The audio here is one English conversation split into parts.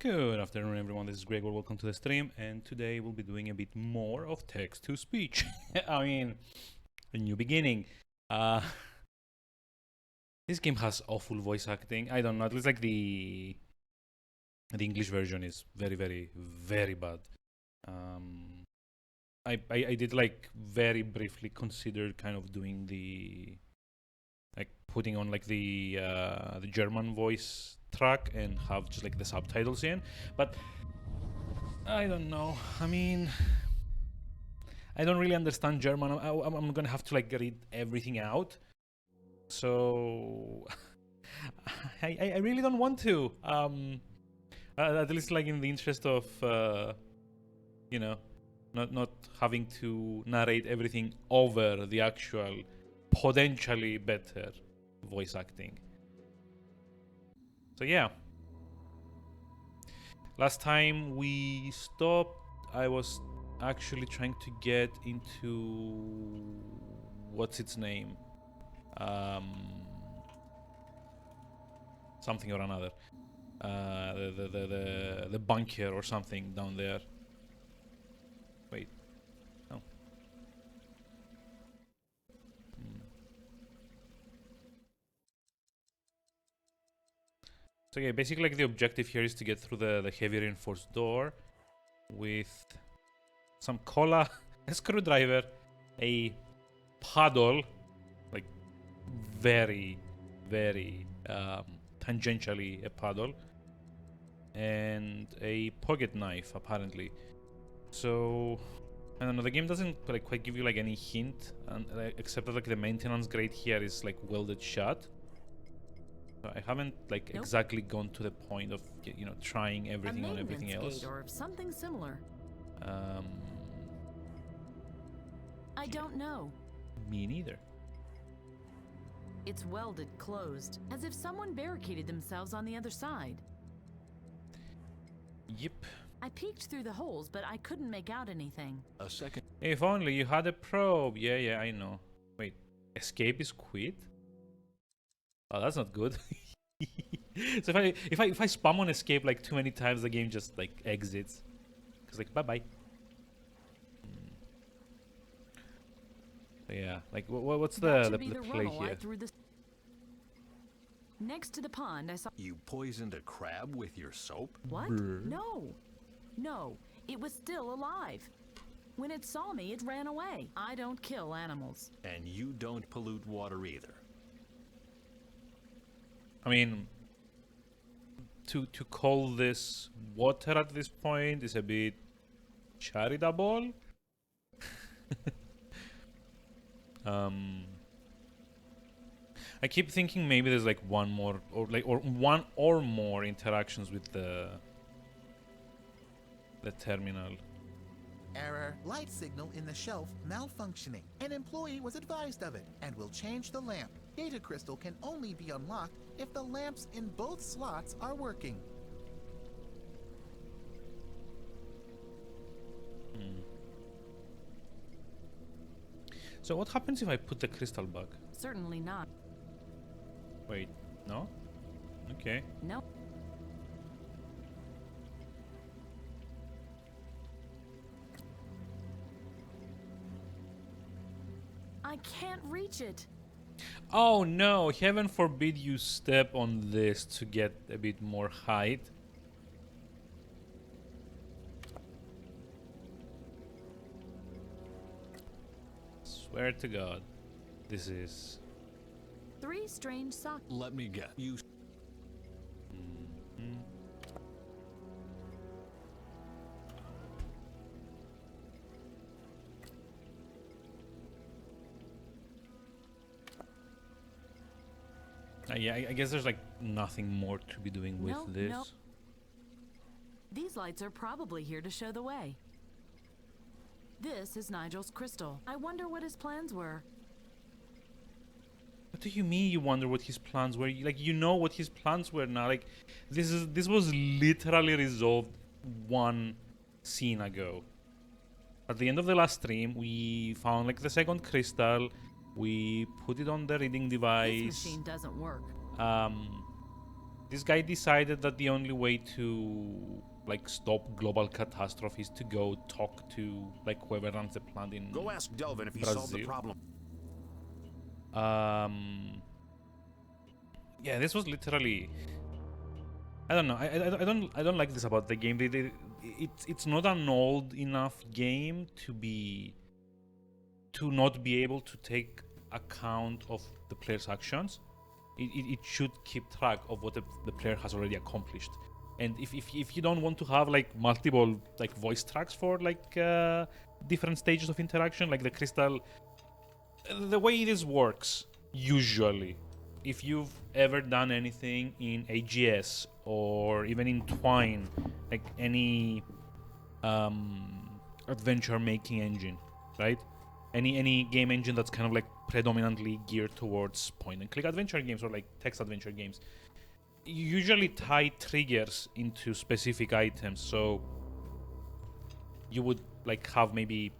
Good afternoon, everyone. This is Gregor. Welcome to the stream. And today we'll be doing a bit more of text to speech. I mean, a new beginning. This game has awful voice acting. I don't know. It looks like the English version is very, very, very bad. I did like very briefly consider kind of doing the putting on like the German voice track and have just like the subtitles in, but I don't know. I mean, I don't really understand German. I'm gonna have to like read everything out, so I really don't want to. At least like in the interest of you know, not having to narrate everything over the actual potentially better voice acting. So yeah. Last time we stopped, I was actually trying to get into what's its name? Something or another. The bunker or something down there. Wait. No. So yeah, basically like the objective here is to get through the heavy reinforced door with some cola, a screwdriver, a paddle, like very, very tangentially a paddle, and a pocket knife apparently. So I don't know, the game doesn't like quite give you like any hint, except that like the maintenance grate here is like welded shut. So I haven't like exactly gone to the point of trying everything on everything else. Gate or something similar. I don't know. Me neither. It's welded closed, as if someone barricaded themselves on the other side. Yep. I peeked through the holes, but I couldn't make out anything. A second. If only you had a probe. Yeah, I know. Wait, escape is quit? Oh, that's not good. So if I spam on escape like too many times, the game just like exits. Cause like bye. So yeah, like what's the play here? Next to the pond, I saw. You poisoned a crab with your soap? What? No, it was still alive. When it saw me, it ran away. I don't kill animals. And you don't pollute water either. I mean, to call this water at this point is a bit charitable. I keep thinking maybe there's like one more or one or more interactions with the terminal. Error. Light signal in the shelf malfunctioning. An employee was advised of it and will change the lamp. Data crystal can only be unlocked if the lamps in both slots are working. So what happens if I put the crystal back? Certainly not. Wait, no? Okay. No. I can't reach it. Oh no, heaven forbid you step on this to get a bit more height. Swear to God, this is... 3 strange sockets. Let me guess. You. Yeah, I guess there's like nothing more to be doing with this. No. These lights are probably here to show the way. This is Nigel's crystal. I wonder what his plans were. What do you mean you wonder what his plans were? Like, you know what his plans were now. Like, this was literally resolved one scene ago. At the end of the last stream, we found like the second crystal. We put it on the reading device. This machine doesn't work. this guy decided that the only way to like stop global catastrophes is to go talk to like whoever runs the plant in Go ask Delvin if he solved the Brazil. problem. Yeah, this was literally. I don't know. I don't like this about the game. It's not an old enough game to not be able to take account of the player's actions. It should keep track of what the player has already accomplished. And if you don't want to have like multiple like voice tracks for like different stages of interaction, like the crystal, the way this works usually, if you've ever done anything in AGS or even in Twine, like any adventure making engine, right? Any game engine that's kind of like predominantly geared towards point and click adventure games or like text adventure games, you usually tie triggers into specific items. So you would like have maybe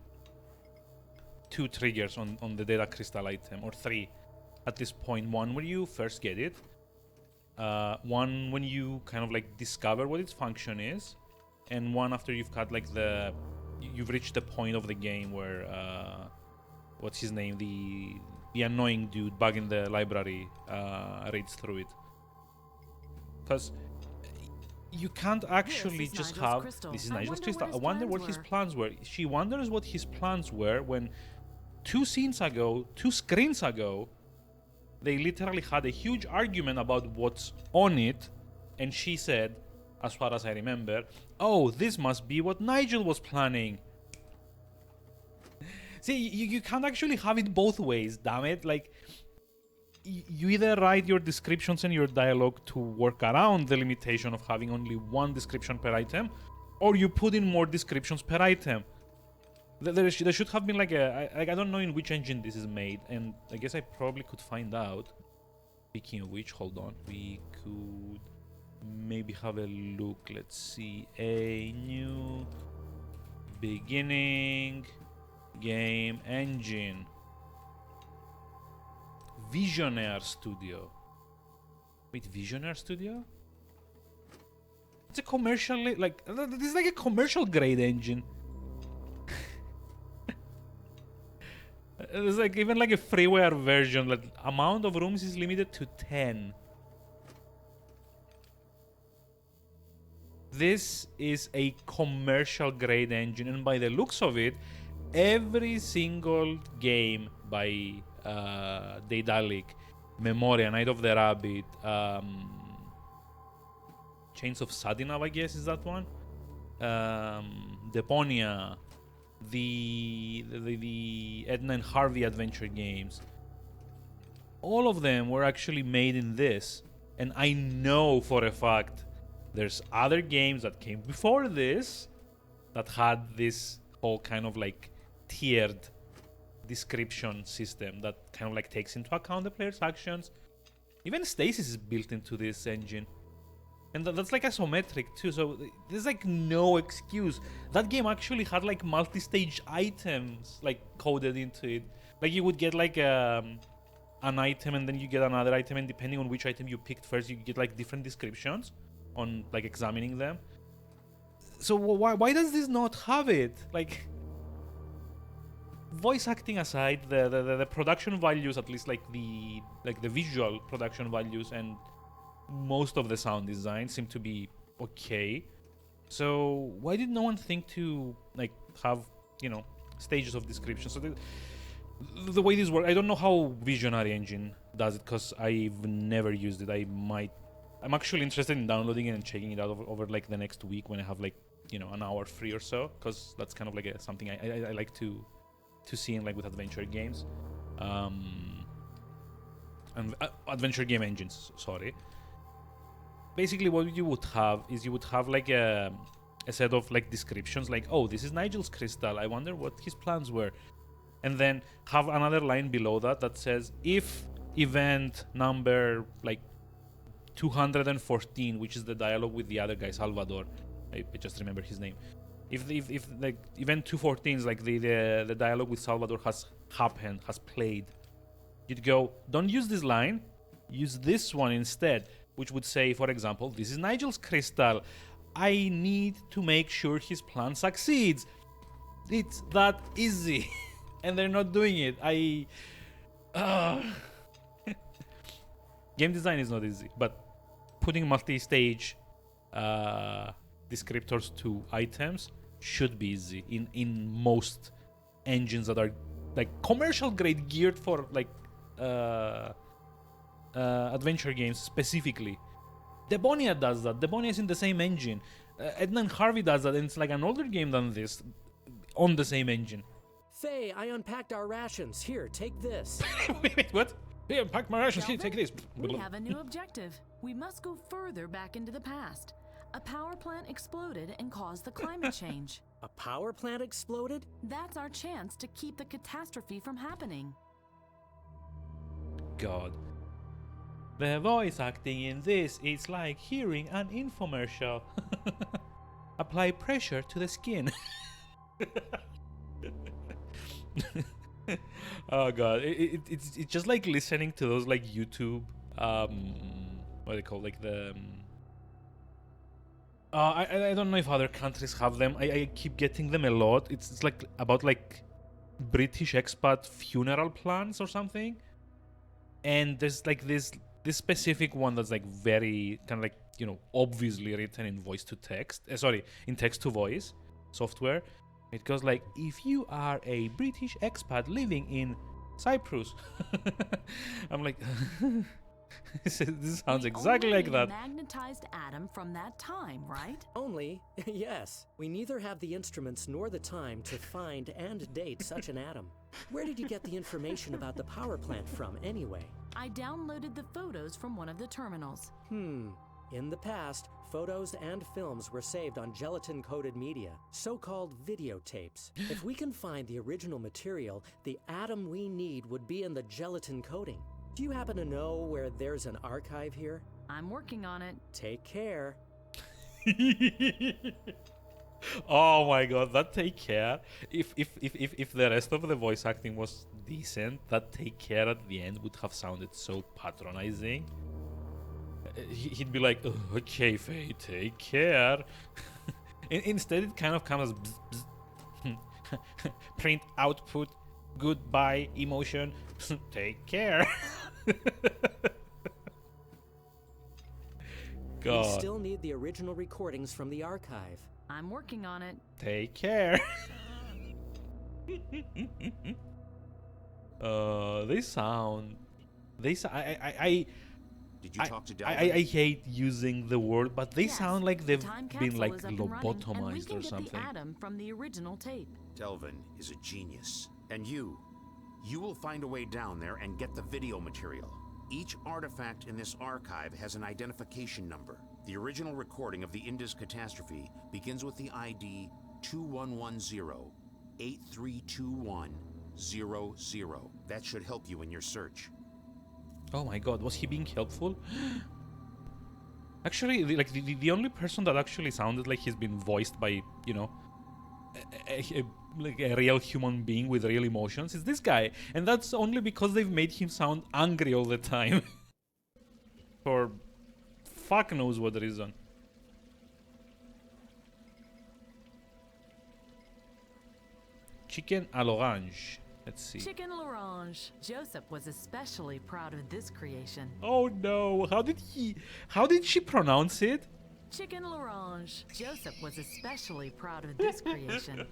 2 triggers on the data crystal item, or 3 at this point. One when you first get it, one when you kind of like discover what its function is, and one after you've got like you've reached the point of the game where what's his name, the annoying dude back in the library reads through it. Because you can't actually just Nigel's have crystal. this is I Nigel's wonder crystal. what I his wonder what plans his were. plans were. She wonders what his plans were when 2 scenes ago, 2 screens ago, they literally had a huge argument about what's on it, and she said, as far as I remember, "Oh, this must be what Nigel was planning." See, you can't actually have it both ways, damn it. Like, you either write your descriptions and your dialogue to work around the limitation of having only 1 description per item, or you put in more descriptions per item. There should have been like I don't know in which engine this is made, and I guess I probably could find out. Speaking of which, hold on, we could maybe have a look. Let's see, a new beginning game engine. Visionaire Studio. Wait, Visionaire Studio? It's a commercially, like, this is like a commercial grade engine. There's like even like a freeware version. Like, amount of rooms is limited to 10. This is a commercial grade engine, and by the looks of it, every single game by Daedalic, Memoria, Night of the Rabbit, Chains of Sadinav, I guess is that one, Deponia, the Edna and Harvey adventure games, all of them were actually made in this. And I know for a fact there's other games that came before this that had this whole kind of like tiered description system that kind of like takes into account the player's actions. Even Stasis is built into this engine, and that's like isometric too, so there's like no excuse. That game actually had like multi-stage items like coded into it. Like you would get like an item, and then you get another item, and depending on which item you picked first, you get like different descriptions on like examining them. So why does this not have it? Like, voice acting aside, the production values, at least like the visual production values and most of the sound design seem to be okay. So why did no one think to like have, you know, stages of description? So the way this works, I don't know how Visionary Engine does it because I've never used it. I'm actually interested in downloading it and checking it out over like the next week when I have like, you know, an hour free or so, because that's kind of like something I like to see in like with adventure games, and adventure game engines. Sorry. Basically, what you would have is like a set of like descriptions, like, oh, this is Nigel's crystal. I wonder what his plans were, and then have another line below that says if event number like 214, which is the dialogue with the other guy, Salvador. I just remember his name. If like event 214 is like the dialogue with Salvador has happened, has played, you'd go, don't use this line, use this one instead. which would say, for example, this is Nigel's crystal. I need to make sure his plan succeeds. It's that easy. And they're not doing it. Game design is not easy, but putting multi-stage descriptors to items should be easy in most engines that are like commercial grade, geared for like adventure games specifically. Debonia does that. Debonia is in the same engine. Edna and Harvey does that, and it's like an older game than this on the same engine. Faye, I unpacked our rations. Here, take this. Wait, what? Hey, unpack my rations. Here, Delvin, take this. We have a new objective. We must go further back into the past. A power plant exploded and caused the climate change. A power plant exploded? That's our chance to keep the catastrophe from happening. God. The voice acting in this is like hearing an infomercial. Apply pressure to the skin. Oh god, it's just like listening to those like YouTube what are they called, like the I don't know if other countries have them. I keep getting them a lot. It's like about like British expat funeral plans or something, and there's like this specific one that's like very kind of like, you know, obviously written in voice to text, in text to voice software. It goes like, if you are a British expat living in Cyprus. I'm like, this sounds exactly like that. Magnetized atom from that time, right? Only, yes. We neither have the instruments nor the time to find and date such an atom. Where did you get the information about the power plant from, anyway? I downloaded the photos from one of the terminals. In the past, photos and films were saved on gelatin-coated media, so-called videotapes. If we can find the original material, the atom we need would be in the gelatin coating. Do you happen to know where there's an archive here? I'm working on it. Take care. Oh my god, that take care. If the rest of the voice acting was decent, that take care at the end would have sounded so patronizing. He'd be like, oh, okay, Faye, take care. Instead, it kind of comes as bzz, bzz. Print output, goodbye, emotion, take care. God. We still need the original recordings from the archive. I'm working on it. Take care. Did you talk to Delvin? I hate using the word, but they Yes, sound like the they've time been capsule like is up and running, and we lobotomized can or get something. the atom from the original tape. Delvin is a genius. And you will find a way down there and get the video material. Each artifact in this archive has an identification number. The original recording of the Indus catastrophe begins with the ID 2110-8321-00. That should help you in your search. Oh my god, was he being helpful? Actually, the only person that actually sounded like he's been voiced by, you know, like a real human being with real emotions is this guy. And that's only because they've made him sound angry all the time. For fuck knows what reason. Chicken à l'orange. Let's see. Chicken l'orange. Joseph was especially proud of this creation. Oh no, how did she pronounce it? Chicken l'orange. Joseph was especially proud of this creation.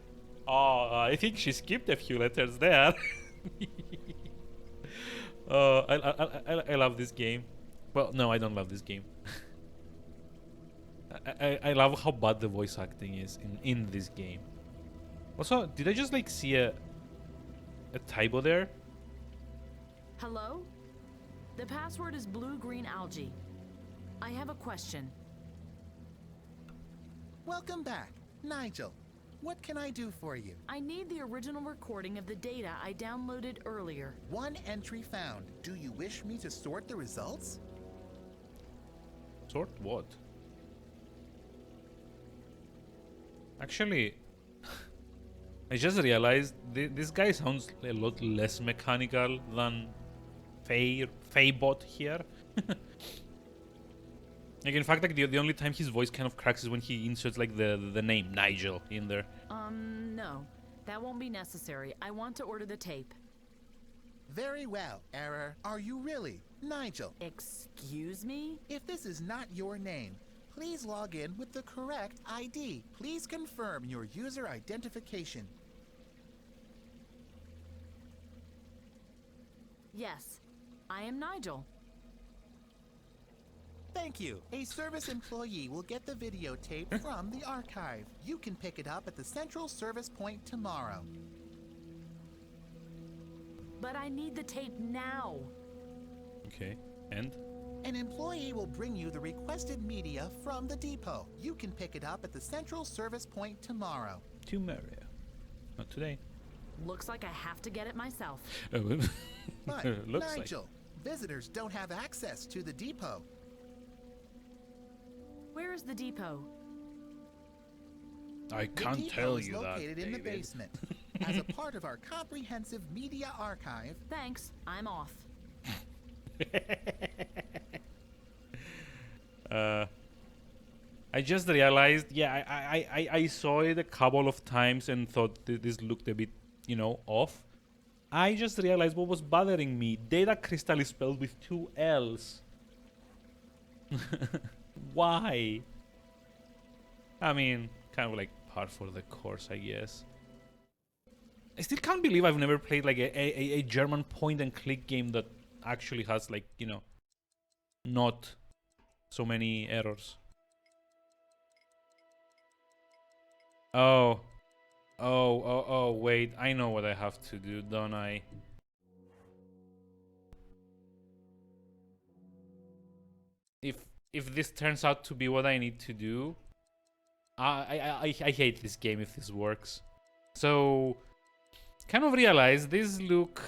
Oh, I think she skipped a few letters there. I love this game. Well, no, I don't love this game. I love how bad the voice acting is in this game. Also, did I just like see a typo there? Hello? The password is blue-green algae. I have a question. Welcome back. Nigel, what can I do for you? I need the original recording of the data I downloaded earlier. One entry found. Do you wish me to sort the results? Sort what? Actually, I just realized this guy sounds a lot less mechanical than Faybot here. Like in fact, like the only time his voice kind of cracks is when he inserts like the name Nigel in there. No. That won't be necessary. I want to order the tape. Very well, Error. Are you really Nigel? Excuse me? If this is not your name, please log in with the correct ID. Please confirm your user identification. Yes. I am Nigel. Thank you. A service employee will get the videotape from the archive. You can pick it up at the central service point tomorrow. But I need the tape now. Okay, and? An employee will bring you the requested media from the depot. You can pick it up at the central service point tomorrow. Tomorrow. Not today. Looks like I have to get it myself. But, Looks Nigel, visitors don't have access to the depot. Where is the depot? I The can't depot tell is you that, located in the David. basement. As a part of our comprehensive media archive, Thanks. I'm off. I just realized, yeah, I saw it a couple of times and thought this looked a bit, you know, off. I just realized what was bothering me. Data crystal is spelled with 2 L's. Why? I mean, kind of like par for the course, I guess. I still can't believe I've never played like a German point and click game that actually has like, you know, not so many errors. Oh, wait, I know what I have to do, don't I? If this turns out to be what I need to do, I hate this game if this works. So, kind of realize these look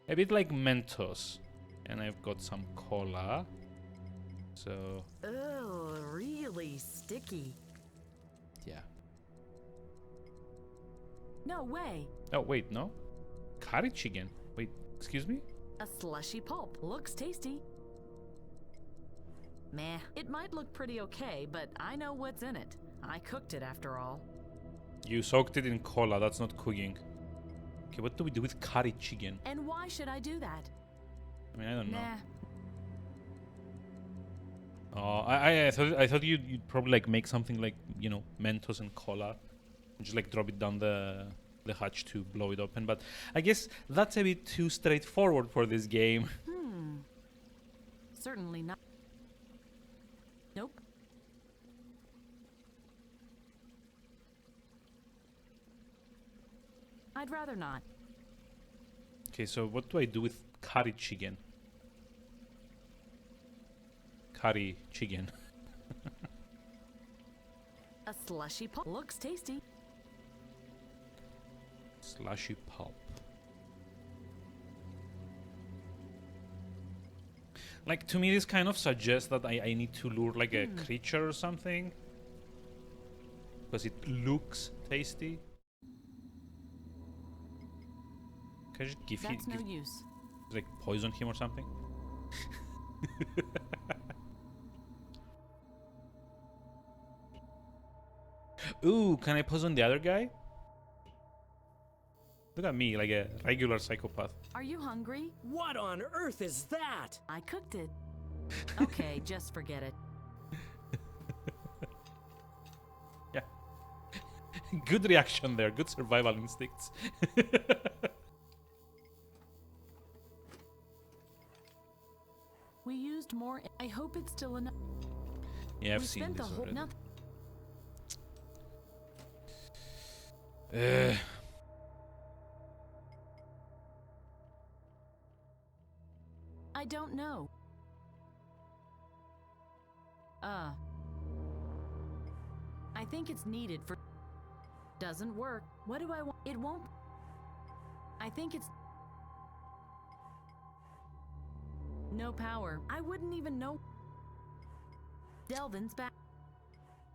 a bit like Mentos, and I've got some cola. So, Ugh, really sticky. yeah. No way. Oh wait, no, curry chicken. Wait, excuse me. A slushy pulp. Looks tasty. Meh. It might look pretty okay, but I know what's in it. I cooked it after all. You soaked it in cola. That's not cooking. Okay, what do we do with curry chicken? And why should I do that? I mean, I don't know. Nah. Oh, I thought you'd probably like make something like, you know, Mentos and cola, and just like drop it down the hatch to blow it open. But I guess that's a bit too straightforward for this game. Certainly not. Nope. I'd rather not. Okay, so what do I do with curry chicken? Curry chicken. A slushy pulp. Looks tasty. Slushy pulp. Like, to me, this kind of suggests that I need to lure, like, a creature or something. Because it looks tasty. Can I just give That's no give, use. like, poison him or something? Ooh, can I poison the other guy? Look at me, like a regular psychopath. Are you hungry? What on earth is that? I cooked it. Okay, just forget it. Yeah. Good reaction there. Good survival instincts. We used more. I hope it's still enough. Yeah, I've We seen spent the this whole. already. Nothing. I don't know. I think it's needed for. Doesn't work. What do I want? It won't. I think it's. No power. I wouldn't even know. Delvin's back.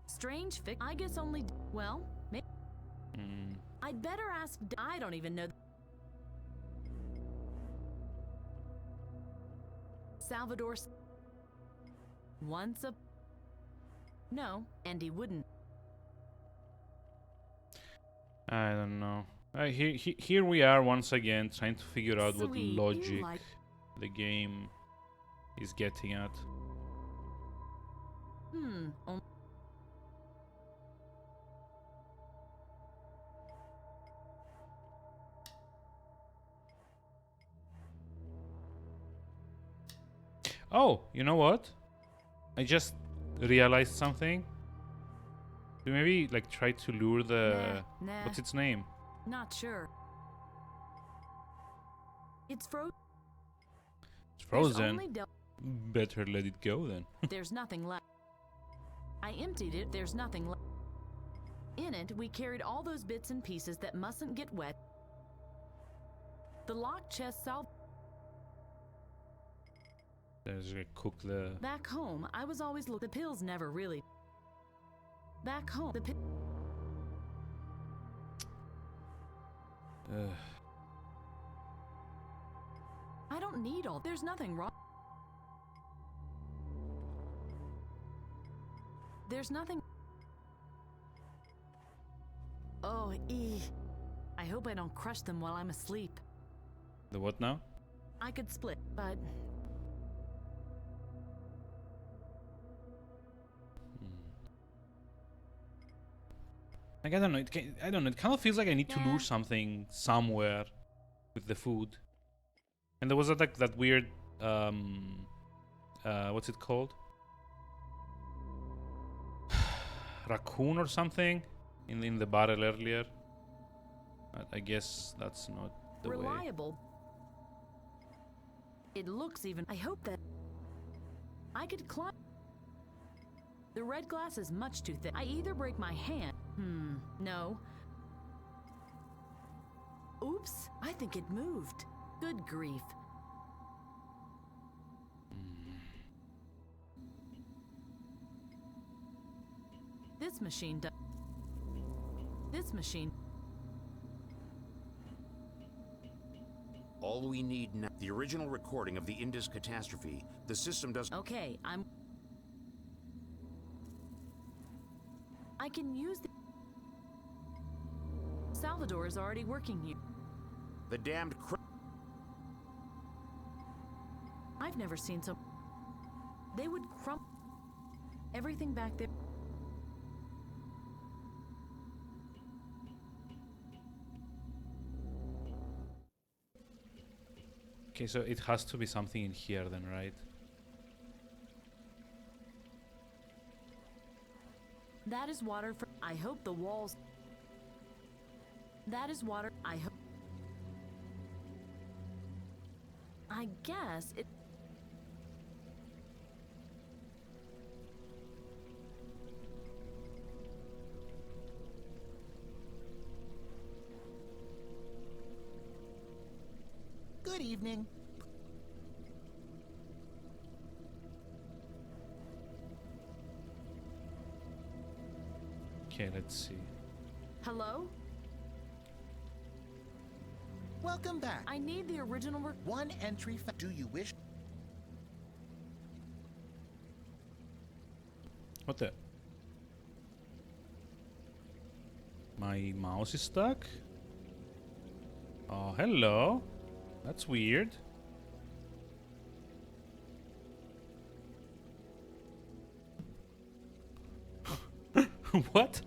Strange fix. I guess only. Well, maybe. I'd better ask. I don't even know. Salvador. Once a... No, and he wouldn't. I don't know. Here we are once again trying to figure out what Sweet, you logic like- the game is getting at. Oh, Oh, you know what? I just realized something. We maybe like try to lure the nah, what's its name? not sure. It's frozen. It's frozen. Only Better let it go then. There's nothing left. I emptied it, there's nothing left. In it, we carried all those bits and pieces that mustn't get wet. The locked chest salve. There's a cook the. Back home, I was always the pills never really. Back home, the I don't need all. There's nothing wrong. There's nothing. Oh, I hope I don't crush them while I'm asleep. The what now? I could split, but Like I don't know. I don't know. It kind of feels like I need to Nah. lure something somewhere with the food. And there was that weird what's it called? Raccoon or something in the barrel earlier. I guess that's not the way. reliable. It looks even. I hope that I could climb. The red glass is much too thick. I either break my hand. No. Oops, I think it moved. Good grief. This machine does. This machine. All we need now, the original recording of the Indus catastrophe. The system does. Okay, I can use the. Salvador is already working here. The damned. I've never seen so. They would crump everything back there. Okay, so it has to be something in here then, right? That is water for. I hope the walls. That is water. I hope. I guess it. Good evening. Okay, let's see. Hello? Welcome back. I need the original. One entry. Do you wish? What the? My mouse is stuck? Oh, hello. That's weird. What?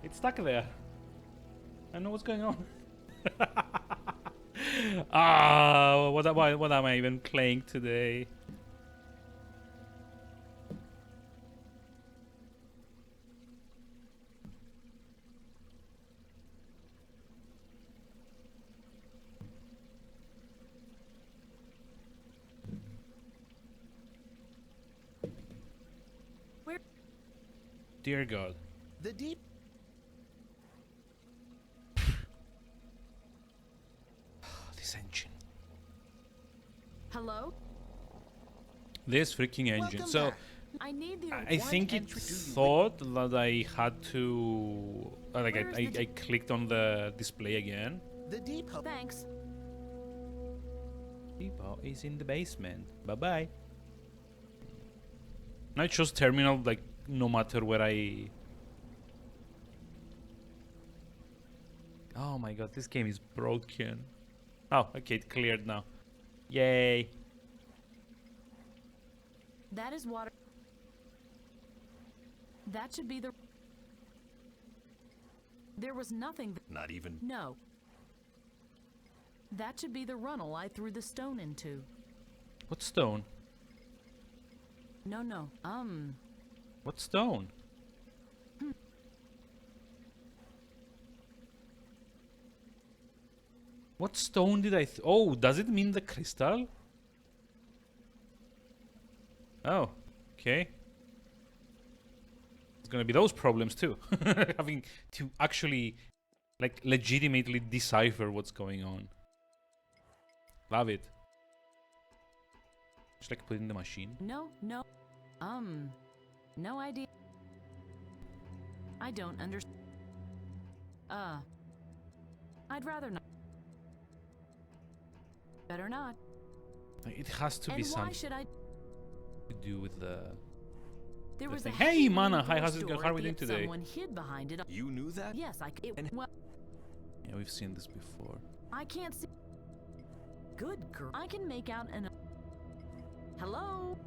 It's stuck there. I don't know what's going on. What am I even playing today? Where? Dear God. The deep. This engine. Hello? This freaking engine. Welcome So back. I need the. I think it entry. Do you thought that I had to like Where is the I clicked on the display again. The depot. Thanks. Depot is in the basement. Bye bye. Now it shows terminal, like, no matter where I... Oh my god, this game is broken. Oh, okay, it cleared now. Yay. That is water. That should be the... There was nothing... Not even. No. That should be the runnel I threw the stone into. What stone? No. What stone? What stone did I... Oh, does it mean the crystal? Oh, okay. It's gonna be those problems too. Having to actually, like, legitimately decipher what's going on. Love it. Just like put it in the machine. No. No idea. I don't understand. I'd rather not. Better not. Like, it has to be And why something should I? to do with the... There was thing. a Hey, heavy Mana, hi, how's reinforced it going? door How are at we the doing today? Someone hid behind it. You knew that? Yes, well, Yeah, we've seen this before. I can't see. Good girl. I can make out an. Hello.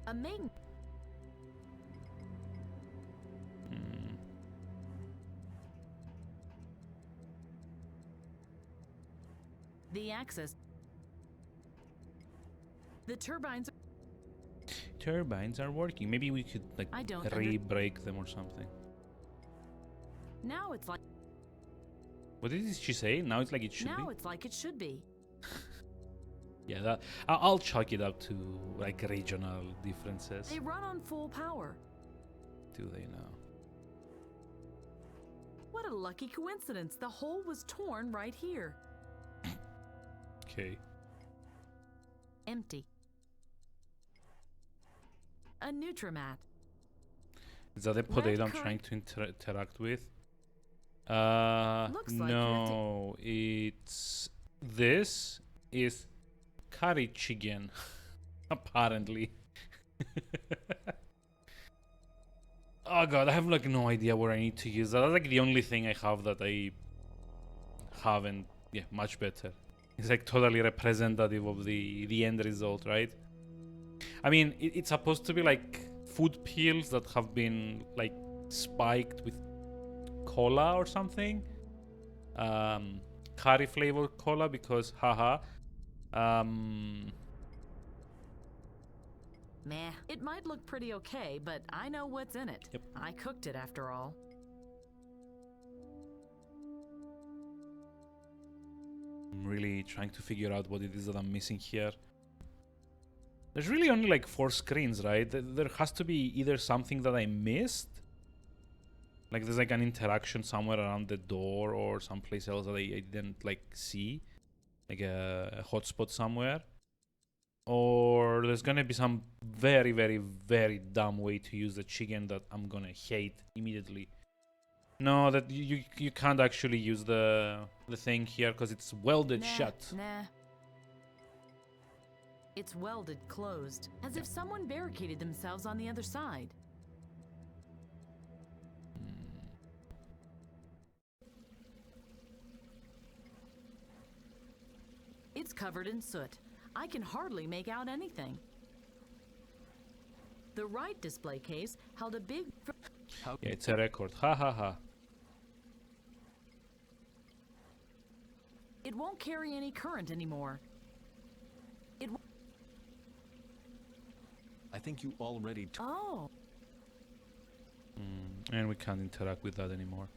A maiden. Hmm. The access. The turbines. Turbines are working. Maybe we could, like, I don't re-break them or something. Now it's like. What did she say? Now it's like it should Now be? it's like it should be. Yeah, that I'll chalk it up to, like, regional differences. They run on full power. Do they now? What a lucky coincidence. The hole was torn right here. Okay. Empty. A Nutrimat. Is that the potato I'm current- trying to interact with? Looks like no, it's... This is curry chicken, apparently. Oh god, I have, like, no idea where I need to use that. That's, like, the only thing I have that I haven't... Yeah, much better. It's, like, totally representative of the end result, right? I mean, it's supposed to be, like, food pills that have been, like, spiked with cola or something. Curry flavored cola because, haha. Meh. It might look pretty okay, but I know what's in it. Yep. I cooked it after all. I'm really trying to figure out what it is that I'm missing here. There's really only, like, 4 screens, right? There has to be either something that I missed, like there's, like, an interaction somewhere around the door or someplace else that I didn't, like, see, like a hotspot somewhere, or there's gonna be some very, very, very dumb way to use the chicken that I'm gonna hate immediately. No, that you can't actually use the thing here because it's welded shut. Nah. It's welded closed, as if someone barricaded themselves on the other side. It's covered in soot. I can hardly make out anything. The right display case held a big... How Yeah, it's a record. Ha ha ha. It won't carry any current anymore. I think you already Oh. And we can't interact with that anymore.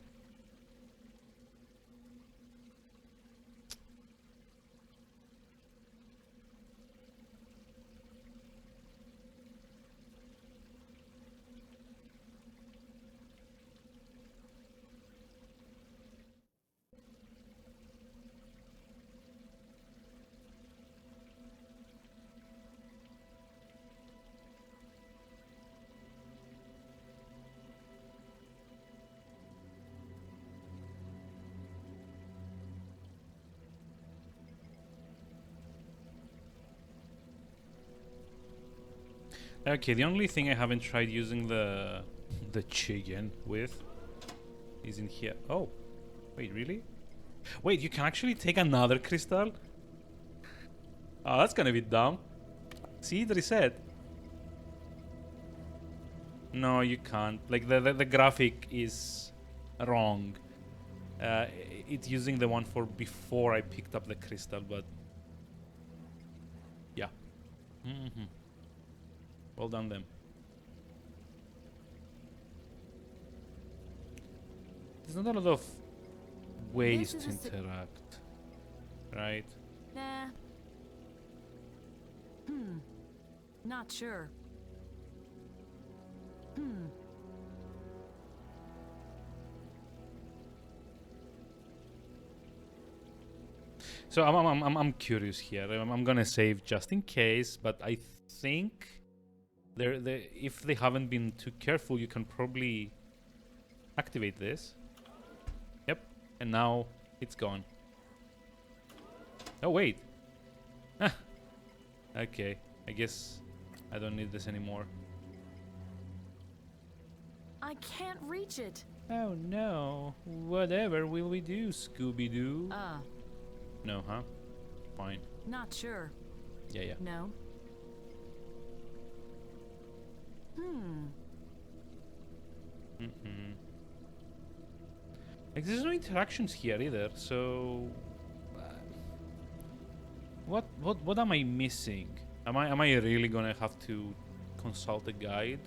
Okay, the only thing I haven't tried using the chicken with is in here. Oh, wait, really? Wait, you can actually take another crystal? Oh, that's gonna be dumb. See, it reset. No, you can't. Like the graphic is wrong. It's using the one for before I picked up the crystal, but yeah. Well done, them. There's not a lot of ways This to is a interact, right? Nah. Not sure. So I'm curious here. I'm gonna save just in case, but I think if they haven't been too careful, you can probably activate this. Yep, and now it's gone. Oh wait. Okay, I guess I don't need this anymore. I can't reach it. Oh no! Whatever will we do, Scooby-Doo? No, huh? Fine. Not sure. Yeah. No. Like, there's no interactions here either, so... What am I missing? Am I really gonna have to consult a guide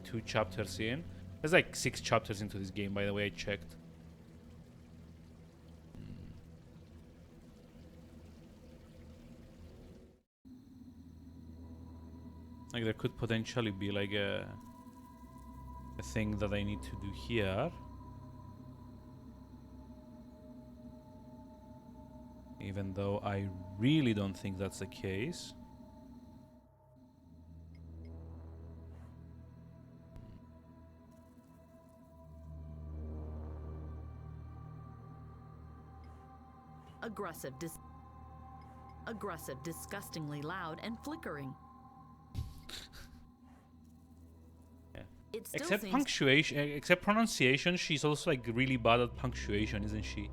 2 chapters in? There's like 6 chapters into this game, by the way, I checked. Like, there could potentially be like a thing that I need to do here. Even though I really don't think that's the case. Aggressive, disgustingly loud and flickering. Yeah. It still Except seems punctuation, except pronunciation, she's also like really bad at punctuation, isn't she?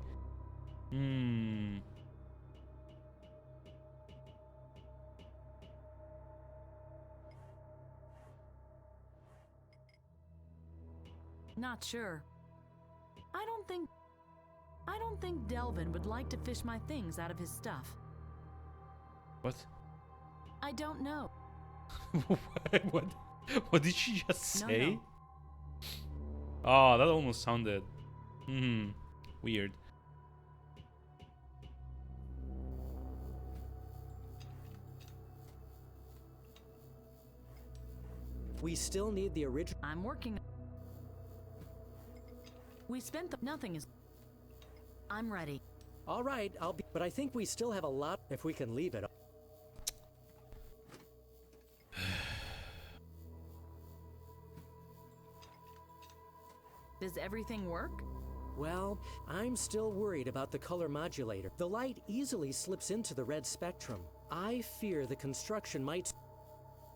not sure. I don't think Delvin would like to fish my things out of his stuff. What? I don't know. What did she just say? No. Oh, that almost sounded weird. We still need the original. I'm working. We spent nothing is. I'm ready. All right, I'll be. But I think we still have a lot if we can leave it. Does everything work? Well, I'm still worried about the color modulator. The light easily slips into the red spectrum. I fear the construction might.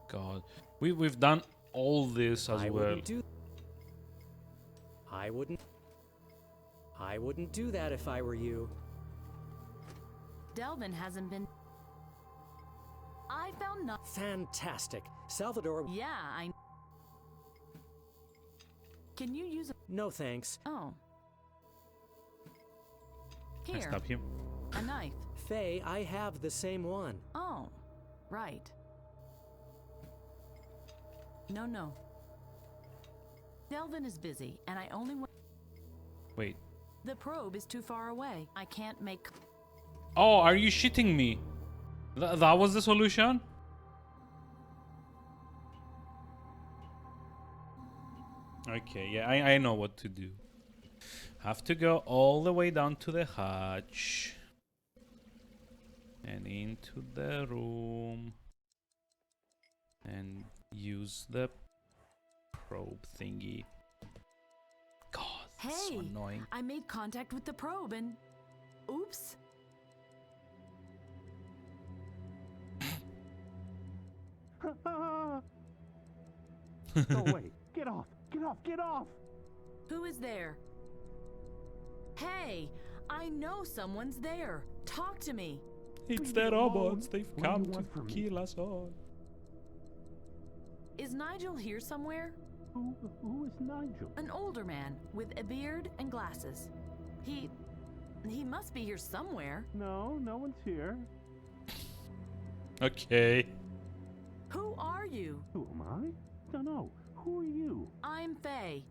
God, we've done all this as I well. I wouldn't do that if I were you. Delvin hasn't been. I found nothing. Fantastic. Salvador. Yeah, I. Can you use a. No thanks. Oh. Can I Here, stop him? a knife. Faye, I have the same one. Oh, right. No. Delvin is busy, and I only want. Wait. The probe is too far away. I can't make. Oh, are you shitting me? That was the solution? Okay, yeah, I know what to do. Have to go all the way down to the hatch. And into the room. And use the probe thingy. God, that's so Hey, annoying. I made contact with the probe and. Oops. Go away. Get off. Get off. Get off. Who is there? Hey, I know someone's there. Talk to me. It's Leave the me alone. robots. They've What do you come to want from me? kill us all. Is Nigel here somewhere? Who is Nigel? An older man with a beard and glasses. He must be here somewhere. No, no one's here. Okay. Who are you? Who am I? Don't know. Who are you? I'm Faye.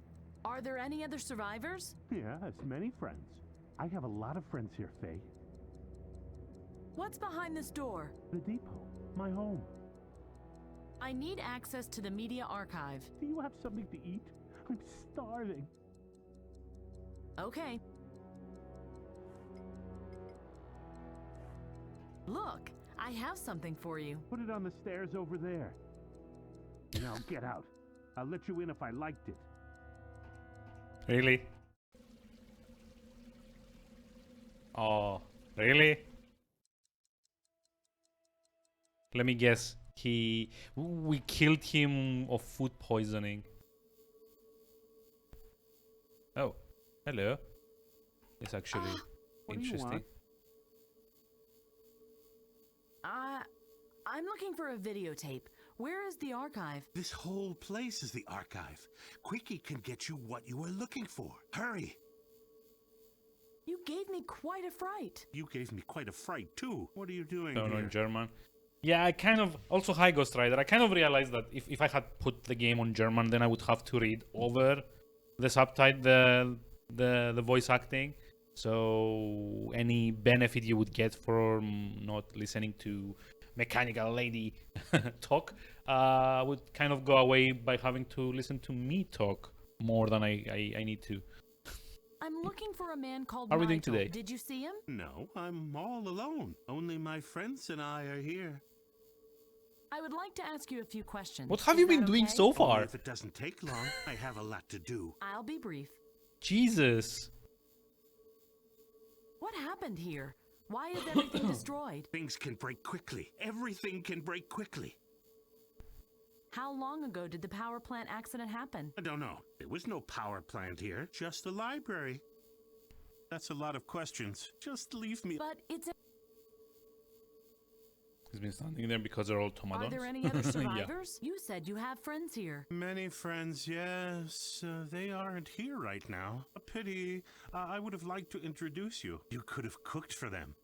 Are there any other survivors? Yes, many friends. I have a lot of friends here, Faye. What's behind this door? The depot. My home. I need access to the media archive. Do you have something to eat? I'm starving. Okay. Look, I have something for you. Put it on the stairs over there. Now get out. I'll let you in if I liked it. Really? Oh, really? Let me guess. We killed him of food poisoning. Oh, hello. It's actually What do you interesting. want? I'm looking for a videotape. Where is the archive? This whole place is the archive. Quickie can get you what you were looking for. Hurry! You gave me quite a fright. You gave me quite a fright, too. What are you doing Don't know here? in German. Yeah, I kind of also hi Ghost Rider. I kind of realized that if I had put the game on German, then I would have to read over the subtitle, the voice acting. So any benefit you would get from not listening to mechanical lady talk would kind of go away by having to listen to me talk more than I need to. I'm looking for a man called How are we doing Nigel. today? Did you see him? No, I'm all alone. Only my friends and I are here. I would like to ask you a few questions. What have Is you that been doing okay? so Only far? if it doesn't take long. I have a lot to do. I'll be brief. Jesus. What happened here? Why is everything destroyed? Things can break quickly. Everything can break quickly. How long ago did the power plant accident happen? I don't know. There was no power plant here, just a library. That's a lot of questions. Just leave me. But it's... He's been standing there because they're all tomadons. Are there any other Yeah. survivors? You said you have friends here. Many friends, yes. They aren't here right now. A pity. I would have liked to introduce you. You could have cooked for them.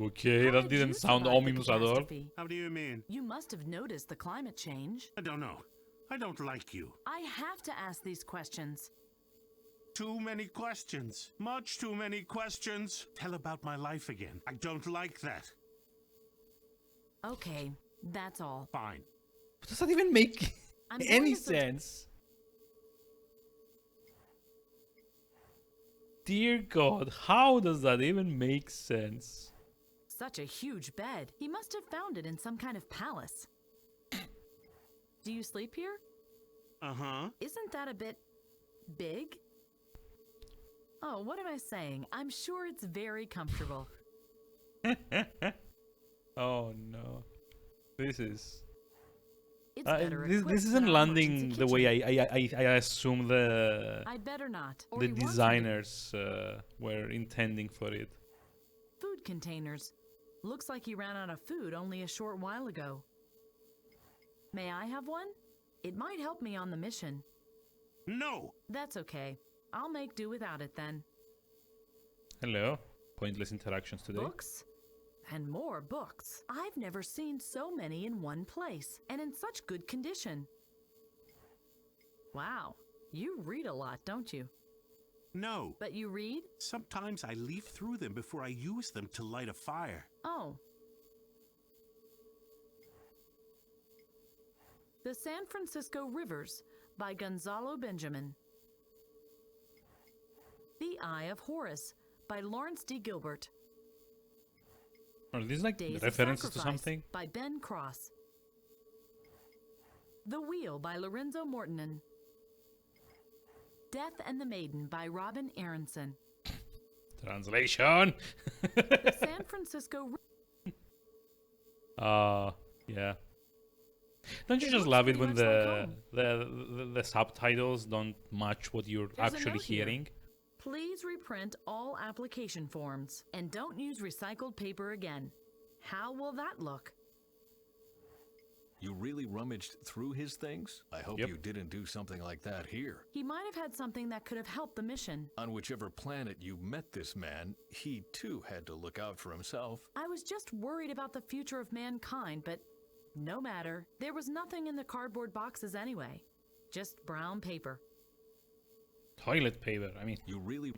Okay, How that did you didn't sound survive the ominous at all. catastrophe? How do you mean? You must have noticed the climate change. I don't know. I don't like you. I have to ask these questions. Too many questions. Much too many questions. Tell about my life again. I don't like that. Okay, that's all. Fine. Does that even make I'm going any to sub- sense? Dear God, how does that even make sense? Such a huge bed. He must have found it in some kind of palace. Do you sleep here? Uh-huh. Isn't that a bit big? Oh, what am I saying? I'm sure it's very comfortable. Oh no. This is... It's better this equipped isn't than our emergency landing the way kitchen. I assume the I'd better not. Or the he wants me to- designers were intending for it. Food containers. Looks like he ran out of food only a short while ago. May I have one? It might help me on the mission. No! That's okay. I'll make do without it then. Hello. Pointless interactions today. Books? And more books. I've never seen so many in one place, and in such good condition. Wow, you read a lot, don't you? No. But you read? Sometimes I leaf through them before I use them to light a fire. Oh. The San Francisco Rivers by Gonzalo Benjamin. The Eye of Horus by Lawrence D. Gilbert. Are these like Days of references to Sacrifice something? by Ben Cross. The Wheel by Lorenzo Mortonen. Death and the Maiden by Robin Aronson. Translation. The San Francisco Yeah. Don't you It just looks love it pretty when much like the subtitles don't match what you're There's a actually note here. hearing? Please reprint all application forms and don't use recycled paper again. How will that look? You really rummaged through his things? I hope Yep. you didn't do something like that here. He might have had something that could have helped the mission. On whichever planet you met this man, he too had to look out for himself. I was just worried about the future of mankind, but no matter. There was nothing in the cardboard boxes anyway. Just brown paper. Toilet paper, I mean. You really...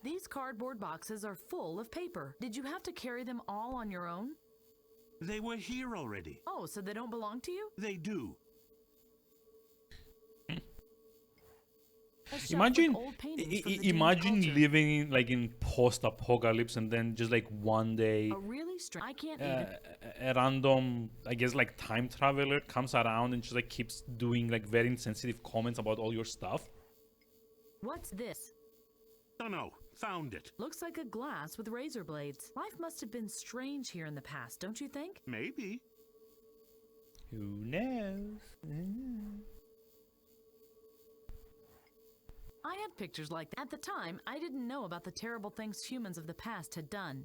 These cardboard boxes are full of paper. Did you have to carry them all on your own? They were here already. Oh, so they don't belong to you? They do. A shelf with Imagine, old paintings from the doomed imagine culture. living in, like in post-apocalypse, and then just like one day, A really strange. I can't even. a random, I guess, like time traveler comes around and just like keeps doing like very insensitive comments about all your stuff. What's this? Dunno. Found it. Looks like a glass with razor blades. Life must have been strange here in the past, don't you think? Maybe. Who knows? I had pictures like that. At the time, I didn't know about the terrible things humans of the past had done.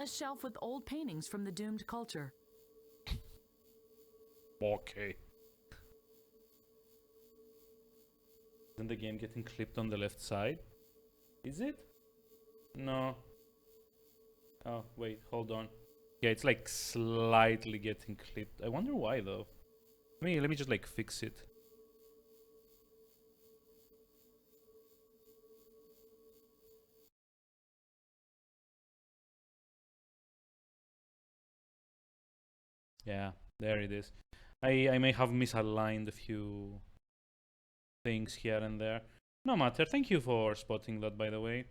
A shelf with old paintings from the doomed culture. Okay. Isn't the game getting clipped on the left side? Is it? No. Oh, wait, hold on. Yeah, it's like slightly getting clipped. I wonder why though. Let me just like fix it. Yeah, there it is. I may have misaligned a few things here and there. No matter. Thank you for spotting that, by the way.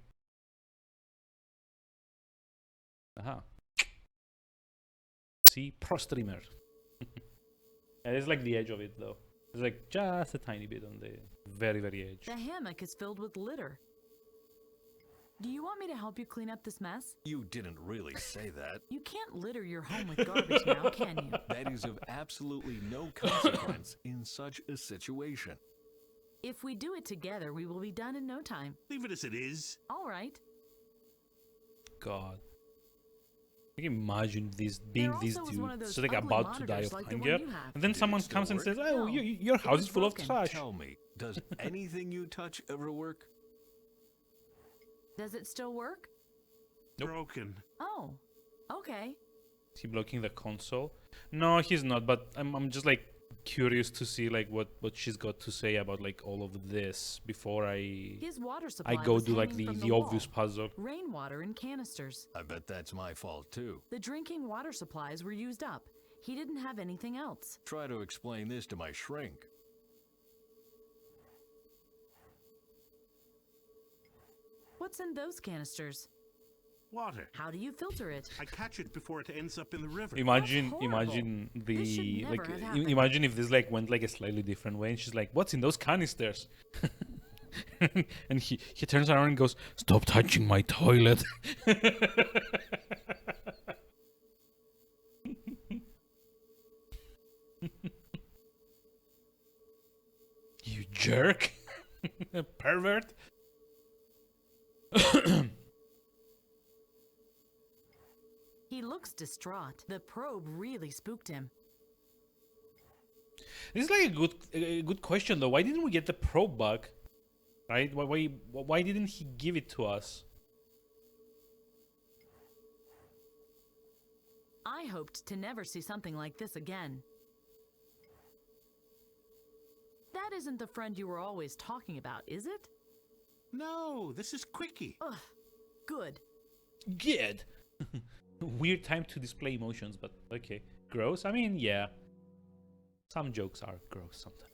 Aha. See, pro streamer. Yeah, it's like the edge of it though. It's like just a tiny bit on the very, very edge. The hammock is filled with litter. Do you want me to help you clean up this mess? You didn't really say that. You can't litter your home with garbage now, can you? That is of absolutely no consequence in such a situation. If we do it together, we will be done in no time. Leave it as it is. All right. God. I can imagine this being There this also was dude, one of those so like ugly about to die monitors of like the one hunger, you have. and then Did it someone still comes and work? says, "Oh, No, your it house was is full of broken. trash." Tell me, does anything you touch ever work? Does it still work? Nope. Broken. Oh, okay. Is he blocking the console? No, he's not. But I'm just like curious to see like what she's got to say about like all of this before I His water supply go was do like hanging the from obvious wall. puzzle. Rainwater in canisters. I bet that's my fault too. The drinking water supplies were used up. He didn't have anything else. Try to explain this to my shrink. What's in those canisters? Water. How do you filter it? I catch it before it ends up in the river. Imagine, horrible. imagine This should the never like. have happened. Imagine if this like went like a slightly different way, and she's like, "What's in those canisters?" And he turns around and goes, "Stop touching my toilet." You jerk, pervert. He looks distraught. The probe really spooked him. This is like a good question though. Why didn't we get the probe back? Right? Why didn't he give it to us? I hoped to never see something like this again. That isn't the friend you were always talking about, is it? No, this is Quickie. Ugh, good. Good. Weird time to display emotions, but okay. Gross? I mean, yeah. Some jokes are gross sometimes.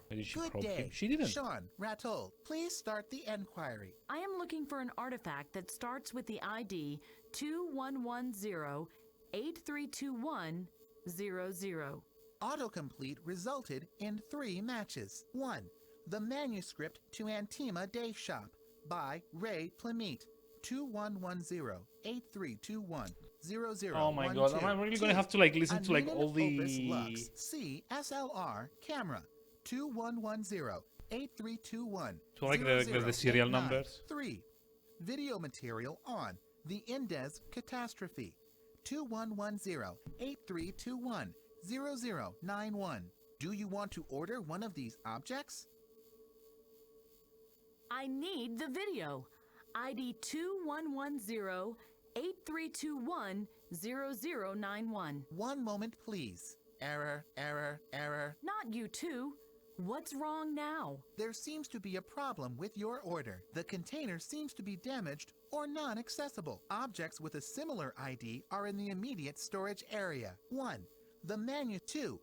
Why did she Good probe day. him? She didn't. Sean, Ratol, please start the enquiry. I am looking for an artifact that starts with the ID 2110-8321-00. Autocomplete resulted in 3 matches. 1. The Manuscript to Antima Day Shop by Ray Plamete. 2110-8321. Oh my god, am I really gonna have to like listen to like all the... Opus Lux C SLR camera 2110-8321. To like the serial numbers? 3. Video material on the Indes Catastrophe 2110-8321-0091. Do you want to order one of these objects? I need the video. ID 2110-8321-0091. One moment, please. Error, error, error. Not you two. What's wrong now? There seems to be a problem with your order. The container seems to be damaged or non-accessible. Objects with a similar ID are in the immediate storage area. 1. The menu. 2.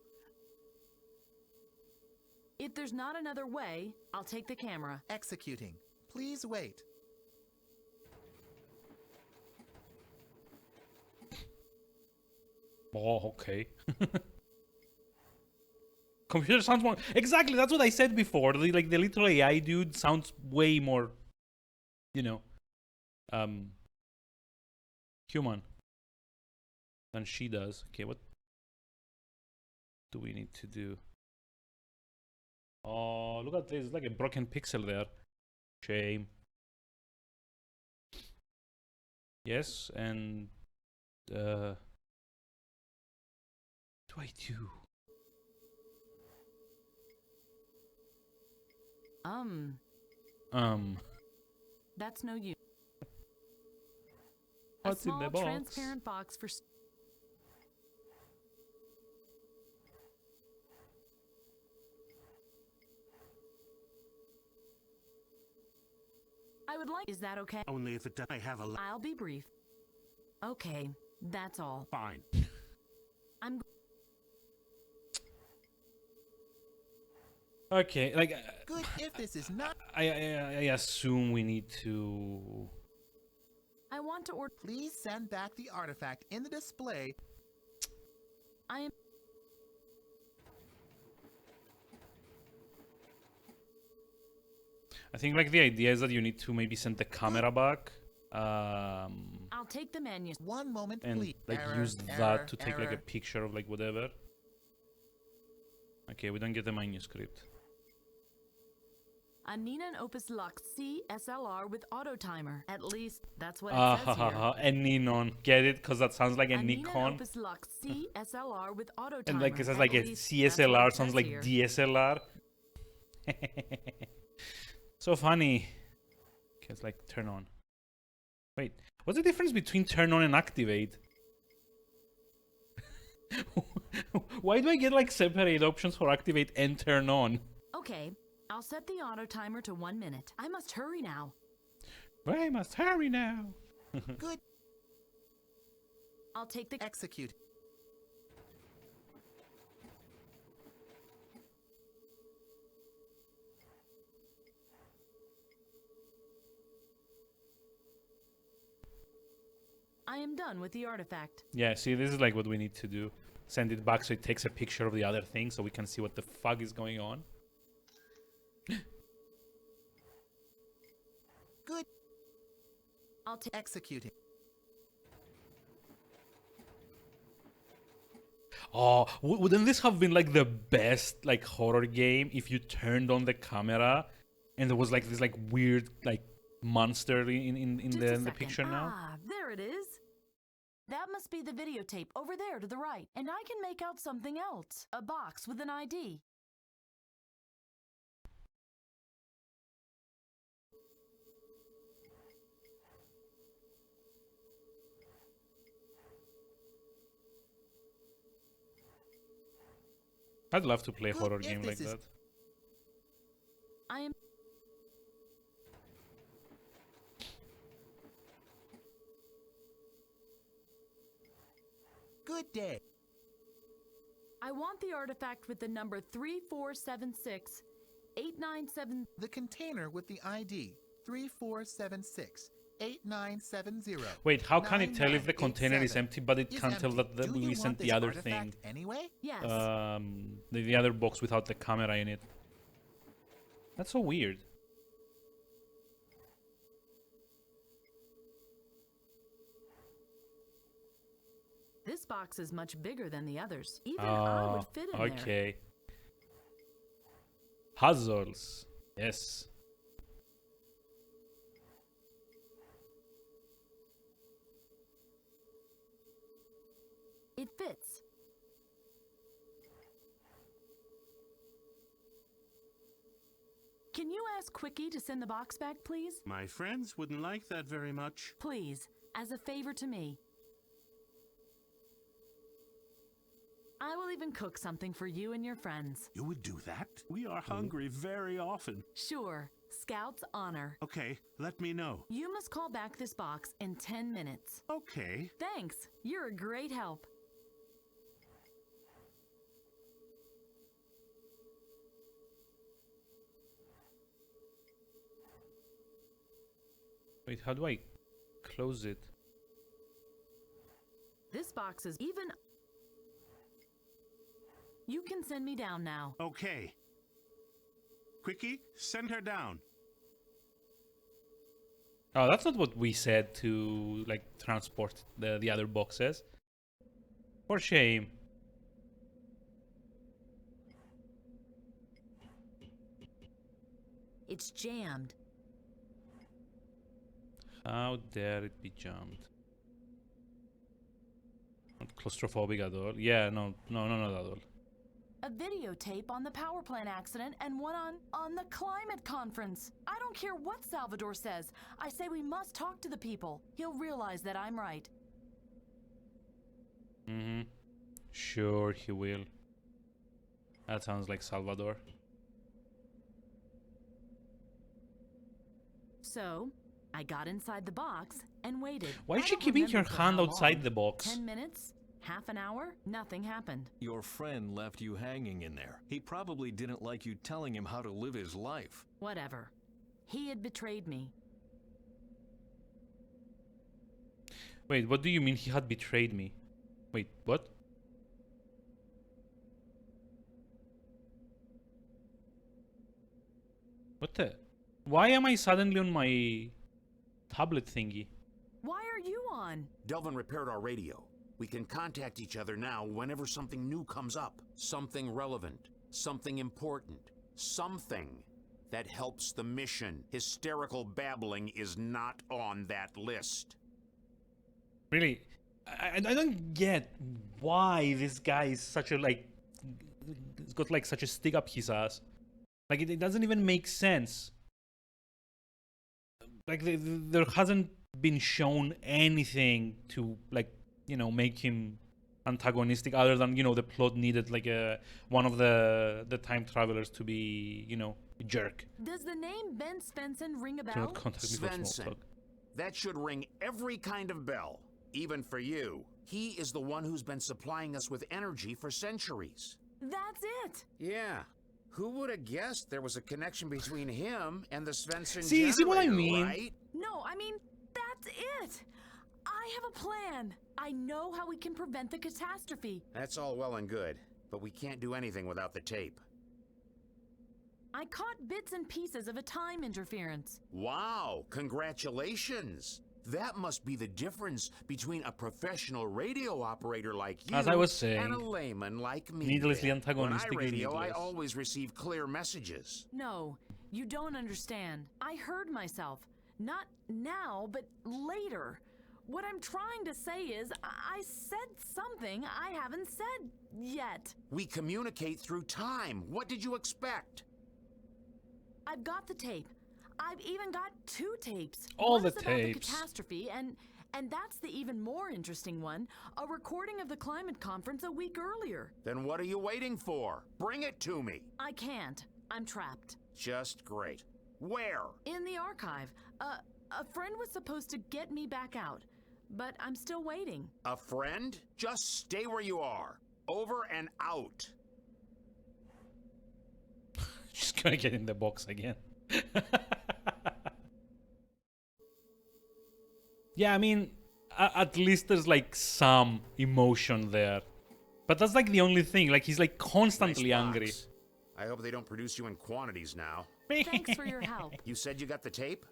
If there's not another way, I'll take the camera. Executing. Please wait. Oh, okay. Computer sounds more... Exactly, that's what I said before. The little AI dude sounds way more, you know, human than she does. Okay, what do we need to do? Oh, look at this. It's like a broken pixel there. Shame. Yes, and... what do I do? That's no use. What's a small in the box? transparent box for... I would like... Is that okay? Only if it does. I have a... I'll be brief. Okay, that's all. Fine. I'm... Okay, like... Good if this is not... I assume we need to... I want to order... Please send back the artifact in the display. I am... I think like the idea is that you need to maybe send the camera back. I'll take the menu. One moment, And please. like Error, use error, that to take like a error. picture of like whatever. Okay, we don't get the manuscript. A Ninon Opus Lux C SLR with auto timer. At least that's what it says here. A Ninon. Get it? Because that sounds like a Ninon Nikon. Opus Lux C SLR with auto timer. And like it says At like a least that's what CSLR, it sounds says like here. DSLR. So funny. Okay, it's like turn on. Wait, what's the difference between turn on and activate? Why do I get like separate options for activate and turn on? Okay, I'll set the auto timer to 1 minute. I must hurry now. I must hurry now. Good. I'll take the... Execute. I am done with the artifact. Yeah, see, this is like what we need to do. Send it back so it takes a picture of the other thing so we can see what the fuck is going on. Good. I'll take... Executing. Oh, wouldn't this have been like the best like horror game if you turned on the camera and there was like this like weird like monster in Just a the second. picture now? Ah, there it is. That must be the videotape over there to the right. And I can make out something else. A box with an ID. I'd love to play a Good horror if game like this is- that. I am... Good day. I want the artifact with the number 3476-897... The container with the ID 3476-8970. Wait, how can it tell if the container is 9987 empty but it is can't tell empty. that Do we you sent want the this other artifact thing? Yes. Anyway? The other box without the camera in it. That's so weird. This box is much bigger than the others. Even I would fit in there. Okay. Puzzles. Yes. It fits. Can you ask Quickie to send the box back, please? My friends wouldn't like that very much. Please, as a favor to me. I will even cook something for you and your friends. You would do that? We are hungry very often. Sure, Scout's honor. Okay, let me know. You must call back this box in 10 minutes. Okay. Thanks, you're a great help. Wait, how do I close it? This box is even... You can send me down now. Okay. Quickie, send her down. Oh, that's not what we said to, like, transport the other boxes. For shame. It's jammed. How dare it be jammed? Not claustrophobic at all. Yeah, no, not at all. A videotape on the power plant accident and one on the climate conference. I don't care what Salvador says. I say we must talk to the people. He'll realize that I'm right. Mm-hmm. Sure, he will. That sounds like Salvador. So, I got inside the box and waited. Why is I she don't keeping her remember for hand how outside long. the box? 10 minutes? Half an hour? Nothing happened. Your friend left you hanging in there. He probably didn't like you telling him how to live his life. Whatever. He had betrayed me. Wait, what do you mean he had betrayed me? Wait, what? What the? Why am I suddenly on my tablet thingy? Why are you on? Delvin repaired our radio. We can contact each other now whenever something new comes up. Something relevant, something important, something that helps the mission. Hysterical babbling is not on that list. Really? I don't get why this guy is such a, like, he's got like such a stick up his ass. Like, it doesn't even make sense. Like, there hasn't been shown anything to, like, you know, make him antagonistic other than, you know, the plot needed, like, one of the time travelers to be, you know, a jerk. Does the name Ben Svensson ring a Do bell? not contact me for small Svensson. talk. That should ring every kind of bell, even for you. He is the one who's been supplying us with energy for centuries. That's it. Yeah. Who would have guessed there was a connection between him and the Svensson See what I generator, mean? right? No, I mean, that's it. I have a plan. I know how we can prevent the catastrophe. That's all well and good, but we can't do anything without the tape. I caught bits and pieces of a time interference. Wow, congratulations! That must be the difference between a professional radio operator like you As I was saying, and a layman like me. needlessly then. antagonistic When I is radio, I needless. always receive clear messages. No, you don't understand. I heard myself. Not now, but later. What I'm trying to say is, I said something I haven't said yet. We communicate through time. What did you expect? I've got the tape. I've even got 2 tapes. All One the is about the tapes. catastrophe, and that's the even more interesting one, a recording of the climate conference a week earlier. Then what are you waiting for? Bring it to me. I can't. I'm trapped. Just great. Where? In the archive. A friend was supposed to get me back out, but I'm still waiting. A friend? Just stay where you are. Over and out. She's gonna get in the box again. Yeah, I mean, at least there's like some emotion there. But that's like the only thing. Like, he's like constantly Nice angry. box. I hope they don't produce you in quantities now. Thanks for your help. You said you got the tape?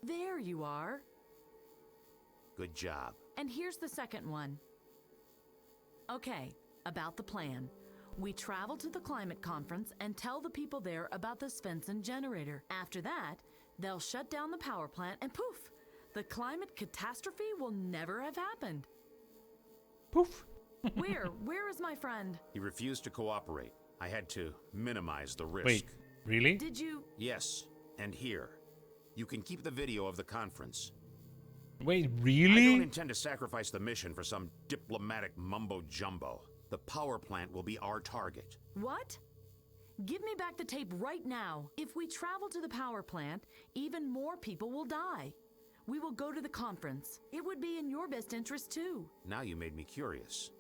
There you are. Good job. And here's the second one. Okay, about the plan. We travel to the climate conference and tell the people there about the Svensson generator. After that, they'll shut down the power plant and poof, the climate catastrophe will never have happened. Poof. Where is my friend? He refused to cooperate. I had to minimize the risk. Wait, really? Did you? Yes, and here. You can keep the video of the conference. Wait, I don't really? intend to sacrifice the mission for some diplomatic mumbo-jumbo. The power plant will be our target. What? Give me back the tape right now. If we travel to the power plant, even more people will die. We will go to the conference. It would be in your best interest too. Now you made me curious.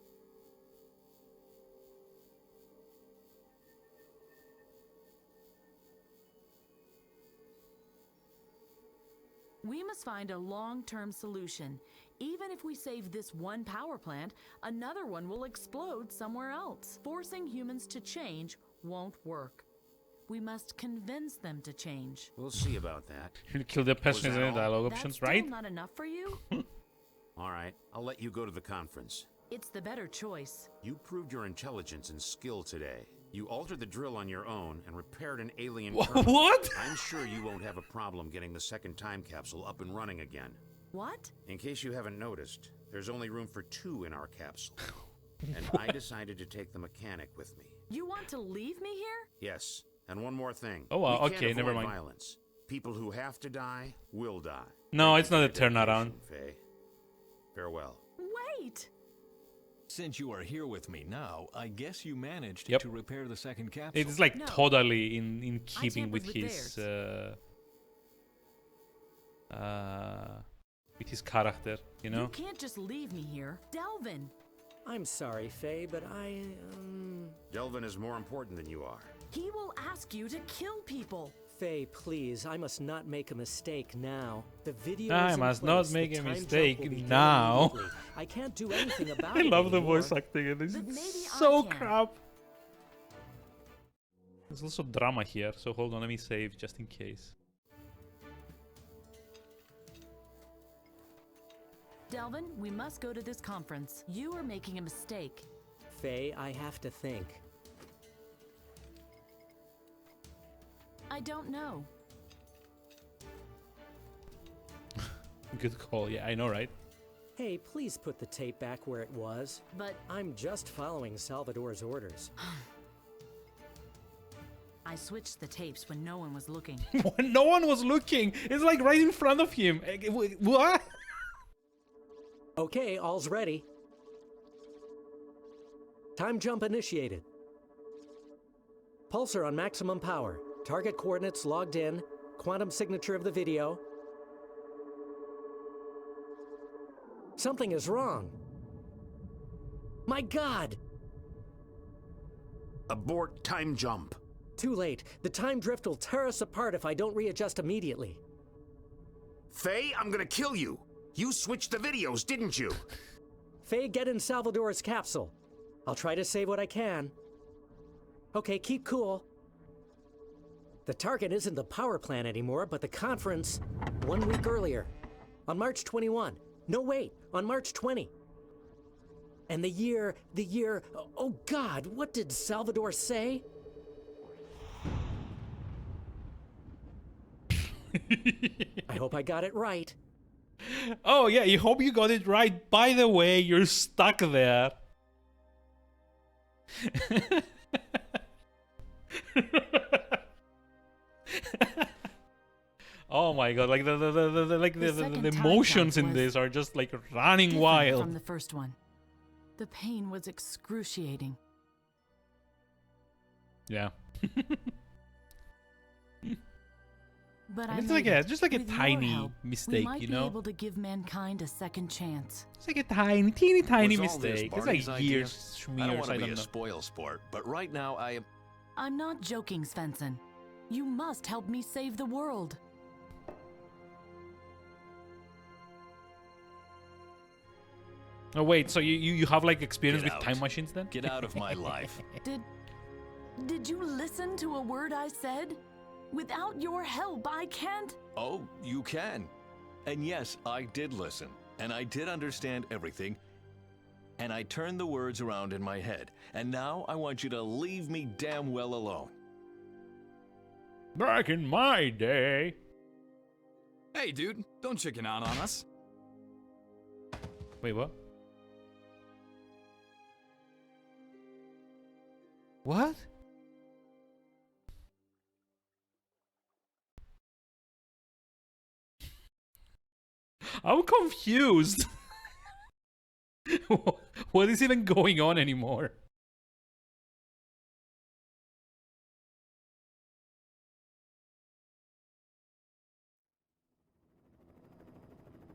We must find a long-term solution. Even if we save this one power plant, another one will explode somewhere else. Forcing humans to change won't work. We must convince them to change. We'll see about that. You kill the person in that the all? dialogue That's options, still right? not enough for you? All right, I'll let you go to the conference. It's the better choice. You proved your intelligence and skill today. You altered the drill on your own and repaired an alien What? I'm sure you won't have a problem getting the second time capsule up and running again. What? In case you haven't noticed, there's only room for 2 in our capsule. And I decided to take the mechanic with me. You want to leave me here? Yes, and one more thing. Oh, We can't okay, never avoid mind. Violence. People who have to die will die. No, Thank it's you not for a your turnaround. dedication, Faye. Farewell. Wait! Since you are here with me now, I guess you managed Yep. to repair the second capsule. It's like No. totally in keeping with tampered with his with his character, you know? You can't just leave me here. Delvin! I'm sorry, Faye, but Delvin is more important than you are. He will ask you to kill people. Faye, please, I must not make a mistake now. The video I is in must place. not The make a time jump mistake will begin now. immediately. I can't do anything about I it love the anymore. voice acting in this. But maybe It's I so can. crap. There's also drama here, so hold on, let me save just in case. Delvin, we must go to this conference. You are making a mistake. Faye, I have to think. I don't know. Good call, yeah, I know, right? Hey, please put the tape back where it was. But I'm just following Salvador's orders. I switched the tapes when no one was looking. When no one was looking, it's like right in front of him. What? Okay, all's ready. Time jump initiated. Pulsar on maximum power. Target coordinates logged in. Quantum signature of the video. Something is wrong. My God! Abort time jump. Too late. The time drift will tear us apart if I don't readjust immediately. Faye, I'm gonna kill you. You switched the videos, didn't you? Faye, get in Salvador's capsule. I'll try to save what I can. Okay, keep cool. The target isn't the power plant anymore, but the conference 1 week earlier. On March 21. No, wait, on March 20. And the year, oh God, what did Salvador say? I hope I got it right. Oh yeah, you hope you got it right. By the way, you're stuck there. Oh my god, like the second time emotions jump in was this are just like running Different wild. from the first one. The pain was excruciating. Yeah. But And I it's made like it. just like a With your tiny help, mistake, we might you be know? able to give mankind a second chance. It's like a teeny Was all this mistake. It's Barney's like idea? years, I don't schmears, want I to be don't a know. spoil sport, but right now I am. I'm not joking, Svensson. You must help me save the world. Oh wait, so you have like experience Get with out. time machines then? Get out of my life. Did you listen to a word I said? Without your help, I can't. Oh, you can. And yes, I did listen. and I did understand everything, and I turned the words around in my head. And now I want you to leave me damn well alone. Back in my day. Hey, dude, don't chicken out on us. Wait, what? What? I'm confused. What is even going on anymore?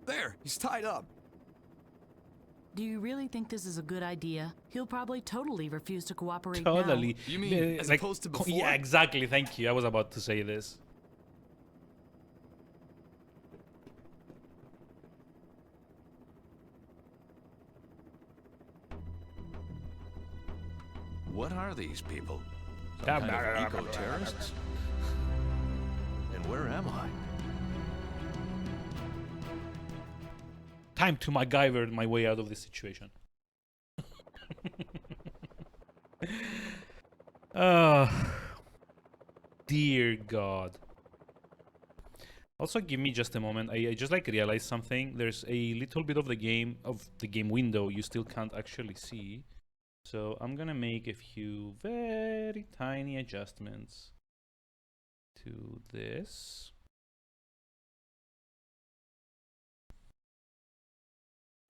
There, he's tied up. Do you really think this is a good idea? He'll probably totally refuse to cooperate Totally. now. You mean as opposed to before? Yeah, exactly. Thank you. I was about to say this. What are these people? Some kind of eco-terrorists? And where am I? Time to MacGyver my way out of this situation. Dear God. Also, give me just a moment. I just like realized something. There's a little bit of the game window you still can't actually see. So I'm gonna make a few very tiny adjustments to this.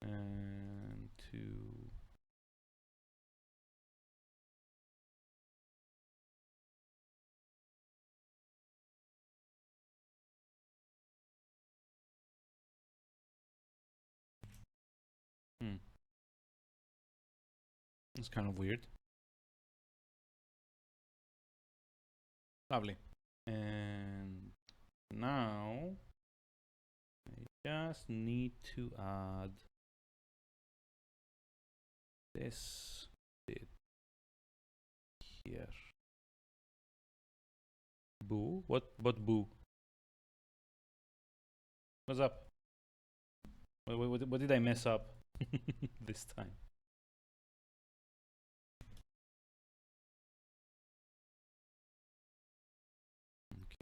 And to it's kind of weird. Lovely. And now I just need to add this bit here. Boo? What boo? What's up? What did I mess up this time?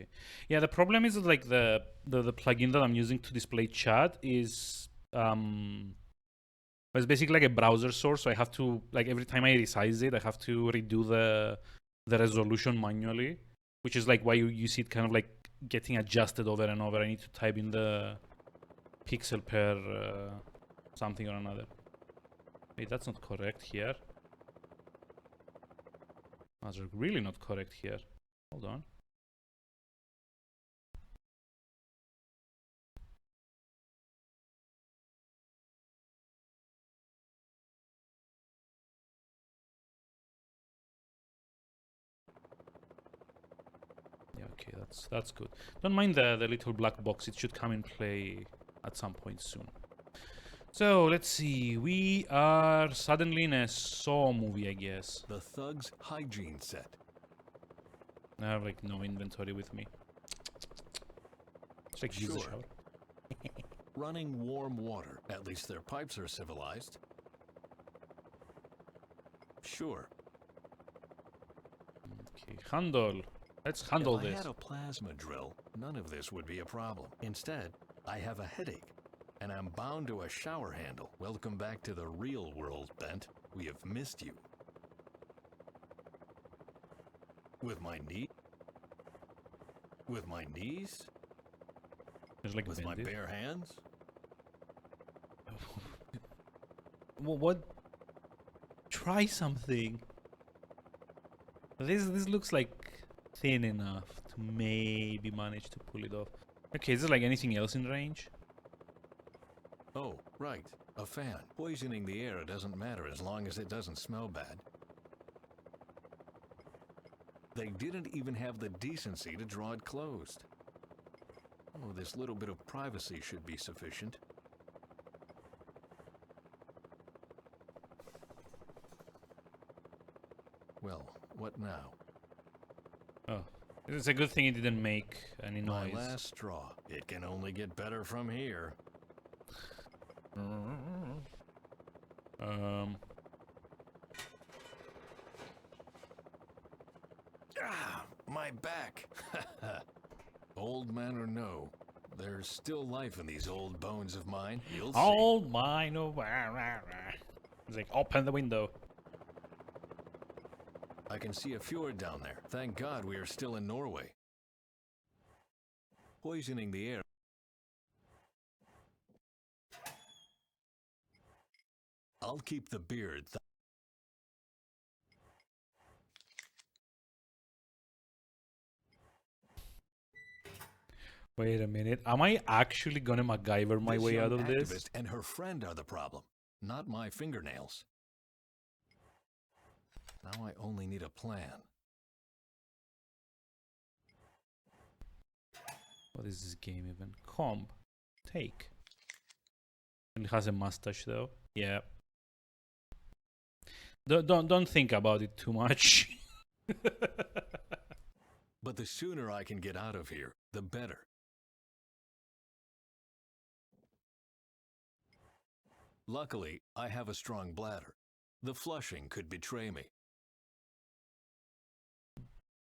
Okay. Yeah, the problem is like the plugin that I'm using to display chat is it's basically like a browser source, so I have to, like, every time I resize it, I have to redo the resolution manually, which is like why you see it kind of like getting adjusted over and over. I need to type in the pixel per something or another. Wait, that's not correct here. That's really not correct here. Hold on. Yeah, okay, that's good. Don't mind the little black box. It should come in play at some point soon. So let's see. We are suddenly in a Saw movie, I guess. The Thug's hygiene set. I have like no inventory with me. It's like use the shower. Running warm water. At least their pipes are civilized. Sure. Okay, handle. Let's handle If I this. had a plasma drill, none of this would be a problem. Instead, I have a headache, and I'm bound to a shower handle. Welcome back to the real world, Bent. We have missed you. With my knee? With my knees? There's like With my bandit. bare hands? What? Try something. This looks like thin enough to maybe manage to pull it off. Okay, is there like anything else in range? Oh, right. A fan. Poisoning the air doesn't matter as long as it doesn't smell bad. They didn't even have the decency to draw it closed. Oh, this little bit of privacy should be sufficient. Well, what now? Oh, it's a good thing it didn't make any My noise. last straw. It can only get better from here. My back. Old man or no, there's still life in these old bones of mine. You'll see. Oh my no! It's like open the window. I can see a fjord down there. Thank God we are still in Norway. Poisoning the air. I'll keep the beard. Wait a minute. Am I actually gonna MacGyver my This way young out of activist this? and her friend are the problem, not my fingernails. Now I only need a plan. What is this game even? Comb. Take. And it has a mustache though. Yeah. Don't think about it too much. But the sooner I can get out of here, the better. Luckily, I have a strong bladder. The flushing could betray me.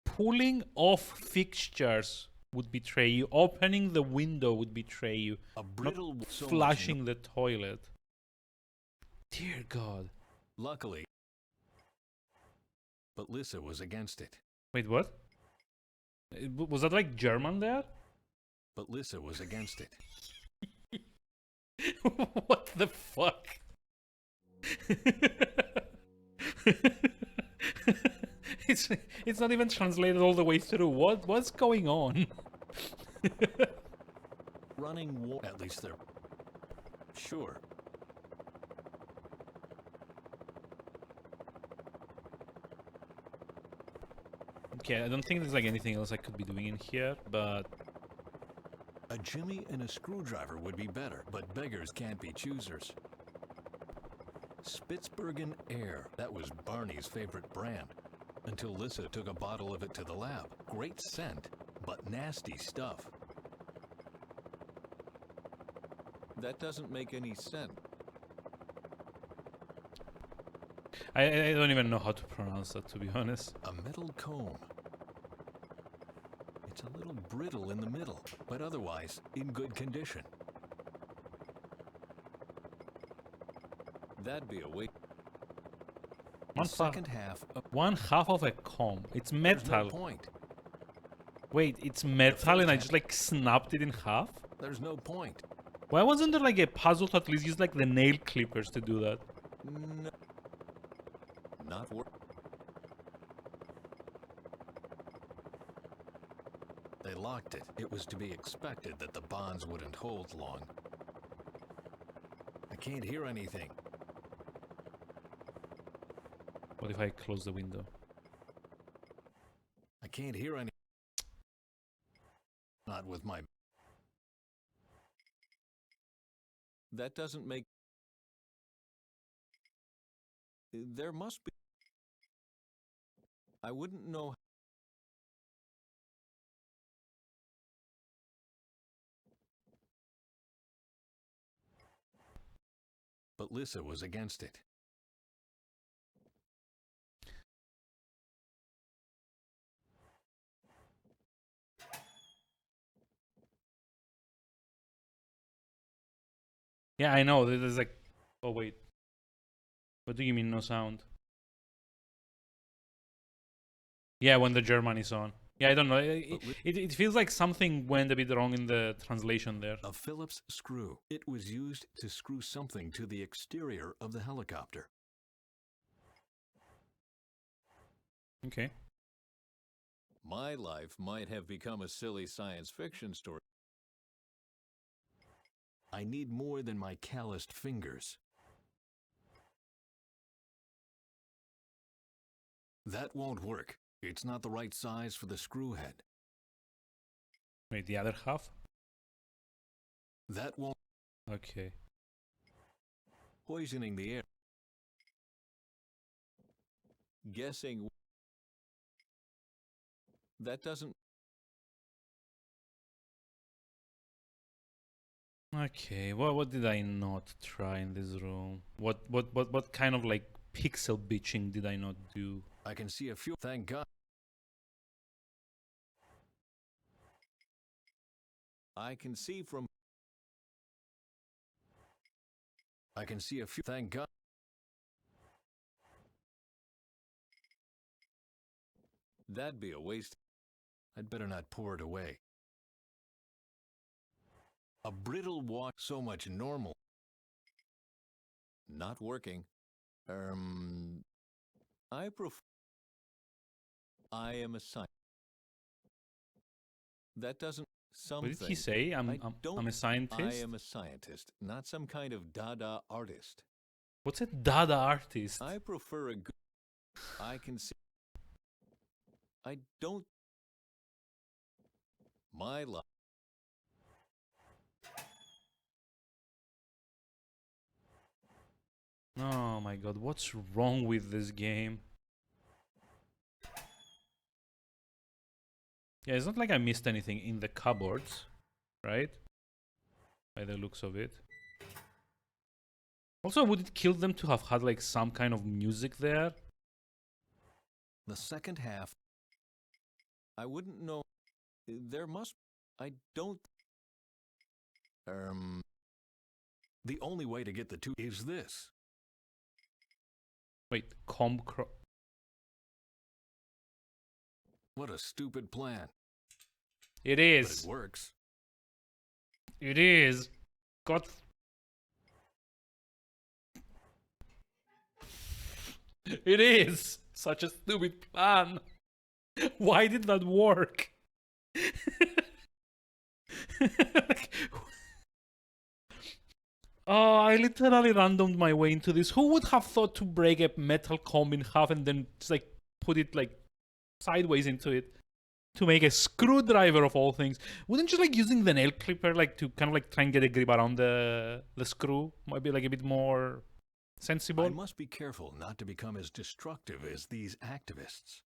Pulling off fixtures would betray you. Opening the window would betray you. A brittle Not so much flushing the toilet. Dear God. Luckily. But Lissa was against it. Wait, what? Was that like German there? But Lissa was against it. What the fuck? it's not even translated all the way through. What's going on? Running war. At least they're sure. Okay, I don't think there's like anything else I could be doing in here, but A jimmy and a screwdriver would be better, but beggars can't be choosers. Spitsbergen Air, that was Barney's favorite brand. Until Lissa took a bottle of it to the lab. Great scent, but nasty stuff. That doesn't make any sense. I don't even know how to pronounce that, to be honest. A metal comb. It's a little brittle in the middle, but otherwise in good condition. That'd be a waste. Second half of One half of a comb. It's there's metal. no point. Wait, it's metal and I just like snapped it in half? There's no point. Why wasn't there like a puzzle to at least use like the nail clippers to do that? No. Not work. They locked it. It was to be expected that the bonds wouldn't hold long. I can't hear anything. What if I close the window? I can't hear any. Not with my. That doesn't make. There must be. I wouldn't know. But Lissa was against it. Yeah, I know. There's like... Oh, wait. What do you mean no sound? Yeah, when the German is on. Yeah, I don't know. It feels like something went a bit wrong in the translation there. A Phillips screw. It was used to screw something to the exterior of the helicopter. Okay. My life might have become a silly science fiction story. I need more than my calloused fingers. That won't work. It's not the right size for the screw head. Wait, the other half? That won't. Okay. Poisoning the air. Guessing. That doesn't. Okay, what did I not try in this room? What kind of like pixel bitching did I not do? I can see a few. Thank God. I can see from. I can see a few. Thank God. That'd be a waste. I'd better not pour it away. A brittle walk, so much normal. Not working. I prefer. I am a scientist. That doesn't. Something. What did he say? I'm a scientist. I am a scientist, not some kind of Dada artist. What's a Dada artist? I prefer a good. I can see. I don't. My life. Oh my god, what's wrong with this game? Yeah, it's not like I missed anything in the cupboards, right? By the looks of it. Also, would it kill them to have had like some kind of music there? The second half. I wouldn't know. There must. I don't. The only way to get the two is this. Wait, What a stupid plan. It But is. it works. It is. God. It is such a stupid plan. Why did that work? Like, oh, I literally randomed my way into this. Who would have thought to break a metal comb in half and then just like put it like sideways into it to make a screwdriver of all things? Wouldn't just like using the nail clipper like to kind of like try and get a grip around the screw might be like a bit more sensible? I must be careful not to become as destructive as these activists.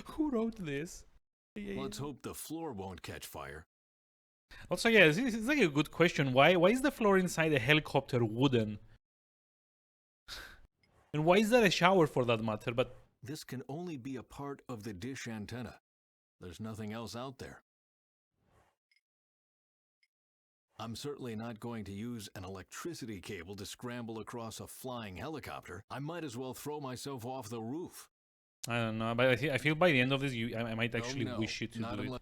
Who wrote this? Let's hope the floor won't catch fire. Also, yeah, this is like a good question. Why is the floor inside a helicopter wooden? And why is there a shower for that matter? But This can only be a part of the dish antenna. There's nothing else out there. I'm certainly not going to use an electricity cable to scramble across a flying helicopter. I might as well throw myself off the roof. I don't know. But I feel by the end of this, I might actually no, wish you to not do it. unless-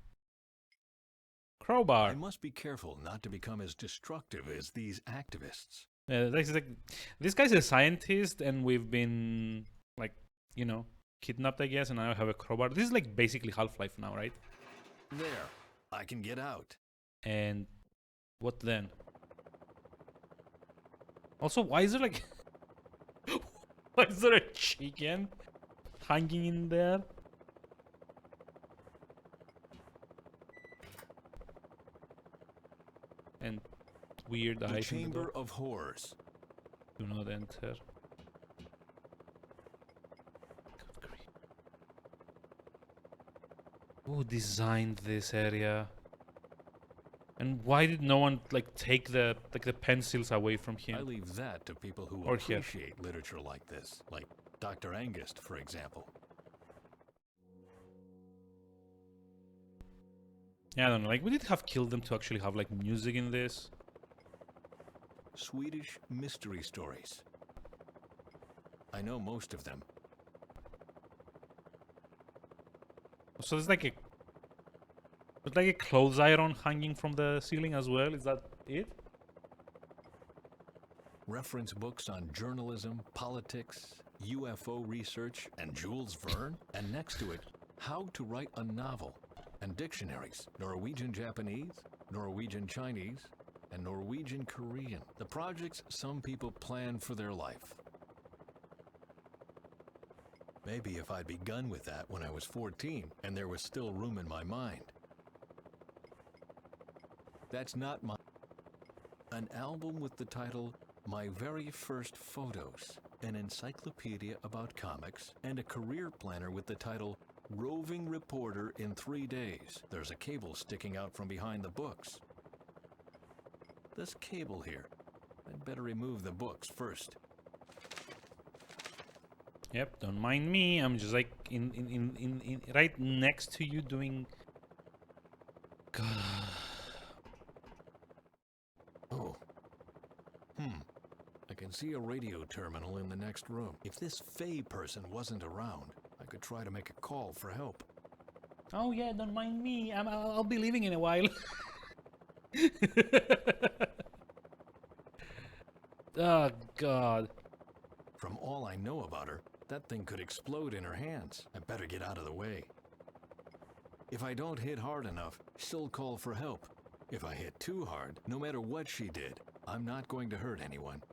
Crowbar. I must be careful not to become as destructive as these activists. This guy's a scientist, and we've been like, you know, kidnapped, I guess, and now I have a crowbar. This is like basically Half-Life now, right? There, I can get out. And what then? Also, why is there like why is there a chicken hanging in there? And weird The eyes. Chamber of Horrors. Do not enter. Who designed this area? And why did no one like take the pencils away from I him? leave that to people who Or here. appreciate literature like this, like Dr. Angus, for example. Yeah, I don't know. Like, we did have killed them to actually have like music in this. Swedish mystery stories. I know most of them. So there's like a clothes iron hanging from the ceiling as well. Is that it? Reference books on journalism, politics, UFO research, and Jules Verne. And next to it, how to write a novel. And dictionaries. Norwegian Japanese, Norwegian Chinese, and Norwegian Korean. The projects some people plan for their life. Maybe if I'd begun with that when I was 14 and there was still room in my mind. That's not my... An album with the title My Very First Photos, an encyclopedia about comics, and a career planner with the title Roving reporter in 3 days. There's a cable sticking out from behind the books. This cable here. I'd better remove the books first. Yep, don't mind me. I'm just like in right next to you doing. Oh. I can see a radio terminal in the next room. If this Faye person wasn't around, I could try to make a call for help. Oh yeah, don't mind me. I'll be leaving in a while. Oh God. From all I know about her, that thing could explode in her hands. I better get out of the way. If I don't hit hard enough, she'll call for help. If I hit too hard, no matter what she did, I'm not going to hurt anyone.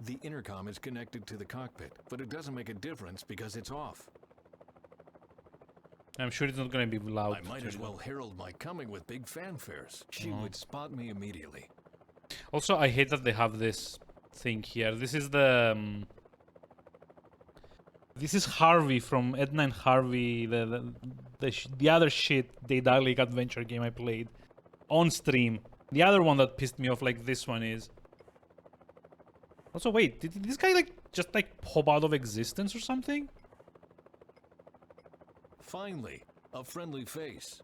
The intercom is connected to the cockpit, but it doesn't make a difference because it's off. I'm sure it's not going to be loud. I might as well herald my coming with big fanfares. She would spot me immediately. Also, I hate that they have this thing here. This is the this is Harvey from Edna and Harvey, the other shit Daedalic adventure game I played on stream. The other one that pissed me off like this one is. Also, wait, did this guy like just like pop out of existence or something? Finally, a friendly face.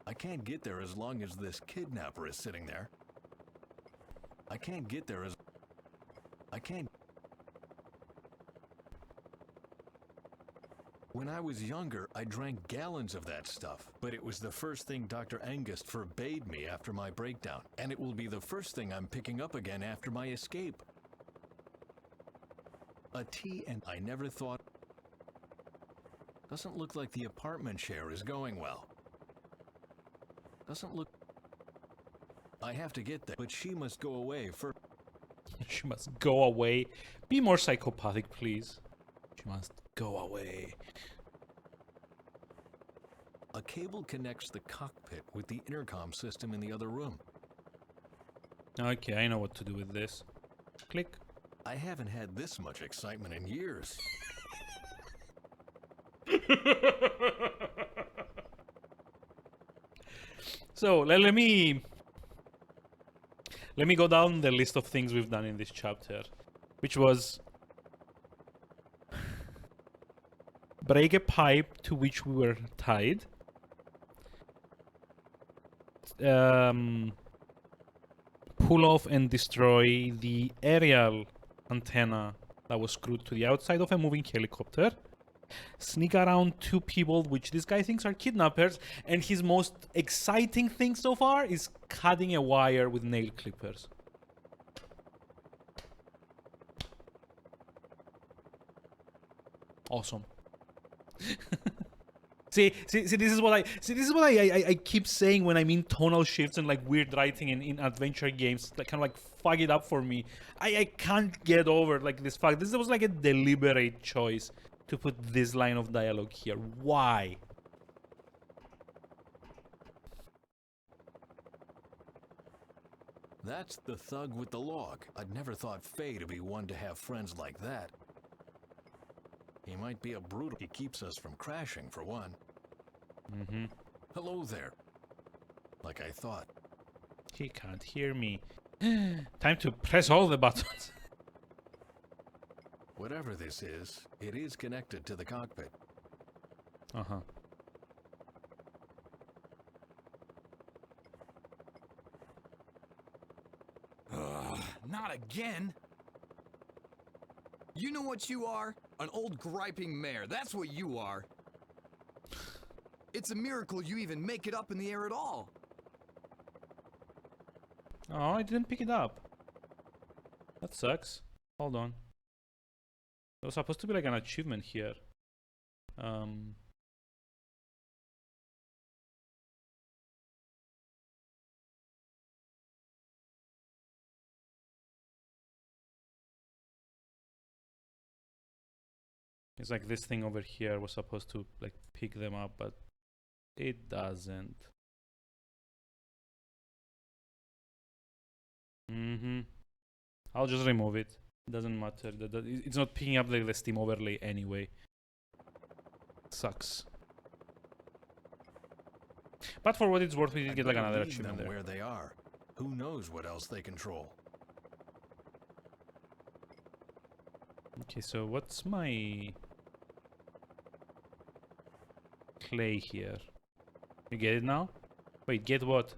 I can't get there as long as this kidnapper is sitting there. I can't get there as... I can't... When I was younger, I drank gallons of that stuff, but it was the first thing Dr. Angus forbade me after my breakdown, and it will be the first thing I'm picking up again after my escape. A tea, and I never thought... Doesn't look like the apartment share is going well. Doesn't look... I have to get there, but she must go away first. She must go away. Be more psychopathic, please. She must go away. A cable connects the cockpit with the intercom system in the other room. Okay, I know what to do with this. Click. I haven't had this much excitement in years. So let me go down the list of things we've done in this chapter, which was break a pipe to which we were tied, pull off and destroy the aerial antenna that was screwed to the outside of a moving helicopter, sneak around 2 people which this guy thinks are kidnappers, and his most exciting thing so far is cutting a wire with nail clippers. Awesome. See, this is what I keep saying when I mean tonal shifts and like weird writing in adventure games, like kind of like fuck it up for me. I can't get over like this fact. This was like a deliberate choice to put this line of dialogue here. Why? That's the thug with the log. I'd never thought Faye to be one to have friends like that. He might be a brutal. He keeps us from crashing, for one. Mm-hmm. Hello there. Like I thought. He can't hear me. Time to press all the buttons. Whatever this is, it is connected to the cockpit. Uh-huh. Not again. You know what you are? An old griping mare. That's what you are. It's a miracle you even make it up in the air at all. Oh, I didn't pick it up. That sucks. Hold on. There was supposed to be like an achievement here. It's like this thing over here was supposed to like pick them up, but it doesn't. I'll just remove it. Doesn't matter. It's not picking up like the Steam overlay anyway. Sucks. But for what it's worth, we did get like better another leave achievement them there. where they are. Who knows what else they control? Okay, so what's my clay here? You get it now? Wait, get what?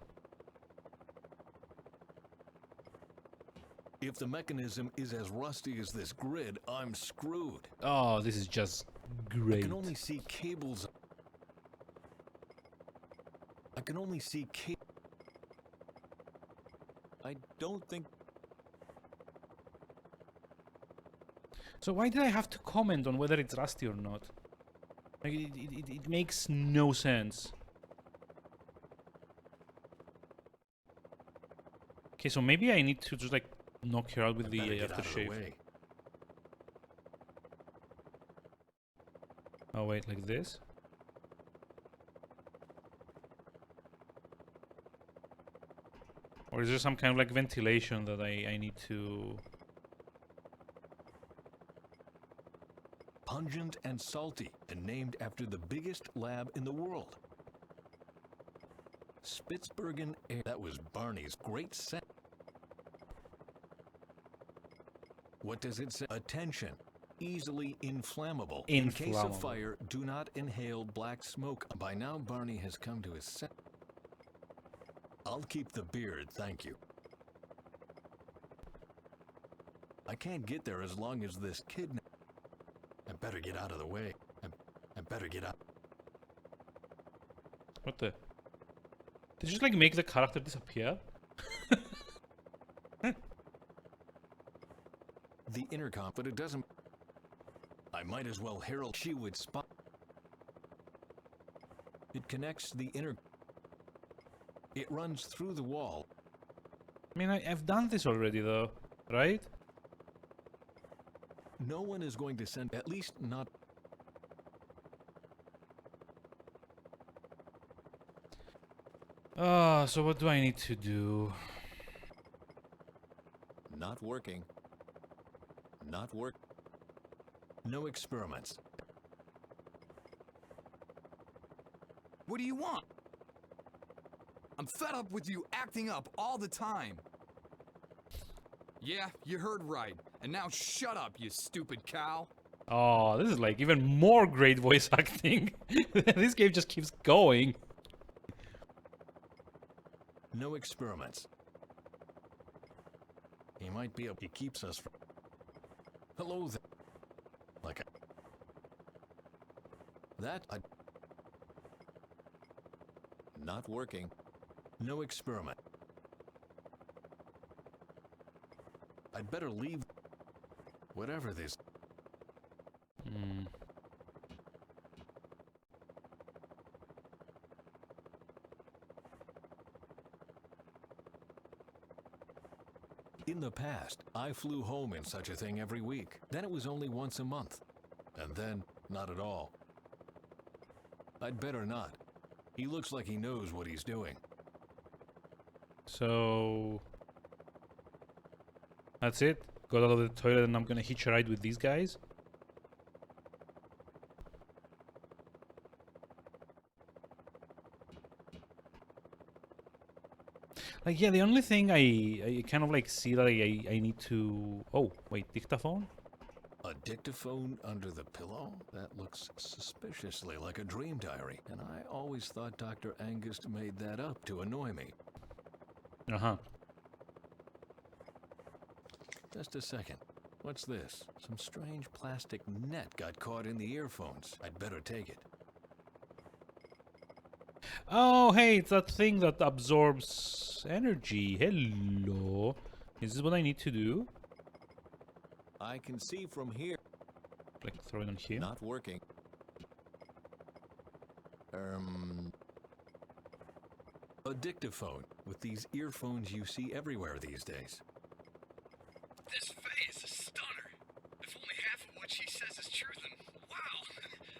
If the mechanism is as rusty as this grid, I'm screwed. Oh, this is just I great. can only see cables. I can only see I don't think. So why did I have to comment on whether it's rusty or not? Like, it makes no sense. Okay, so maybe I need to just like knock her out with the Better get out of the aftershave. way. Oh wait, like this? Or is there some kind of like ventilation that I need to... Pungent and salty, and named after the biggest lab in the world. Spitsbergen Air. That was Barney's great set. What does it say? Attention. Easily inflammable. In case of Inflammable. fire, do not inhale black smoke. By now, Barney has come to his set. I'll keep the beard, thank you. I can't get there as long as this kid... I better get out of the way. I better get out. What the? Did you just like make the character disappear? The intercom, but it doesn't... I might as well herald she would spot. It connects the inner... It runs through the wall. I mean, I've done this already though, right? No one is going to send... At least not... So what do I need to do? Not working. Not work. No experiments. What do you want? I'm fed up with you acting up all the time. Yeah, you heard right. And now shut up, you stupid cow. Oh, this is like even more great voice acting. This game just keeps going. No experiments. He might be able... He keeps us from... Hello there. Like a... That... Not working. No experiment. I'd better leave... Whatever this... In the past, I flew home in such a thing every week. Then it was only once a month. And then, not at all. I'd better not. He looks like he knows what he's doing. So... That's it? Got out of the toilet and I'm gonna hitch a ride with these guys? Like, yeah, the only thing I kind of like see that I need to... Oh, wait, dictaphone? A dictaphone under the pillow? That looks suspiciously like a dream diary. And I always thought Dr. Angus made that up to annoy me. Uh-huh. Just a second. What's this? Some strange plastic net got caught in the earphones. I'd better take it. Oh, hey, it's that thing that absorbs energy. Hello. Is this what I need to do? I can see from here. Like, throw it on here? Not working. A dictaphone with these earphones you see everywhere these days. This Faye is a stunner. If only half of what she says is true, then wow,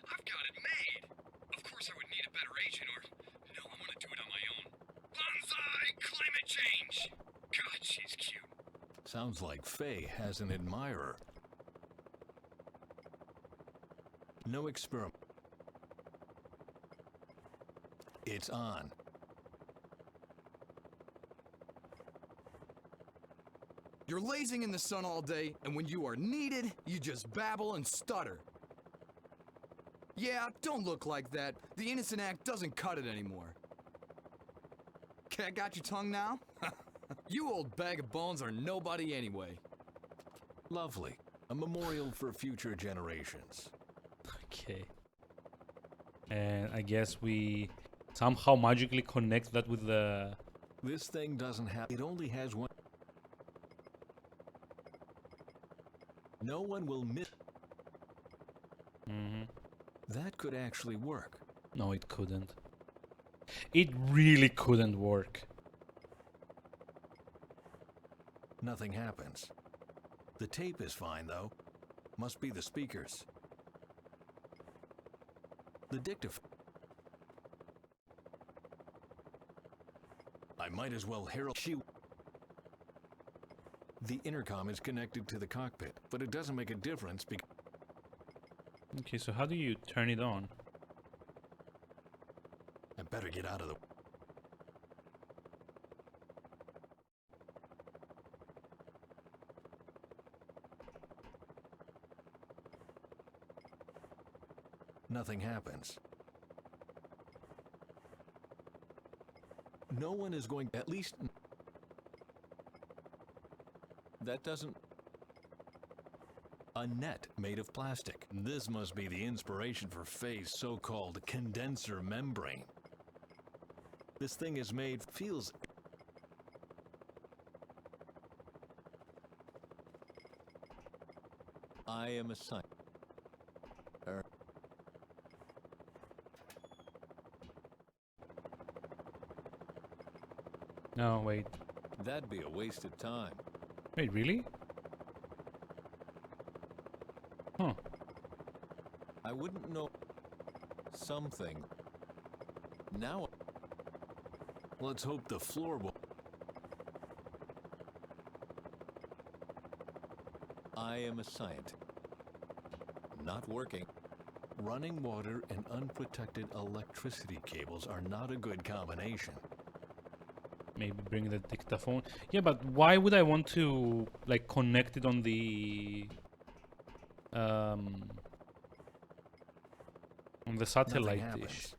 I've got it made. Of course I would need a better agent, or no, I'm gonna do it on my own. Bonsai climate change! God, she's cute. Sounds like Faye has an admirer. No experiment. It's on. You're lazing in the sun all day, and when you are needed, you just babble and stutter. Yeah, don't look like that. The innocent act doesn't cut it anymore. Cat got your tongue now? You old bag of bones are nobody anyway. Lovely. A memorial for future generations. Okay. And I guess we somehow magically connect that with the... This thing doesn't have... It only has one... No one will miss... Mm-hmm. That could actually work. No, it couldn't. It really couldn't work. Nothing happens. The tape is fine, though. Must be the speakers. The dictaphone. I might as well herald... The intercom is connected to the cockpit, but it doesn't make a difference because... Okay, so how do you turn it on? I better get out of the... Nothing happens. No one is going... At least... That doesn't... A net made of plastic. This must be the inspiration for Faye's so-called condenser membrane. This thing is made... feels... I am a scientist. No, wait. That'd be a waste of time. Wait, really? Huh. I wouldn't know something. Now, let's hope the floor will... I am a scientist. Not working. Running water and unprotected electricity cables are not a good combination. Maybe bring the dictaphone. Yeah, but why would I want to like connect it on the satellite dish?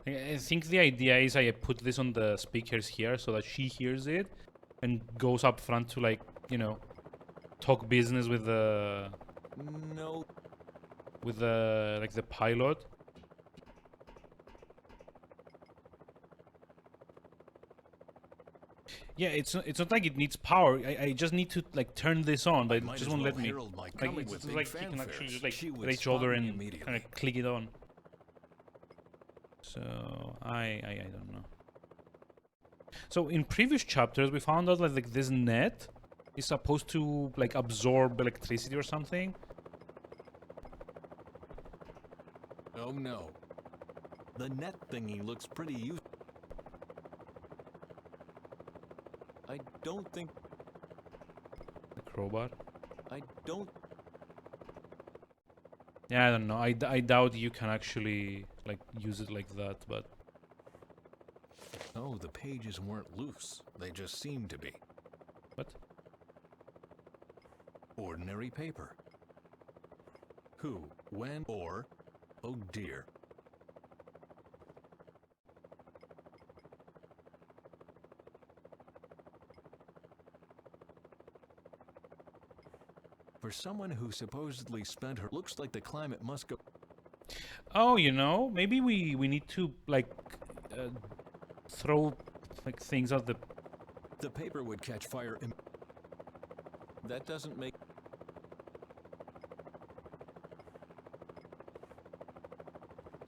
I think the idea is I put this on the speakers here so that she hears it and goes up front to, like, you know, talk business with the... No. With the, like, the pilot. Yeah, it's not like it needs power. I just need to, like, turn this on, but it just won't let me. Like, it's like you can actually just, like, reach over and kind of click it on. So I don't know. So in previous chapters we found out that, like, this net is supposed to, like, absorb electricity or something. Oh no. The net thingy looks pretty useful. I don't think... The crowbar? I don't... Yeah, I don't know. I doubt you can actually, like, use it like that, but... Oh, the pages weren't loose. They just seemed to be. What? Ordinary paper. Who, when, or... Oh dear. For someone who supposedly spent her... Looks like the climate must go... Oh, you know, maybe we need to, like, throw, like, things at the... The paper would catch fire im... That doesn't make...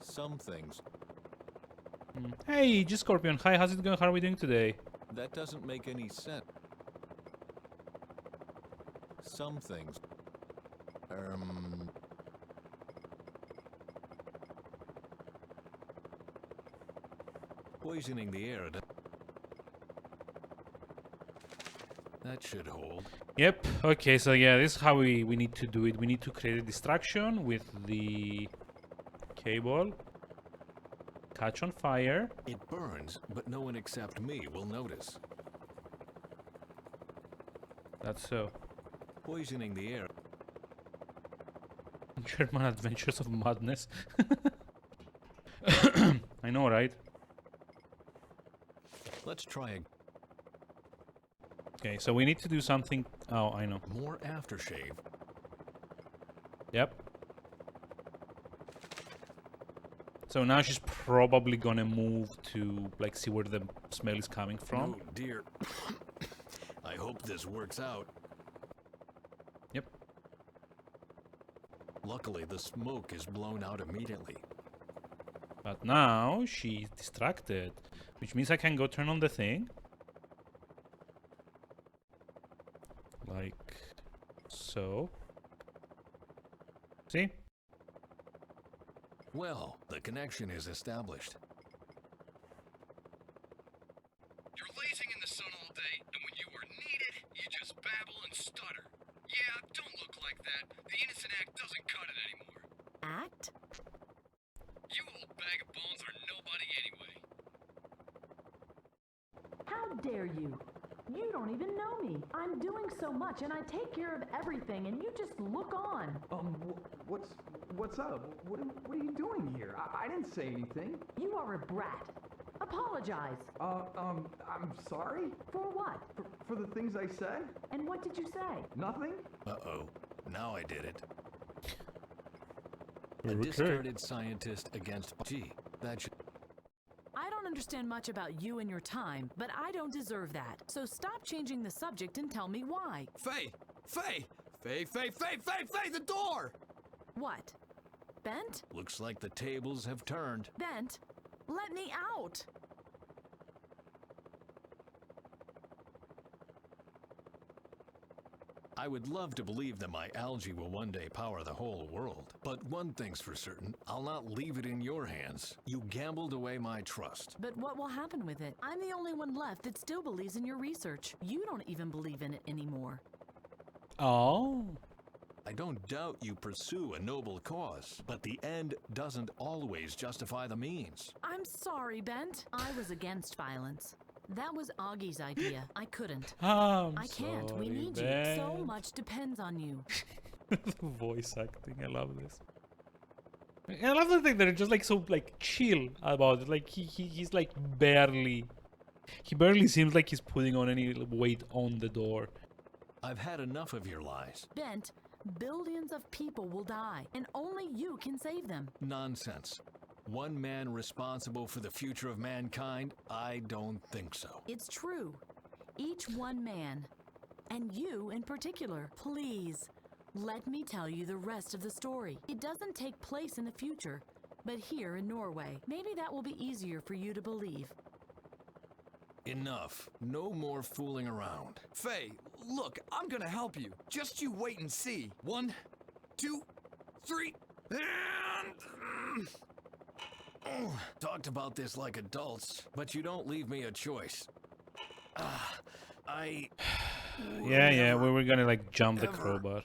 Some things. Hey, G-Scorpion. Hi, how's it going? How are we doing today? That doesn't make any sense. Some things. Poisoning the air. That should hold. Yep. Okay, so yeah, this is how we need to do it. We need to create a distraction with the cable. Catch on fire. It burns, but no one except me will notice. That's so. Poisoning the air. German Adventures of Madness. I know, right? Let's try again. Okay, so we need to do something. Oh, I know. More aftershave. Yep. So now she's probably gonna move to like see where the smell is coming from. Oh dear. I hope this works out. Yep. Luckily, the smoke is blown out immediately. But now she's distracted, which means I can go turn on the thing. Like so. See? Well, the connection is established. You're lazing in the sun all day, and when you are needed, you just babble and stutter. Yeah, don't look like that. The innocent act doesn't cut it anymore. Act? You old bag of bones are nobody anyway. How dare you? You don't even know me. I'm doing so much and I take care of everything and you just look on. What's up? What are you doing here? I didn't say anything. You are a brat. Apologize. I'm sorry? For what? For the things I said? And what did you say? Nothing? Uh-oh. Now I did it. A Okay. discarded scientist against... Gee, that should... I don't understand much about you and your time, but I don't deserve that. So stop changing the subject and tell me why. Faye! Faye! Faye, Faye, Faye, Faye, Faye, the door! What? Bent? Looks like the tables have turned. Bent? Let me out! I would love to believe that my algae will one day power the whole world. But one thing's for certain, I'll not leave it in your hands. You gambled away my trust. But what will happen with it? I'm the only one left that still believes in your research. You don't even believe in it anymore. Oh. I don't doubt you pursue a noble cause, but the end doesn't always justify the means. I'm sorry, Bent. I was against violence. That was Augie's idea. I couldn't. I'm I can't. We sorry, need you. Ben. So much depends on you. Voice acting, I love this. I love the thing that they're just like so like chill about it. Like he's like barely, he barely seems like he's putting on any weight on the door. I've had enough of your lies. Bent, billions of people will die, and only you can save them. Nonsense. One man responsible for the future of mankind? I don't think so. It's true. Each one man. And you in particular. Please, let me tell you the rest of the story. It doesn't take place in the future, but here in Norway. Maybe that will be easier for you to believe. Enough. No more fooling around. Faye, look, I'm gonna help you. Just you wait and see. 1, 2, 3, and... Talked about this like adults, but you don't leave me a choice. Yeah, we were gonna like jump the crowbar.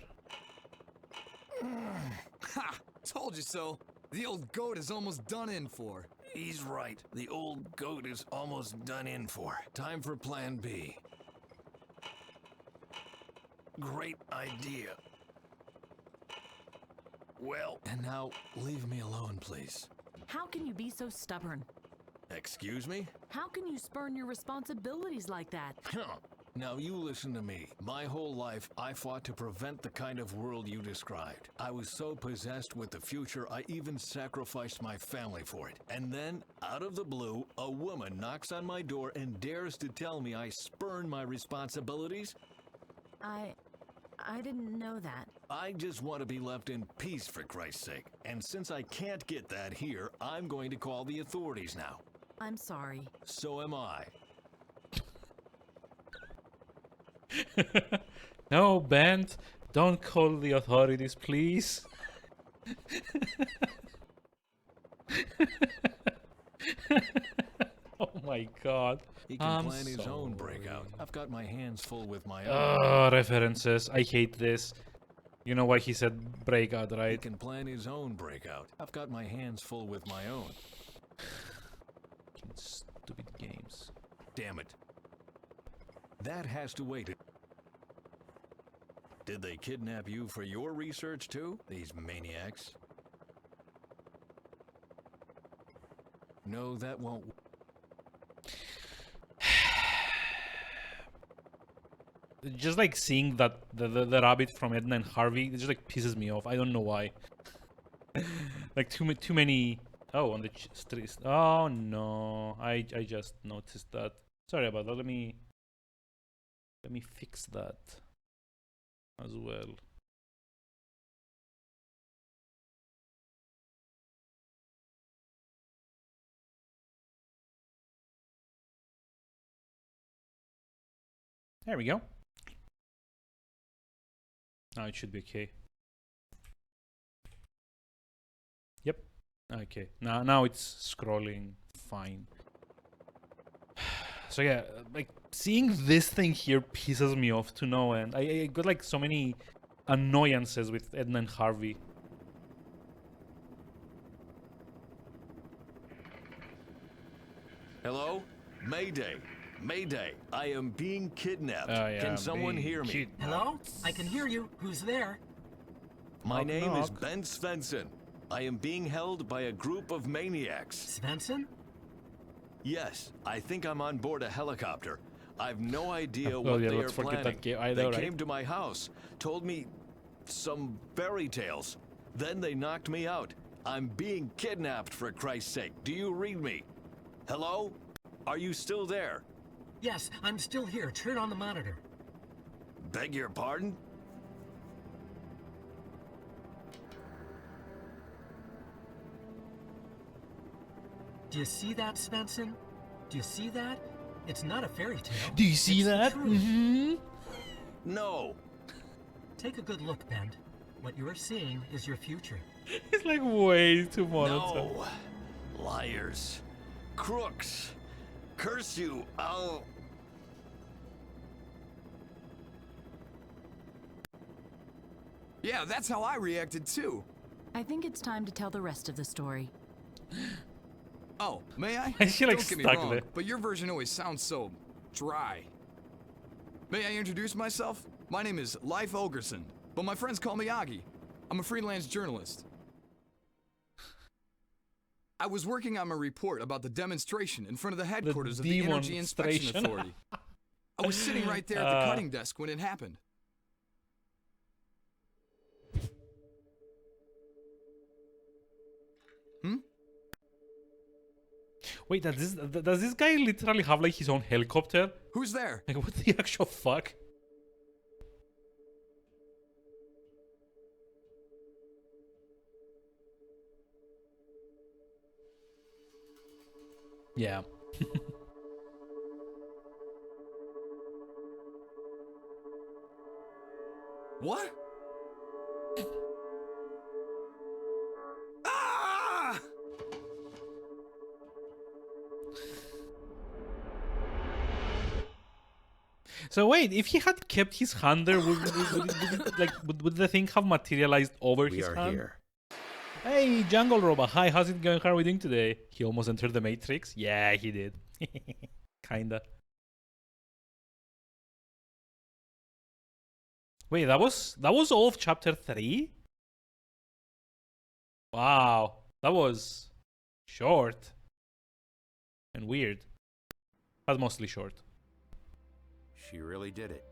Ha! Told you so. The old goat is almost done in for. He's right. The old goat is almost done in for. Time for plan B. Great idea. Well, and now leave me alone, please. How can you be so stubborn? Excuse me? How can you spurn your responsibilities like that? Now you listen to me. My whole life, I fought to prevent the kind of world you described. I was so possessed with the future, I even sacrificed my family for it. And then, out of the blue, a woman knocks on my door and dares to tell me I spurn my responsibilities? I didn't know that. I just want to be left in peace, for Christ's sake. And since I can't get that here, I'm going to call the authorities now. I'm sorry. So am I. No, Bent, don't call the authorities, please. Oh my my god. He can I'm plan his own breakout. I've got my hands full with my own. References. I hate this. You know why he said breakout, He right? can plan his own breakout. I've got my hands full with my own. Stupid games. Damn it. That has to wait. Did they kidnap you for your research too, these maniacs? No, that won't. Just like seeing that the rabbit from Edna and Harvey, it just like pisses me off. I don't know why. Like too many. Oh, on the street. Oh no, I just noticed that. Sorry about that. Let me fix that as well. There we go. Now it should be okay. Yep. Okay. Now it's scrolling fine. So yeah, like seeing this thing here pisses me off to no end. I got like so many annoyances with Edna and Harvey. Hello? Mayday. Mayday. I am being kidnapped. Yeah, Can someone being hear me? Hello? I can hear you. Who's there? My Knock, name is knock. Ben Svensson. I am being held by a group of maniacs. Svensson? Yes, I think I'm on board a helicopter. I've no idea Oh, what yeah, they let's are forget planning. that game either, They right? came to my house, told me some fairy tales. Then they knocked me out. I'm being kidnapped, for Christ's sake. Do you read me? Hello? Are you still there? Yes, I'm still here. Turn on the monitor. Beg your pardon? Do you see that, Svensson? Do you see that? It's not a fairy tale. Do you see It's the that? truth. Mm-hmm. No. Take a good look, Ben. What you are seeing is your future. It's like way too monotone. No. Liars. Crooks. Curse you. I'll... Yeah, that's how I reacted too. I think it's time to tell the rest of the story. Oh, may I? Why is she, like, Don't get me stuck wrong, there? but your version always sounds so dry. May I introduce myself? My name is Leif Olgerson, but my friends call me Augie. I'm a freelance journalist. I was working on my report about the demonstration in front of the headquarters of the Energy Inspection demonstration. Authority. I was sitting right there at the cutting desk when it happened. Wait, does this guy literally have like his own helicopter? Who's there? Like what the actual fuck? Yeah. What? Ah! So wait, if he had kept his hand there, would the thing have materialized over We his are hand? here. Hey, Jungle Robot. Hi, how's it going? How are we doing today? He almost entered the Matrix. Yeah, he did. Kinda. Wait, that was all of chapter 3? Wow, that was short and weird, but mostly short. She really did it.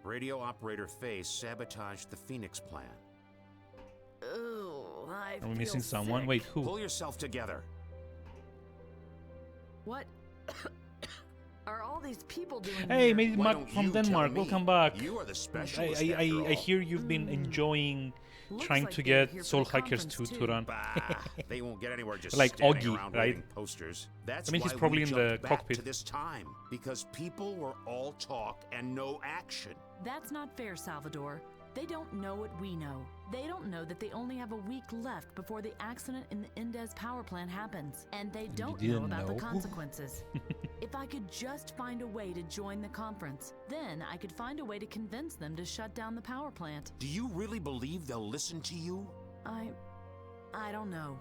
Radio operator Faye sabotaged the Phoenix plan. Ooh, I Are we feel missing someone? sick. Wait, who? Pull yourself together. What are all these people doing Hey, here? made it Why Mark don't from you tell Denmark. me? Welcome back. You are the specialist after I all. hear you've been enjoying Looks trying like to they're get here for Soul the Hackers 2 conference, to too. run. Bah, they won't get anywhere just Like standing Augie, around right? waving posters. That's I mean, he's why probably we in the jumped back cockpit. to this time because people were all talk and no action. That's not fair, Salvador. They don't know what we know. They don't know that they only have a week left before the accident in the Indez power plant happens. And they don't know about the consequences. If I could just find a way to join the conference, then I could find a way to convince them to shut down the power plant. Do you really believe they'll listen to you? I don't know.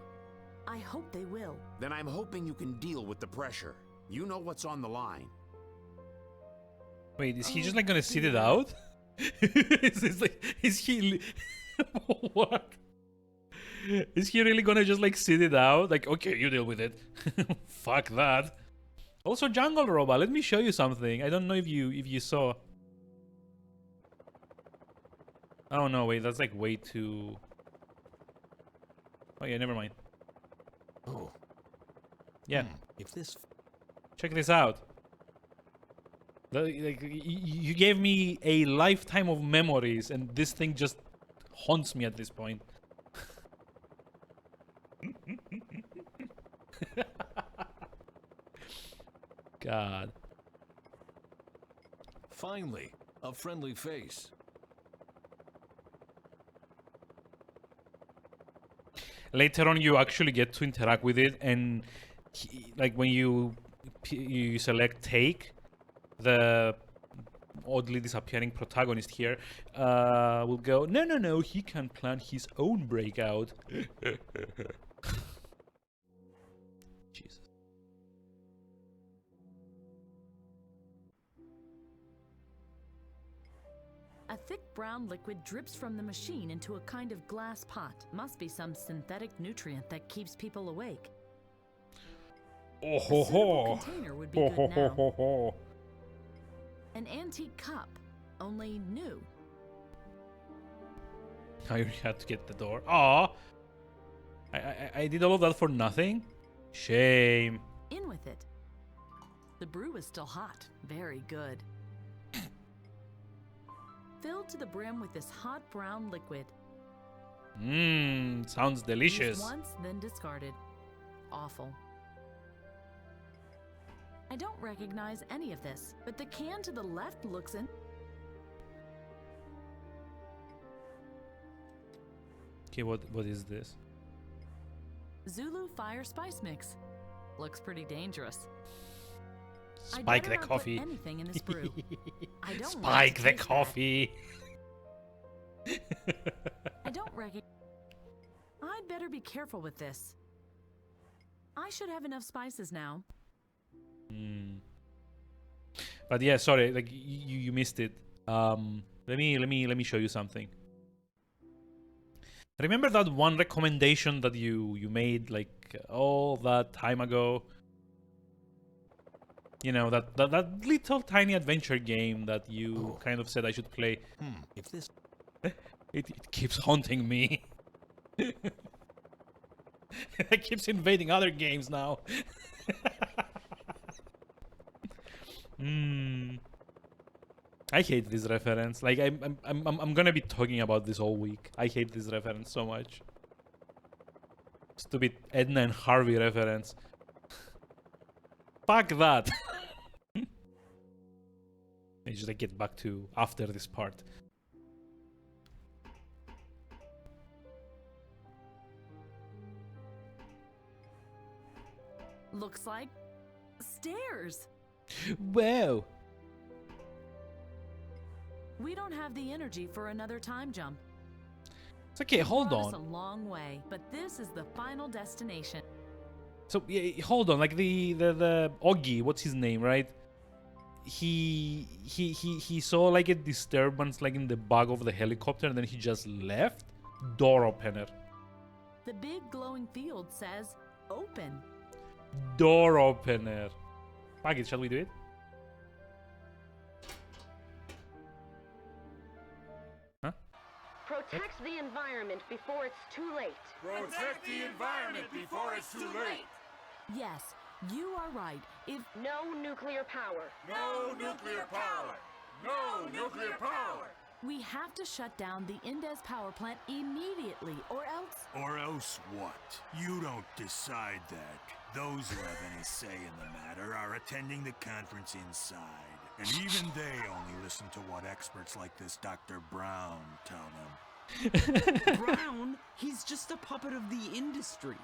I hope they will. Then I'm hoping you can deal with the pressure. You know what's on the line. Wait, is he just like gonna sit it out? is he what? Is he really gonna just like sit it out? Like, okay, you deal with it. Fuck that. Also, Jungle Robot, let me show you something. I don't know if you saw. Oh no, wait, that's like way too. Oh yeah, never mind. Oh. Yeah. If this. Check this out. Like, you gave me a lifetime of memories, and this thing just haunts me at this point. God. Finally, a friendly face. Later on, you actually get to interact with it, and like when you select take, the oddly disappearing protagonist here will go, no, he can plan his own breakout. Jesus. A thick brown liquid drips from the machine into a kind of glass pot. Must be some synthetic nutrient that keeps people awake. Oh ho ho! Container would be good now. An antique cup, only new. Now you had to get the door. Aw! I did all of that for nothing? Shame. In with it. The brew is still hot. Very good. Filled to the brim with this hot brown liquid. Mmm, sounds delicious. Used once, then discarded. Awful. I don't recognize any of this, but the can to the left looks in. Okay, what is this? Zulu Fire Spice Mix. Looks pretty dangerous. Spike the coffee. Put anything in this brew. I don't Spike the coffee. I don't recognize. I'd better be careful with this. I should have enough spices now. But yeah, sorry, like you missed it. Let me show you something. Remember that one recommendation that you made like all that time ago? You know, that little tiny adventure game that you kind of said I should play. If this it keeps haunting me. It keeps invading other games now. I hate this reference. Like I'm gonna be talking about this all week. I hate this reference so much. Stupid Edna and Harvey reference. Fuck that. I just like get back to after this part. Looks like stairs. Wow. We don't have the energy for another time jump. It's okay, hold Brought us a on. long way, but this is the final destination. So yeah, hold on. Like the Oggy, what's his name, right? He saw like a disturbance like in the bug of the helicopter, and then he just left. Door opener. The big glowing field says open. Door opener. Fuck it, shall we do it? Huh? Protect the environment before it's too late. Protect the environment before it's too late. Yes, you are right. If no nuclear power. No nuclear power. No nuclear power. We have to shut down the Indez power plant immediately, or else... Or else what? You don't decide that. Those who have any say in the matter are attending the conference inside. And even they only listen to what experts like this Dr. Brown tell them. Brown? He's just a puppet of the industry.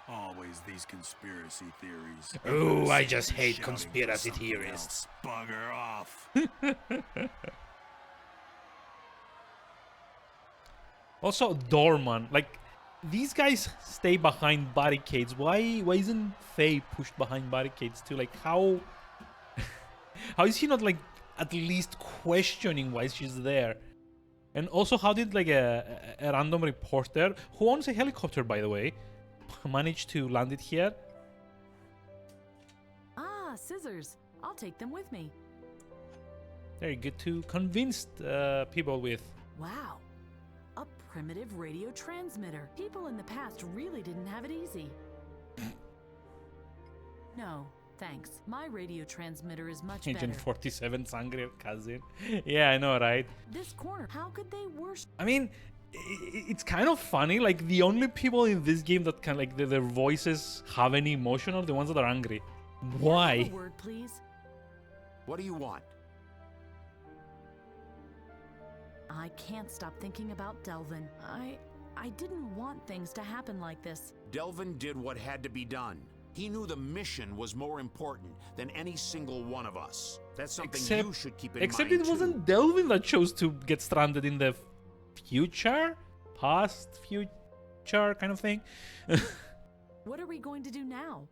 Always these conspiracy theories. Oh, I just hate conspiracy theorists. Bugger off. Also, doorman. Like, these guys stay behind barricades. Why isn't Faye pushed behind barricades too? Like, how is he not, like, at least questioning why she's there? And also, how did, like, a random reporter, who owns a helicopter, by the way, manage to land it here? Ah, scissors. I'll take them with me. Very good to convince people with. Wow. A primitive radio transmitter. People in the past really didn't have it easy. No, thanks. My radio transmitter is much Agent better. 47's angry cousin. Yeah, I know, right? This corner, how could they worship? I mean, it's kind of funny. Like, the only people in this game that can, like, their voices have any emotion are the ones that are angry. Why? A word, please. What do you want? I can't stop thinking about Delvin. I didn't want things to happen like this. Delvin did what had to be done. He knew the mission was more important than any single one of us. That's something you should keep in mind. Except it wasn't Delvin that chose to get stranded in the future, past future kind of thing. What are we going to do now?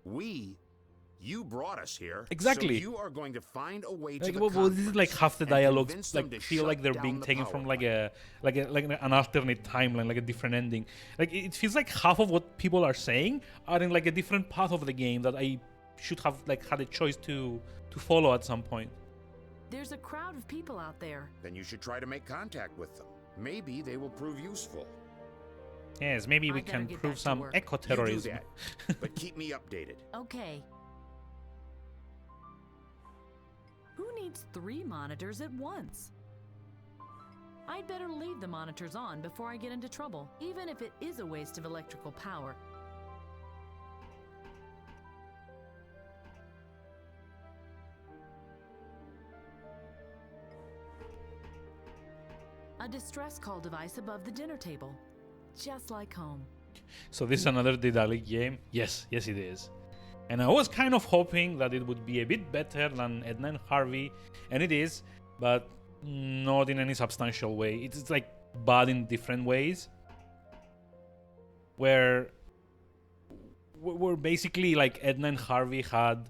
You brought us here. Exactly. So you are going to find a way to Like, the well, this is like half the dialogues. convince them Like, to feel shut like they're down being the taken power from plant. like an alternate timeline, like a different ending. Like, it feels like half of what people are saying are in like a different path of the game that I should have like had a choice to follow at some point. There's a crowd of people out there. Then you should try to make contact with them. Maybe they will prove useful. Yes, maybe we can prove some eco-terrorism. You do that, but keep me updated. Okay. Who needs 3 monitors at once? I'd better leave the monitors on before I get into trouble, even if it is a waste of electrical power. A distress call device above the dinner table. Just like home. So this is another Daedalic game? Yes, it is. And I was kind of hoping that it would be a bit better than Edna and Harvey, and it is, but not in any substantial way. It's like bad in different ways, where basically like Edna and Harvey had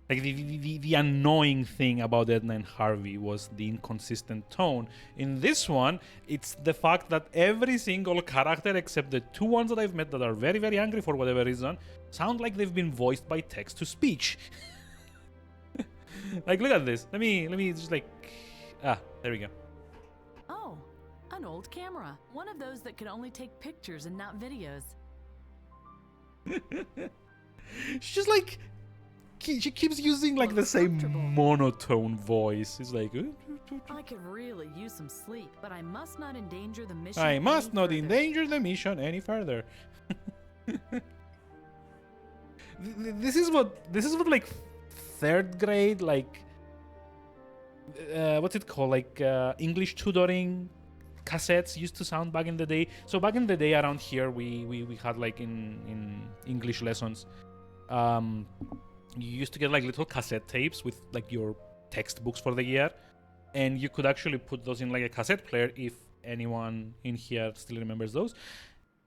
like the annoying thing about Edna and Harvey was the inconsistent tone. In this one, it's the fact that every single character except the 2 ones that I've met that are very, very angry for whatever reason sound like they've been voiced by text to speech. Like, look at this. Let me just like there we go. Oh, an old camera. One of those that could only take pictures and not videos. She's just like she keeps using like the same monotone voice. It's like I could really use some sleep, but I must not endanger the mission. I must not endanger the mission any further. This is what like 3rd grade, like what's it called, like English tutoring cassettes used to sound back in the day. So back in the day around here, we had like in English lessons, you used to get like little cassette tapes with like your textbooks for the year, and you could actually put those in like a cassette player if anyone in here still remembers those.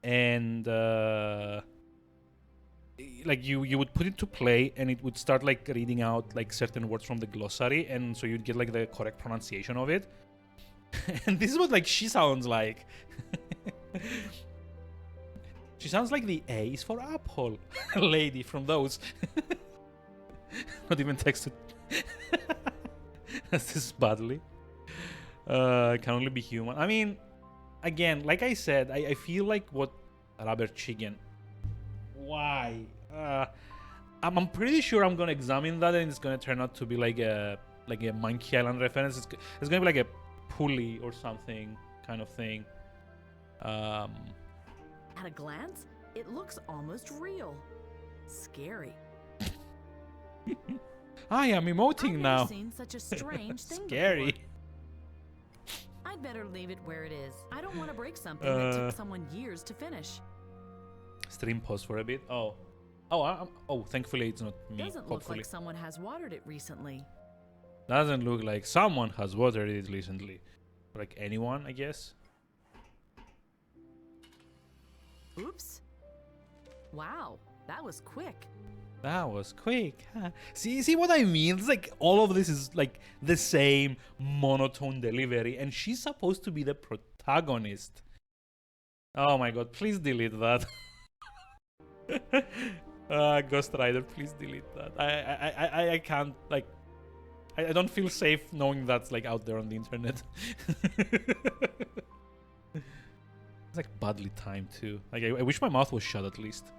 And like you would put it to play, and it would start like reading out like certain words from the glossary, and so you'd get like the correct pronunciation of it. And this is what like she sounds like. She sounds like the A is for apple lady from those. Not even texted. This is badly. Can only be human. I mean, again, like I said, I feel like what Rubber Chicken. Why? I'm pretty sure I'm gonna examine that, and it's gonna turn out to be like a Monkey Island reference. It's gonna be like a pulley or something kind of thing. At a glance, it looks almost real. Scary. I am emoting now. I've never seen such a strange thing Scary. before. I'd better leave it where it is. I don't want to break something that took someone years to finish. Stream pause for a bit. Oh, thankfully it's not me. Doesn't look like someone has watered it recently. Doesn't look like someone has watered it recently. Like anyone, I guess. Oops. Wow, that was quick. That was quick. Huh? See what I mean? It's like all of this is like the same monotone delivery, and she's supposed to be the protagonist. Oh my god, please delete that. Ghost Rider, please delete that. I can't, like, I don't feel safe knowing that's like out there on the internet. It's like badly timed too. Like I wish my mouth was shut at least.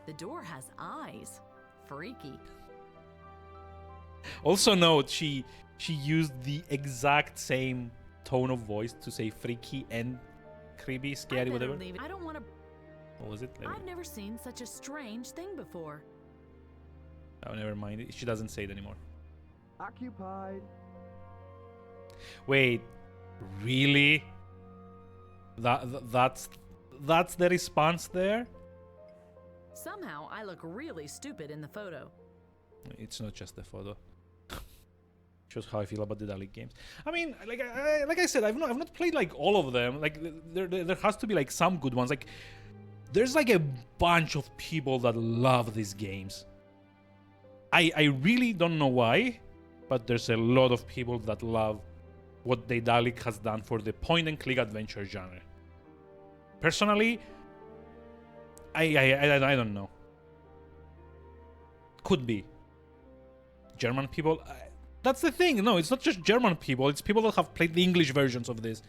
The door has eyes. Freaky. Also note, she used the exact same tone of voice to say freaky and creepy, scary, whatever. I don't want to. What was it? I've never seen such a strange thing before. Oh, never mind. She doesn't say it anymore. Occupied. Wait, really? That's the response there? Somehow I look really stupid in the photo. It's not just the photo. Shows how I feel about the Dalek games. I mean, like I said, I've not played like all of them. Like there has to be like some good ones. Like there's like a bunch of people that love these games. I really don't know why, but there's a lot of people that love what the Dalek has done for the point-and-click adventure genre. Personally, I don't know. Could be. German people. That's the thing. No, it's not just German people. It's people that have played the English versions of this.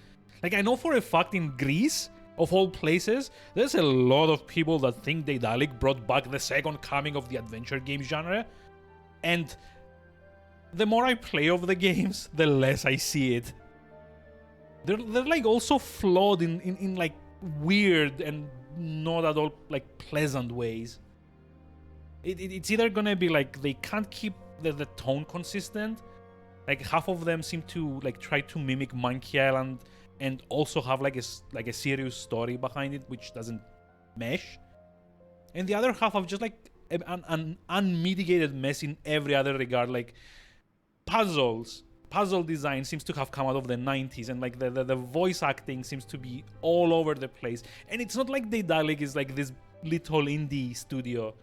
Like, I know for a fact in Greece, of all places, there's a lot of people that think Daedalic brought back the second coming of the adventure game genre. And the more I play of the games, the less I see it. They're like also flawed in like weird and not at all like pleasant ways. It's either gonna be like they can't keep the tone consistent. Like half of them seem to like try to mimic Monkey Island and also have like a serious story behind it, which doesn't mesh. And the other half of just like an unmitigated mess in every other regard. Like puzzle design seems to have come out of the 90s, and like the voice acting seems to be all over the place. And it's not like Daedalic is like this little indie studio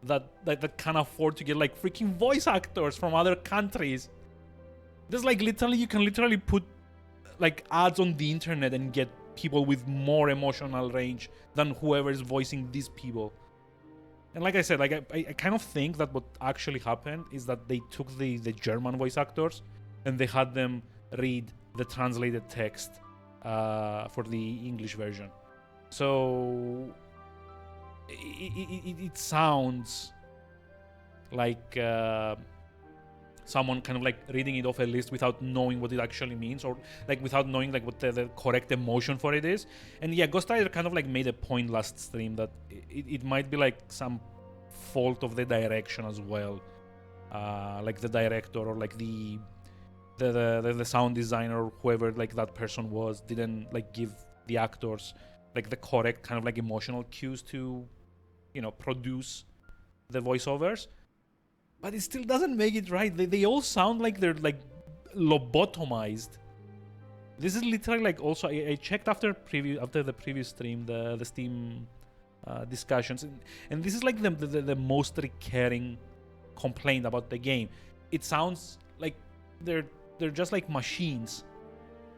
that can afford to get like freaking voice actors from other countries. There's like you can literally put like ads on the internet and get people with more emotional range than whoever is voicing these people. And like I said, like I kind of think that what actually happened is that they took the German voice actors and they had them read the translated text for the English version. So it sounds like someone kind of like reading it off a list without knowing what it actually means, or like without knowing like what the correct emotion for it is. And yeah, Ghost Rider kind of like made a point last stream that it might be like some fault of the direction as well, like the director or like the sound designer or whoever like that person was didn't like give the actors like the correct kind of like emotional cues to, you know, produce the voiceovers. But it still doesn't make it right. They all sound like they're like lobotomized. This is literally like also I checked after the previous stream the Steam discussions, and this is like the most recurring complaint about the game. It sounds like they're just like machines,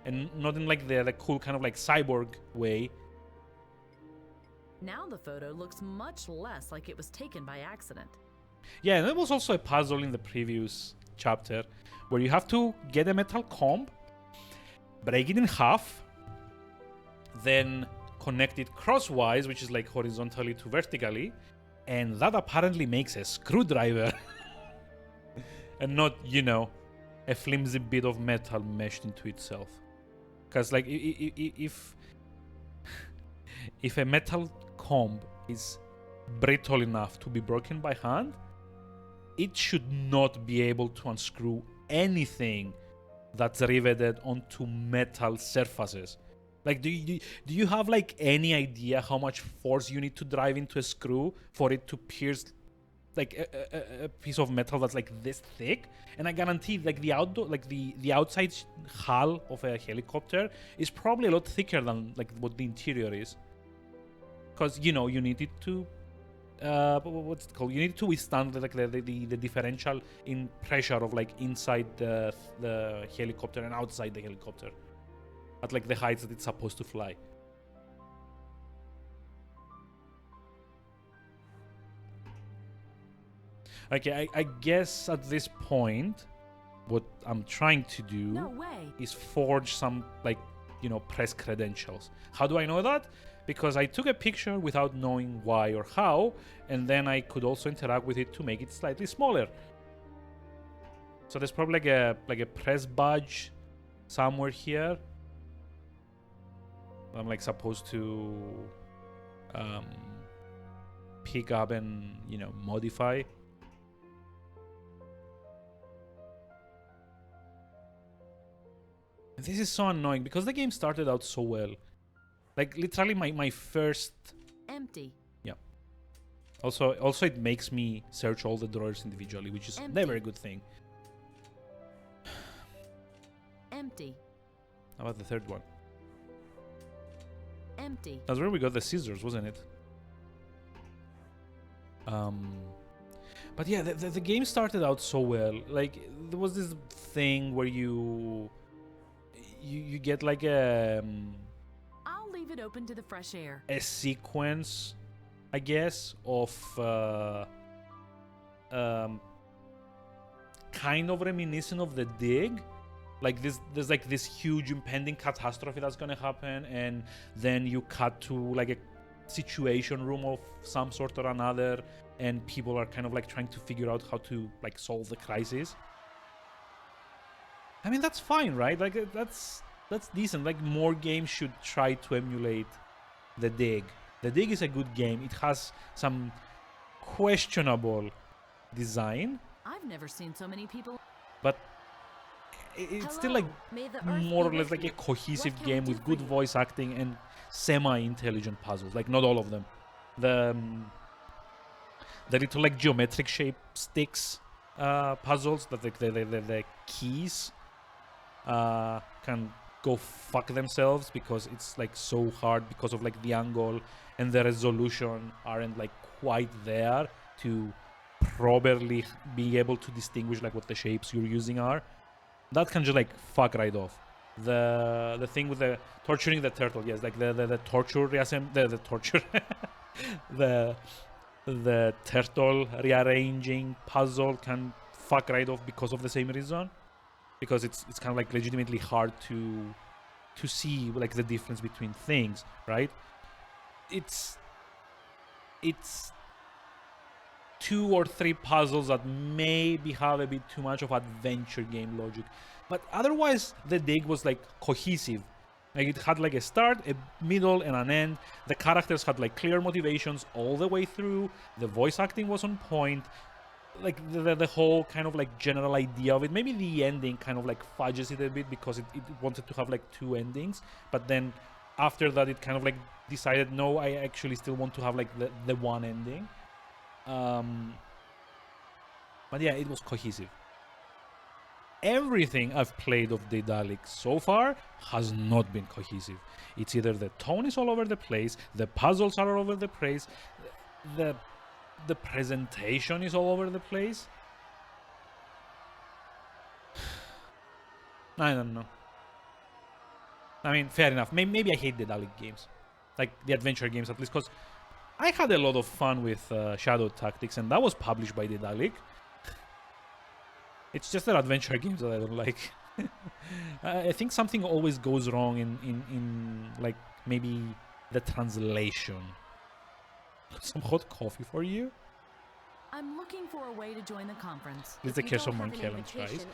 and not in like the cool kind of like cyborg way. Now the photo looks much less like it was taken by accident. Yeah, and there was also a puzzle in the previous chapter where you have to get a metal comb, break it in half, then connect it crosswise, which is like horizontally to vertically, and that apparently makes a screwdriver and not, you know, a flimsy bit of metal meshed into itself. Because like if a metal comb is brittle enough to be broken by hand, it should not be able to unscrew anything that's riveted onto metal surfaces. Like, do you have like any idea how much force you need to drive into a screw for it to pierce like a piece of metal that's like this thick? And I guarantee like the outside hull of a helicopter is probably a lot thicker than like what the interior is, because you need it to what's it called? You need to withstand like the differential in pressure of like inside the helicopter and outside the helicopter at like the heights that it's supposed to fly. Okay, I guess at this point, what I'm trying to do is forge some like press credentials. How do I know that? Because I took a picture without knowing why or how, and then I could also interact with it to make it slightly smaller. So there's probably like a press badge somewhere here. I'm like supposed to pick up and modify. This is so annoying because the game started out so well. Like literally my first empty. Yeah. Also it makes me search all the drawers individually, which is never a good thing. Empty. How about the third one? Empty. That's where we got the scissors, wasn't it? But yeah, the game started out so well. Like there was this thing where you get like I'll leave it open to the fresh air. A sequence, I guess, of kind of reminiscent of the dig. Like there's like this huge impending catastrophe that's gonna happen, and then you cut to like a situation room of some sort or another, and people are kind of like trying to figure out how to like solve the crisis. I mean, that's fine, right? Like that's decent. Like more games should try to emulate the dig. The dig is a good game. It has some questionable design. I've never seen so many people. But it's still like more or less like a cohesive game with good voice acting and semi-intelligent puzzles. Like not all of them. The little like geometric shape sticks puzzles that like the keys can go fuck themselves because it's like so hard because of like the angle and the resolution aren't like quite there to properly be able to distinguish like what the shapes you're using are. That can just like fuck right off. The thing with the torturing the turtle, yes, like the torture the torture the turtle rearranging puzzle can fuck right off because of the same reason. Because it's kind of like legitimately hard to see like the difference between things, right? It's 2 or 3 puzzles that maybe have a bit too much of adventure game logic, but otherwise the dig was like cohesive. Like it had like a start, a middle, and an end. The characters had like clear motivations all the way through. The voice acting was on point. Like the whole kind of like general idea of it. Maybe the ending kind of like fudges it a bit because it wanted to have like 2 endings, but then after that it kind of like decided, no, I actually still want to have like the one ending. But yeah, it was cohesive. Everything I've played of Daedalic so far has not been cohesive. It's either the tone is all over the place, the puzzles are all over the place, the presentation is all over the place. I don't know. I mean, fair enough. Maybe I hate Daedalic games. Like the adventure games at least, because I had a lot of fun with Shadow Tactics, and that was published by Daedalic. It's just that adventure games that I don't like. I think something always goes wrong in like maybe the translation. Some hot coffee for you? I'm looking for a way to join the conference. It's the Curse of Monkey Island, right?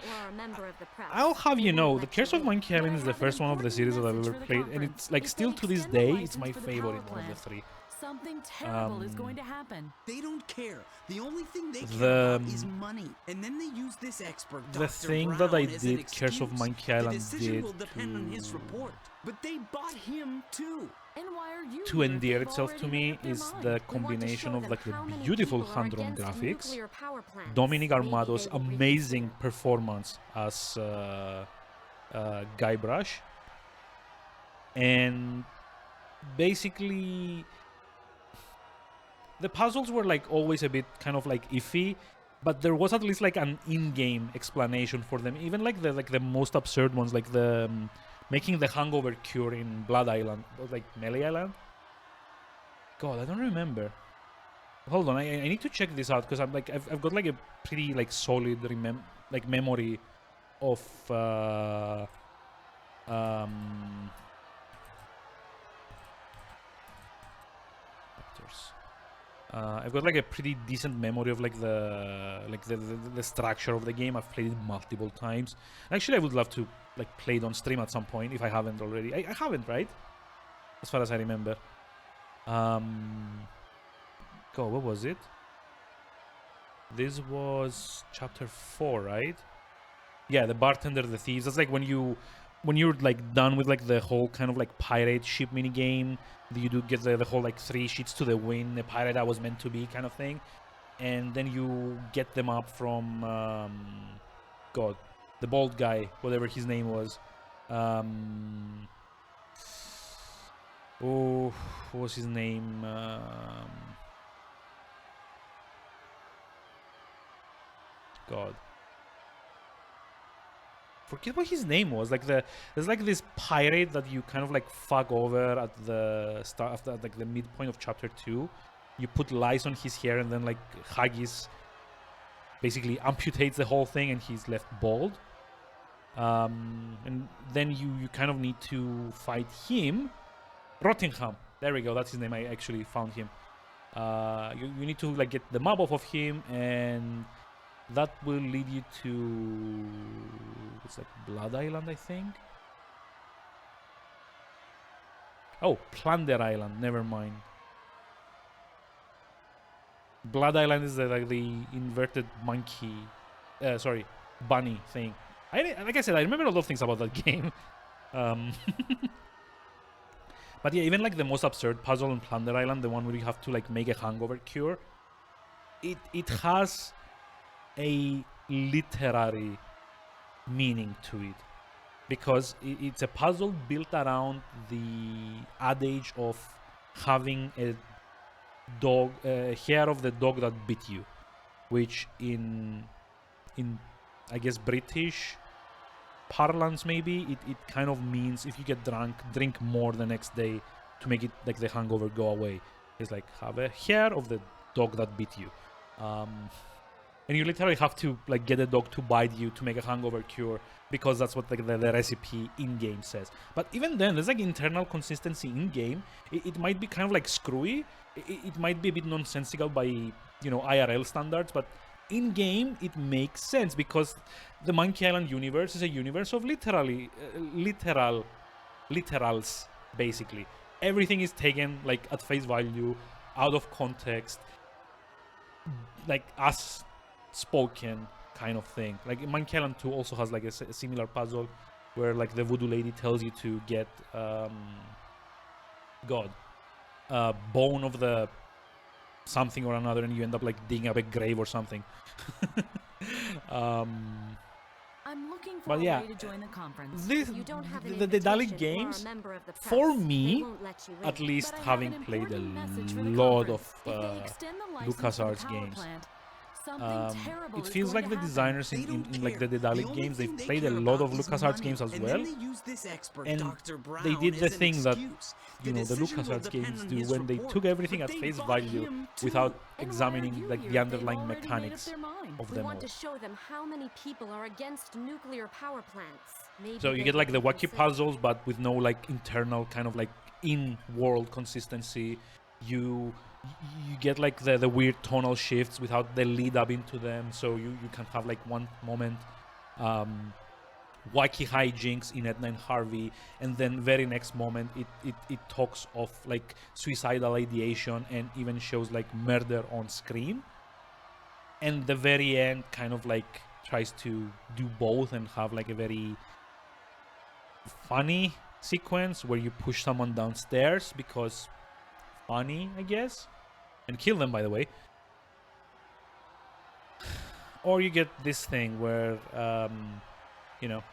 I'll I'll have you know, the Curse of Monkey Island is the first one of the series that I've ever played, and it's like still to this day, it's my favorite one of the 3. Something terrible is going to happen. They don't care. The only thing they The- care about is money. And then they use this expert, The Dr. thing Brown, that I as an did Curse of excuse. Monkey Island The decision did will depend on his report. But they bought him too. And why are you to here if endear they've itself to already me made up their is mind? the We want to combination show of them like the how many beautiful people are hand-drawn against graphics, nuclear power plants. Dominic Maybe Armado's they will amazing reconsider. performance as Guybrush, and basically the puzzles were like always a bit kind of like iffy, but there was at least like an in-game explanation for them. Even like the most absurd ones, like the making the hangover cure in Blood Island, or like Melee Island. God, I don't remember. Hold on, I need to check this out because I'm like I've got like a pretty like solid memory of factors. I've got like a pretty decent memory of like the structure of the game. I've played it multiple times. Actually, I would love to like play it on stream at some point if I haven't already. I haven't, right? As far as I remember. God, what was it? This was chapter 4, right? Yeah, the bartender, the thieves. That's like when you're like done with like the whole kind of like pirate ship mini game. You do get the whole like 3 sheets to the wind, the pirate I was meant to be kind of thing, and then you get them up from God, the bald guy, whatever his name was. Oh, what was his name? God, forget what his name was. Like there's like this pirate that you kind of like fuck over at the start after like the midpoint of chapter 2. You put lice on his hair and then like Haggis basically amputates the whole thing and he's left bald. And then you kind of need to fight him. Rottingham. There we go. That's his name. I actually found him. You need to like get the map off of him, and that will lead you to it's like Blood Island, I think. Oh, Plunder Island. Never mind. Blood Island is like the inverted monkey, bunny thing. Like I said, I remember a lot of things about that game. But yeah, even like the most absurd puzzle on Plunder Island, the one where you have to like make a hangover cure, it has a literary meaning to it, because it's a puzzle built around the adage of having a dog, hair of the dog that bit you, which in I guess British parlance maybe it kind of means if you get drunk, drink more the next day to make it like the hangover go away. It's like have a hair of the dog that bit you, and you literally have to like get a dog to bite you to make a hangover cure, because that's what like the recipe in game says. But even then, there's like internal consistency in game. It might be kind of like screwy. It might be a bit nonsensical by IRL standards, but in game it makes sense because the Monkey Island universe is a universe of literals. Basically, everything is taken like at face value, out of context, like as spoken kind of thing. Like Monkey Island 2 also has like a similar puzzle where like the voodoo lady tells you to get bone of the something or another, and you end up like digging up a grave or something. I'm looking for But a yeah, way to join the conference. this If you don't have an the Daedalic invitation or a games, member of the press, for they me, won't let you in. at least But I have having an played a important message for the lot of conference. If they extend the license for the LucasArts power games, plant, something terrible it is feels going like to the happen. designers in like the Daedalic games, they've played a lot of LucasArts games as well, and they did the thing that the LucasArts games do when they took everything at face value without examining like the underlying mechanics of We them want all. to show them how many people are against nuclear power plants. Maybe So you they get like the will wacky consider- puzzles, but with no like internal kind of like in-world consistency. You get like the weird tonal shifts without the lead up into them, so you can have like one moment wacky hijinks in Edna and Harvey, and then very next moment it talks of like suicidal ideation and even shows like murder on screen, and the very end kind of like tries to do both and have like a very funny sequence where you push someone downstairs because funny, I guess, and kill them, by the way. Or you get this thing where you know,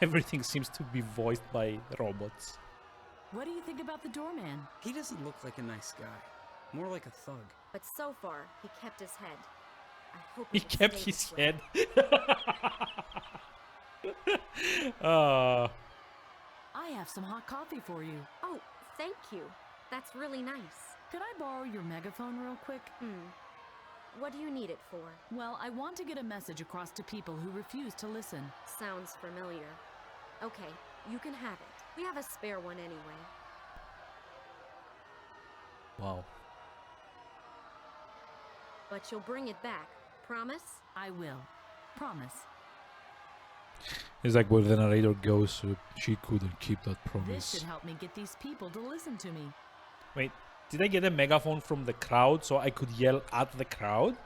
everything seems to be voiced by robots. What do you think about the doorman? He doesn't look like a nice guy. More like a thug. But so far, he kept his head. I hope He will kept stay his this way. head. I have some hot coffee for you. Oh, thank you. That's really nice. Could I borrow your megaphone real quick? What do you need it for? Well, I want to get a message across to people who refuse to listen. Sounds familiar. Okay, you can have it. We have a spare one anyway. Wow. But you'll bring it back. Promise? I will. Promise. It's like where the narrator goes, she couldn't keep that This promise. should help me get these people to listen to me. Wait, did I get a megaphone from the crowd so I could yell at the crowd?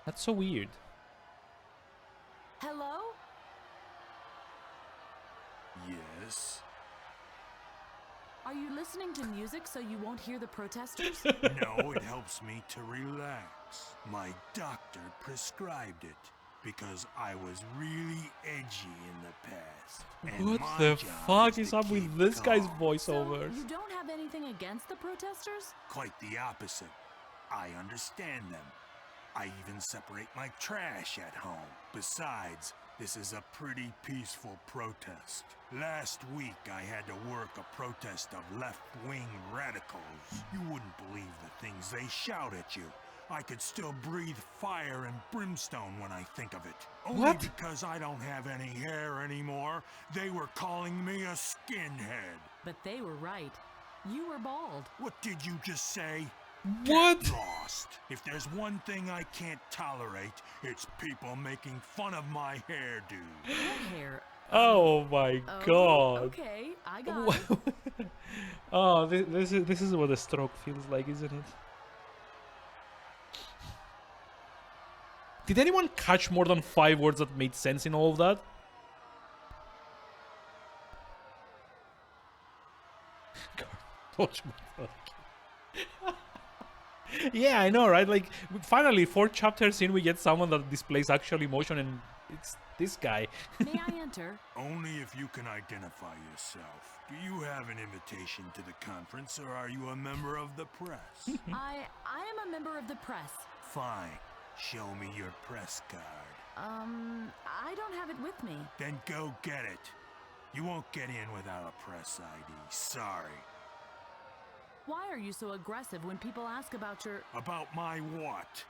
That's so weird. Hello? Yes. Are you listening to music so you won't hear the protesters? No, it helps me to relax. My doctor prescribed it because I was really edgy in the past. And What my the job fuck is is to up with keep this guy's calm. voiceovers? So you don't have anything against the protesters? Quite the opposite. I understand them. I even separate my trash at home. Besides, this is a pretty peaceful protest. Last week, I had to work a protest of left-wing radicals. You wouldn't believe the things they shout at you. I could still breathe fire and brimstone when I think of it. Only What? because I don't have any hair anymore, they were calling me a skinhead. But they were right. You were bald. What did you just say? What? Get lost. If there's one thing I can't tolerate, it's people making fun of my hairdo. Your hair. Oh my god. Okay, I got it. Oh, this is what a stroke feels like, isn't it? Did anyone catch more than 5 words that made sense in all of that? God, yeah, I know, right? Like, finally, 4 chapters in, we get someone that displays actual emotion, and it's this guy. May I enter? Only if you can identify yourself. Do you have an invitation to the conference, or are you a member of the press? I am a member of the press. Fine. Show me your press card. I don't have it with me. Then go get it. You won't get in without a press ID. Sorry. Why are you so aggressive when people ask about your... About my what?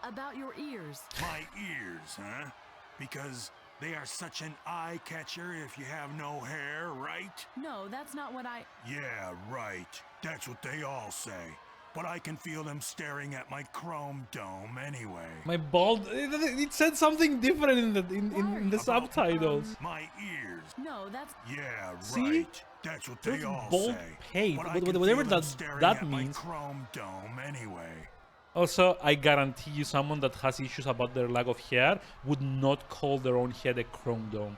About your ears. My ears, huh? Because they are such an eye-catcher if you have no hair, right? No, that's not what I... Yeah, right. That's what they all say. But I can feel them staring at my chrome dome anyway. My bald... It said something different in the subtitles. My ears. No, that's... Yeah, See? right. That's what they Those all bold say. paint, But I can whatever feel them that staring that at means. my chrome dome anyway. Also, I guarantee you someone that has issues about their lack of hair would not call their own head a chrome dome.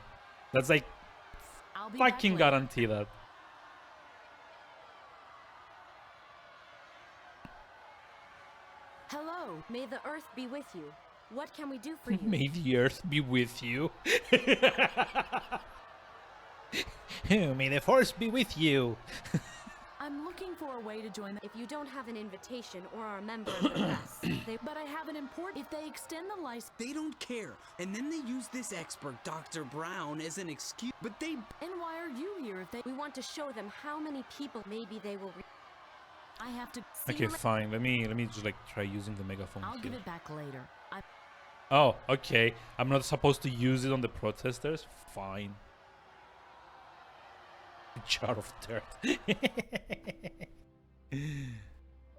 That's like... I'll be back fucking later. guarantee that. Hello. May the earth be with you. What can we do for you? May the earth be with you. May the force be with you. I'm looking for a way to join the... If you don't have an invitation or are a member of the press, But I have an important... If they extend the license... They don't care. And then they use this expert, Dr. Brown, as an excuse. But they... And why are you here if they... we want to show them how many people maybe they will... I have to... Okay, fine. Let me just like try using the megaphone I'll here. give it back later. Oh, okay. I'm not supposed to use it on the protesters? Fine. A jar of dirt.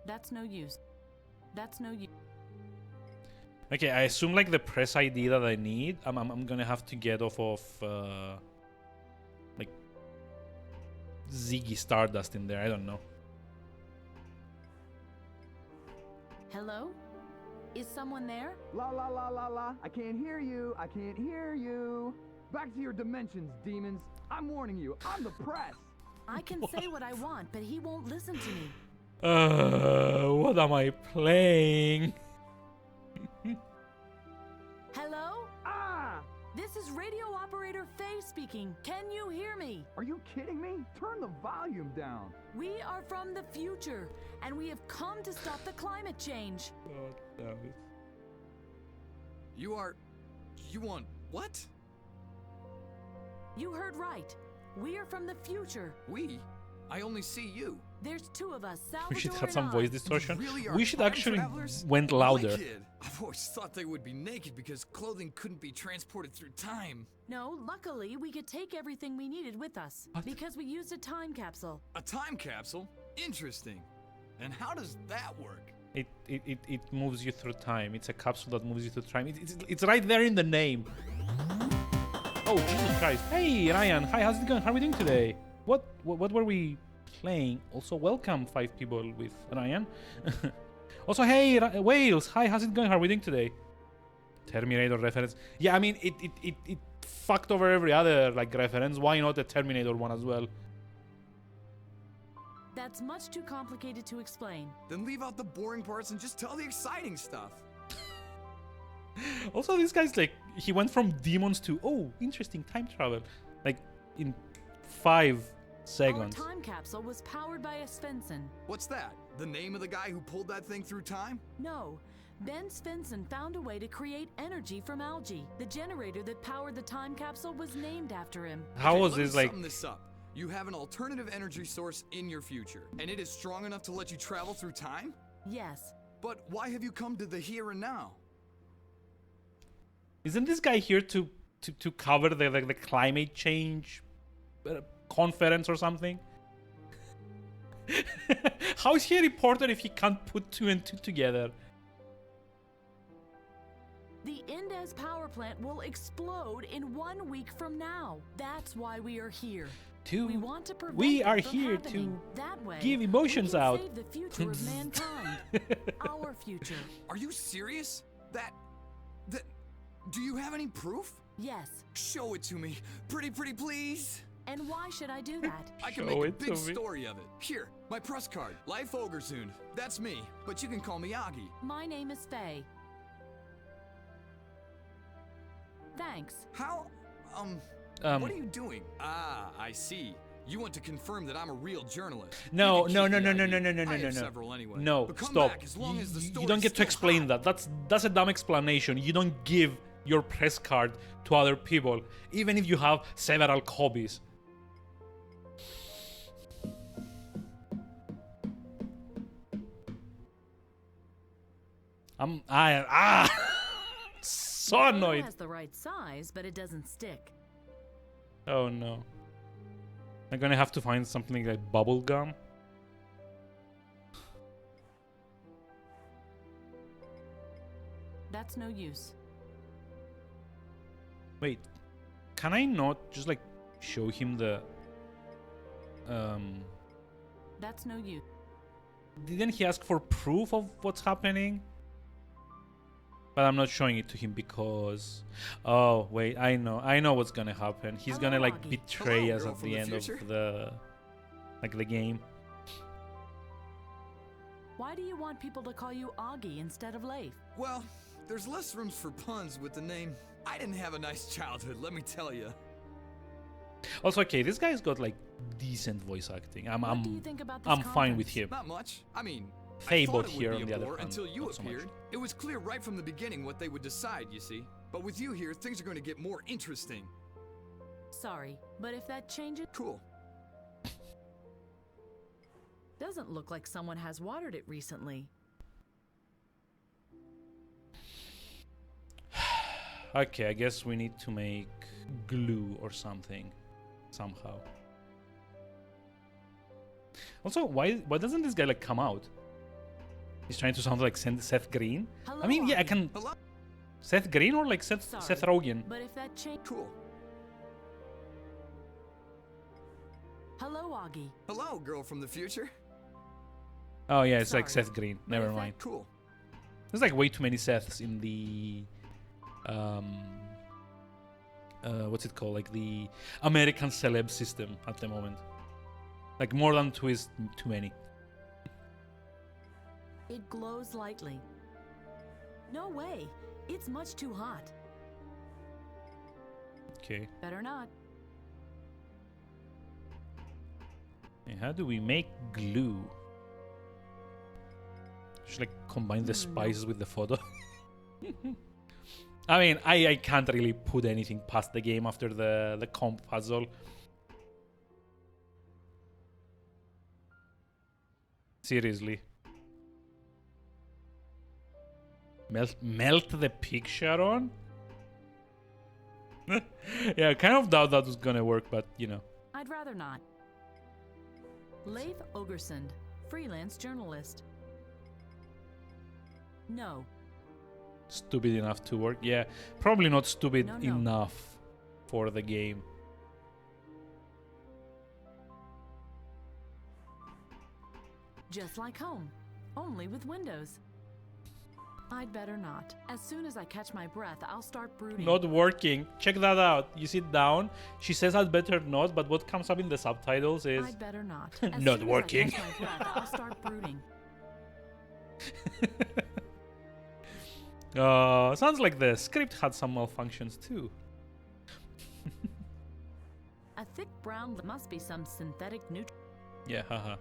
That's no use. That's no use. Okay, I assume like the press ID that I need, I'm gonna have to get off of like Ziggy Stardust in there. I don't know. Hello? Is someone there? La la la la la. I can't hear you. I can't hear you. Back to your dimensions, demons. I'm warning you. I'm the press. I can say what I want, but he won't listen to me. What am I playing? Hello? Ah! This is radio operator Faye speaking. Can you hear me? Are you kidding me? Turn the volume down. We are from the future, and we have come to stop the climate change. God damn it. You want what? You heard right. We are from the future. We? I only see you. There's two of us, Salvador We should have and some I. voice distortion. Really are We should time actually travelers? went My louder. kid. I've always thought they would be naked because clothing couldn't be transported through time. No, luckily, we could take everything we needed with us. What? Because we used a time capsule. A time capsule? Interesting. And how does that work? It moves you through time. It's a capsule that moves you through time. It's right there in the name. Oh, Jesus Christ. Hey, Ryan. Hi, how's it going? How are we doing today? What were we playing? Also, welcome 5 people with Ryan. Also, hey, Wales. Hi, how's it going? How are we doing today? Terminator reference. Yeah, I mean, it fucked over every other, like, reference. Why not the Terminator one as well? That's much too complicated to explain. Then leave out the boring parts and just tell the exciting stuff. Also, this guy's like, he went from demons to, oh, interesting, time travel. Like, in 5 seconds. Our time capsule was powered by a Svensson. What's that? The name of the guy who pulled that thing through time? No. Ben Svensson found a way to create energy from algae. The generator that powered the time capsule was named after him. How was let me this like... sum this up. You have an alternative energy source in your future, and it is strong enough to let you travel through time? Yes. But why have you come to the here and now? Isn't this guy here to cover the climate change conference or something? How is he a reporter if he can't put 2 and 2 together? The Indes power plant will explode in 1 week from now. That's why we are here. We want to prevent we it are from here happening. to that way, give emotions we can out. Save the future of mankind. Our future. Are you serious? That... Do you have any proof? Yes. Show it to me. Pretty please. And why should I do that? I can make a big story of it. Here, my press card. Life Ogersund. That's me, but you can call me Agi. My name is Faye. Thanks. How? What are you doing? Ah, I see. You want to confirm that I'm a real journalist. No. Several anyway. No, but come stop. back as long as the You don't get to explain that. That's a dumb explanation. You don't give your press card to other people, even if you have several copies. So annoyed. It has the right size, but it doesn't stick. Oh no. I'm gonna have to find something like bubble gum. That's no use. Wait, can I not just like show him the That's no use. Didn't he ask for proof of what's happening? But I'm not showing it to him because... Oh, wait, I know what's gonna happen. He's gonna like betray us at the end of the... like the game. Why do you want people to call you Augie instead of Leif? Well, there's less rooms for puns with the name. I didn't have a nice childhood, let me tell you. Also, okay, this guy's got like decent voice acting. What do you think about this I'm fine with conference? him. Not much. I mean, Faybot I here thought it would on be the a other bore hand, until you not so much. appeared. It was clear right from the beginning what they would decide, you see. But with you here, things are going to get more interesting. Sorry, but if that changes... Cool. Doesn't look like someone has watered it recently. Okay, I guess we need to make glue or something. Somehow. Also, why doesn't this guy like come out? He's trying to sound like Seth Green. Hello, I mean, yeah, I can Seth Green or like Seth Rogen? But if that change. Cool. Hello, Augie. Hello, girl from the future. Oh yeah, it's like Seth Green. Never mind. Cool. There's like way too many Seths in the what's it called? Like the American celeb system at the moment. Like more than two is too many. It glows lightly. No way. It's much too hot. Okay. Better not. And how do we make glue? Should like combine the spices with the photo. I mean, I can't really put anything past the game after the comp puzzle. Seriously. Melt the picture on? Yeah, I kind of doubt that was gonna work, but you know. I'd rather not. Leif Ogersund, freelance journalist. No. Stupid enough to work? Yeah, probably not stupid No. enough for the game. Just like home, only with windows. I'd better not. As soon as I catch my breath, I'll start brooding. Not working. Check that out. You sit down. She says I'd better not, but what comes up in the subtitles is I'd better not. not working. As soon as I catch my breath, I'll start brooding. Sounds like the script had some malfunctions too. A thick brown must be some synthetic nutrient. Yeah, haha.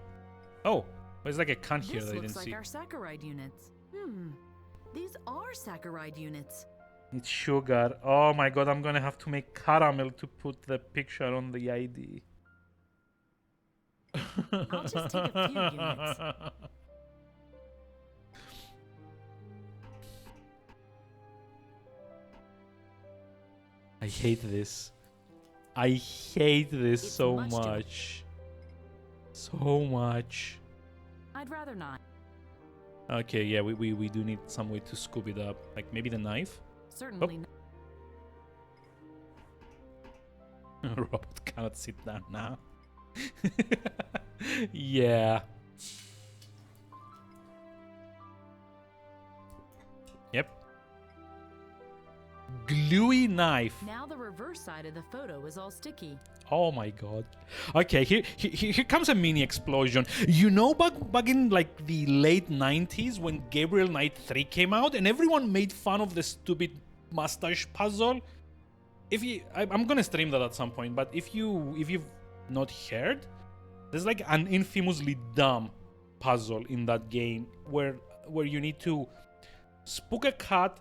Oh, there's like a can here This that I looks didn't like see. our saccharide units. These are saccharide units. It's sugar. Oh my god, I'm gonna have to make caramel to put the picture on the ID. I'll just take a few units. I hate this. I hate this It's so much too- much. So much. I'd rather not. Okay, yeah, we do need some way to scoop it up. Like maybe the knife? Certainly not. Robot cannot sit down now. Yeah. Yep. Gluey knife. Now the reverse side of the photo is all sticky. Oh my god. Okay, here comes a mini explosion. You know back in like the late 90s when Gabriel Knight 3 came out and everyone made fun of the stupid mustache puzzle? I'm gonna stream that at some point, but if you've not heard, there's like an infamously dumb puzzle in that game where you need to spook a cat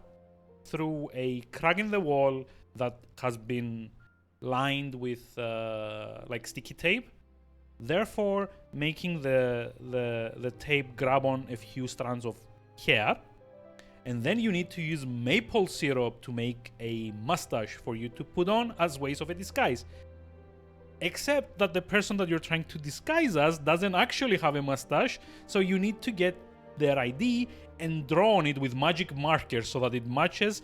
through a crack in the wall that has been lined with like sticky tape, therefore making the tape grab on a few strands of hair, and then you need to use maple syrup to make a mustache for you to put on as ways of a disguise. Except that the person that you're trying to disguise as doesn't actually have a mustache, so you need to get their ID and draw on it with magic markers so that it matches,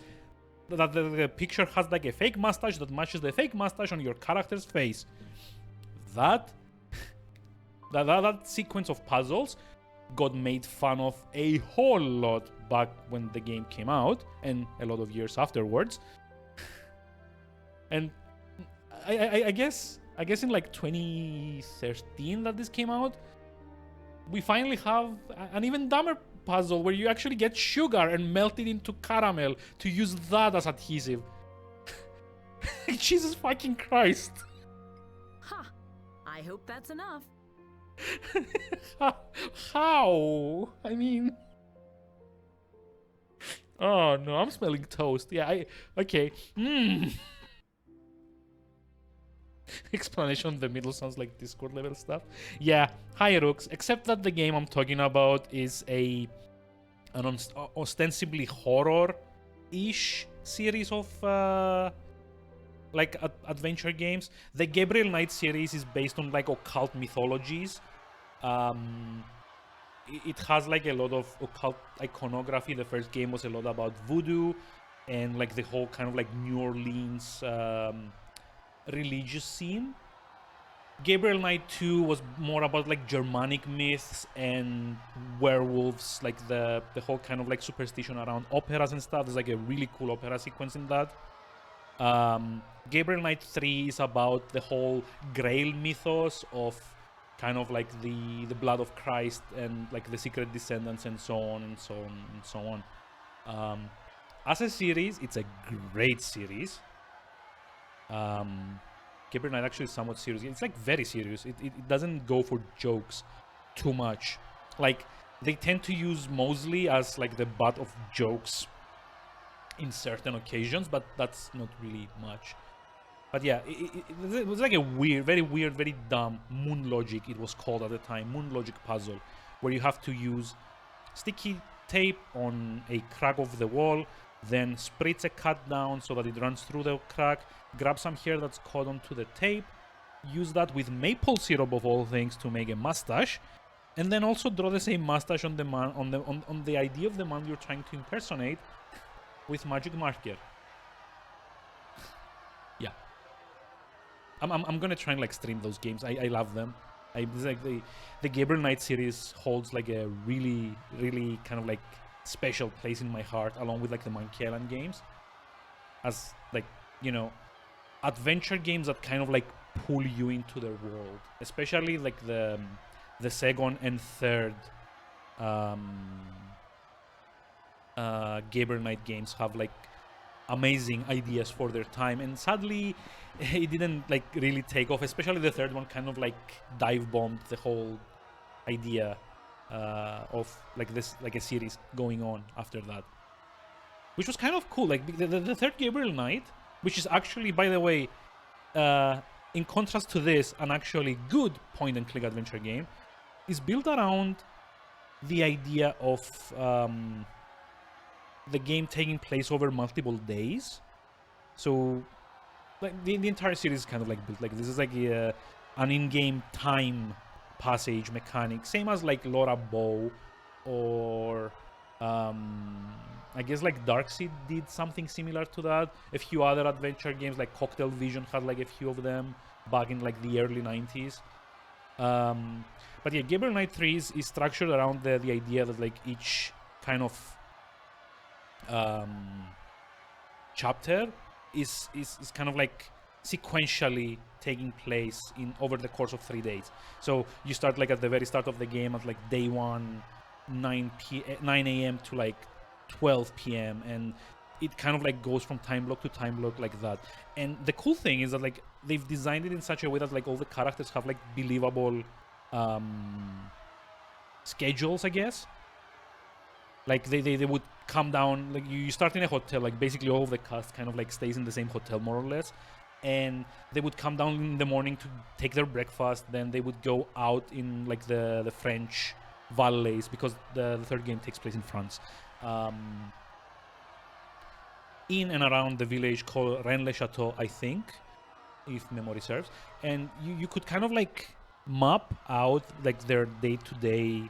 that the picture has like a fake mustache that matches the fake mustache on your character's face. That sequence of puzzles got made fun of a whole lot back when the game came out and a lot of years afterwards. And I guess in like 2013 that this came out, we finally have an even dumber puzzle where you actually get sugar and melt it into caramel to use that as adhesive. Jesus fucking Christ. Ha! I hope that's enough. How? I mean... Oh no, I'm smelling toast. Yeah, okay. Explanation in the middle sounds like Discord level stuff. Yeah, hi Rooks. Except that the game I'm talking about is an ostensibly horror-ish series of adventure games. The Gabriel Knight series is based on like occult mythologies. It has like a lot of occult iconography. The first game was a lot about voodoo. and like the whole kind of like New Orleans religious scene. Gabriel Knight 2 was more about like Germanic myths and werewolves, like the whole kind of like superstition around operas and stuff. There's like a really cool opera sequence in that. Gabriel Knight 3 is about the whole Grail mythos of kind of like the blood of Christ and like the secret descendants and so on and so on and so on. As a series, it's a great series. Gabriel Knight actually is somewhat serious. It's like very serious. It doesn't go for jokes too much. Like they tend to use Mosley as like the butt of jokes in certain occasions, but that's not really much. But yeah, it was like a weird, very dumb moon logic, it was called at the time, moon logic puzzle, where you have to use sticky tape on a crack of the wall, then spritz a cut down so that it runs through the crack, grab some hair that's caught onto the tape, use that with maple syrup of all things to make a mustache, and then also draw the same mustache on the man on the idea of the man you're trying to impersonate with magic marker. Yeah. I'm gonna try and like stream those games. I love them. It's like the Gabriel Knight series holds like a really kind of like special place in my heart, along with like the Monkey Island games, as like, you know, adventure games that kind of like pull you into their world, especially like the second and third Gabriel Knight games have like amazing ideas for their time, and sadly it didn't like really take off, especially the third one kind of like dive bombed the whole idea of like this, like a series going on after that, which was kind of cool. Like the third Gabriel Knight, which is actually, by the way, in contrast to this, an actually good point and click adventure game, is built around the idea of the game taking place over multiple days. So like the entire series is kind of like built like this. Is like an in-game time passage mechanic, same as like Laura Bow, or I guess like Darkseid did something similar to that. A few other adventure games like Cocktail Vision had like a few of them back in like the early 90s. But yeah, Gabriel Knight 3 is structured around the idea that like each kind of chapter is kind of like sequentially taking place in over the course of 3 days. So you start like at the very start of the game at like day 1, 9 a.m. to like 12 p.m. and it kind of like goes from time block to time block like that. And the cool thing is that like they've designed it in such a way that like all the characters have like believable schedules, I guess. Like they would come down, like you start in a hotel, like basically all of the cast kind of like stays in the same hotel more or less, and they would come down in the morning to take their breakfast, then they would go out in like the French valleys, because the third game takes place in France, in and around the village called Rennes-le-Château, I think, if memory serves, and you could kind of like map out like their day-to-day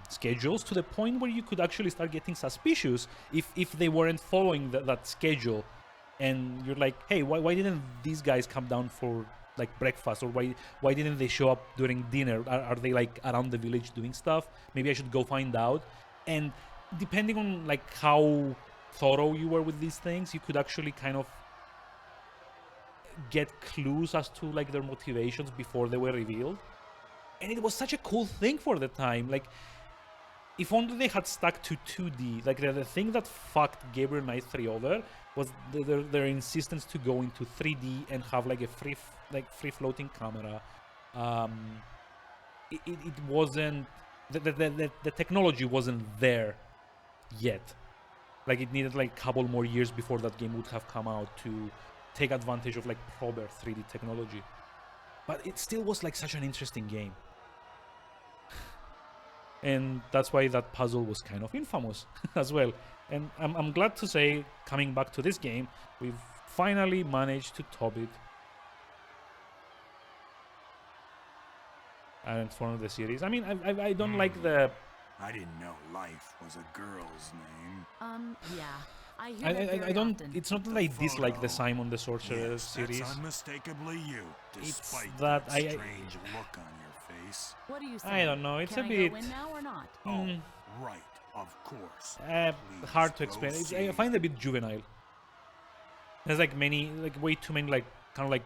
schedules, to the point where you could actually start getting suspicious if they weren't following that schedule, and you're like, hey, why didn't these guys come down for like breakfast, or why didn't they show up during dinner? Are they like around the village doing stuff? Maybe I should go find out. And depending on like how thorough you were with these things, you could actually kind of get clues as to like their motivations before they were revealed. And it was such a cool thing for the time. Like, if only they had stuck to 2D. Like, the thing that fucked Gabriel Knight 3 over was their insistence to go into 3D and have like a free floating camera. It wasn't, the technology wasn't there yet. Like, it needed like a couple more years before that game would have come out to take advantage of like proper 3D technology. But it still was like such an interesting game. And that's why that puzzle was kind of infamous as well. And I'm glad to say, coming back to this game, we've finally managed to top it. And it's one of the series. I mean, I don't like the... I didn't know Life was a girl's name. Yeah. I hear that very I don't. often. It's not that I dislike the Simon the Sorcerer series. That's unmistakably you, It's despite that that strange look on your face. What do you say? I don't know. It's Can a I bit go in now or not? Oh, right, of course. hard to explain. I find it a bit juvenile. There's like way too many kind of like,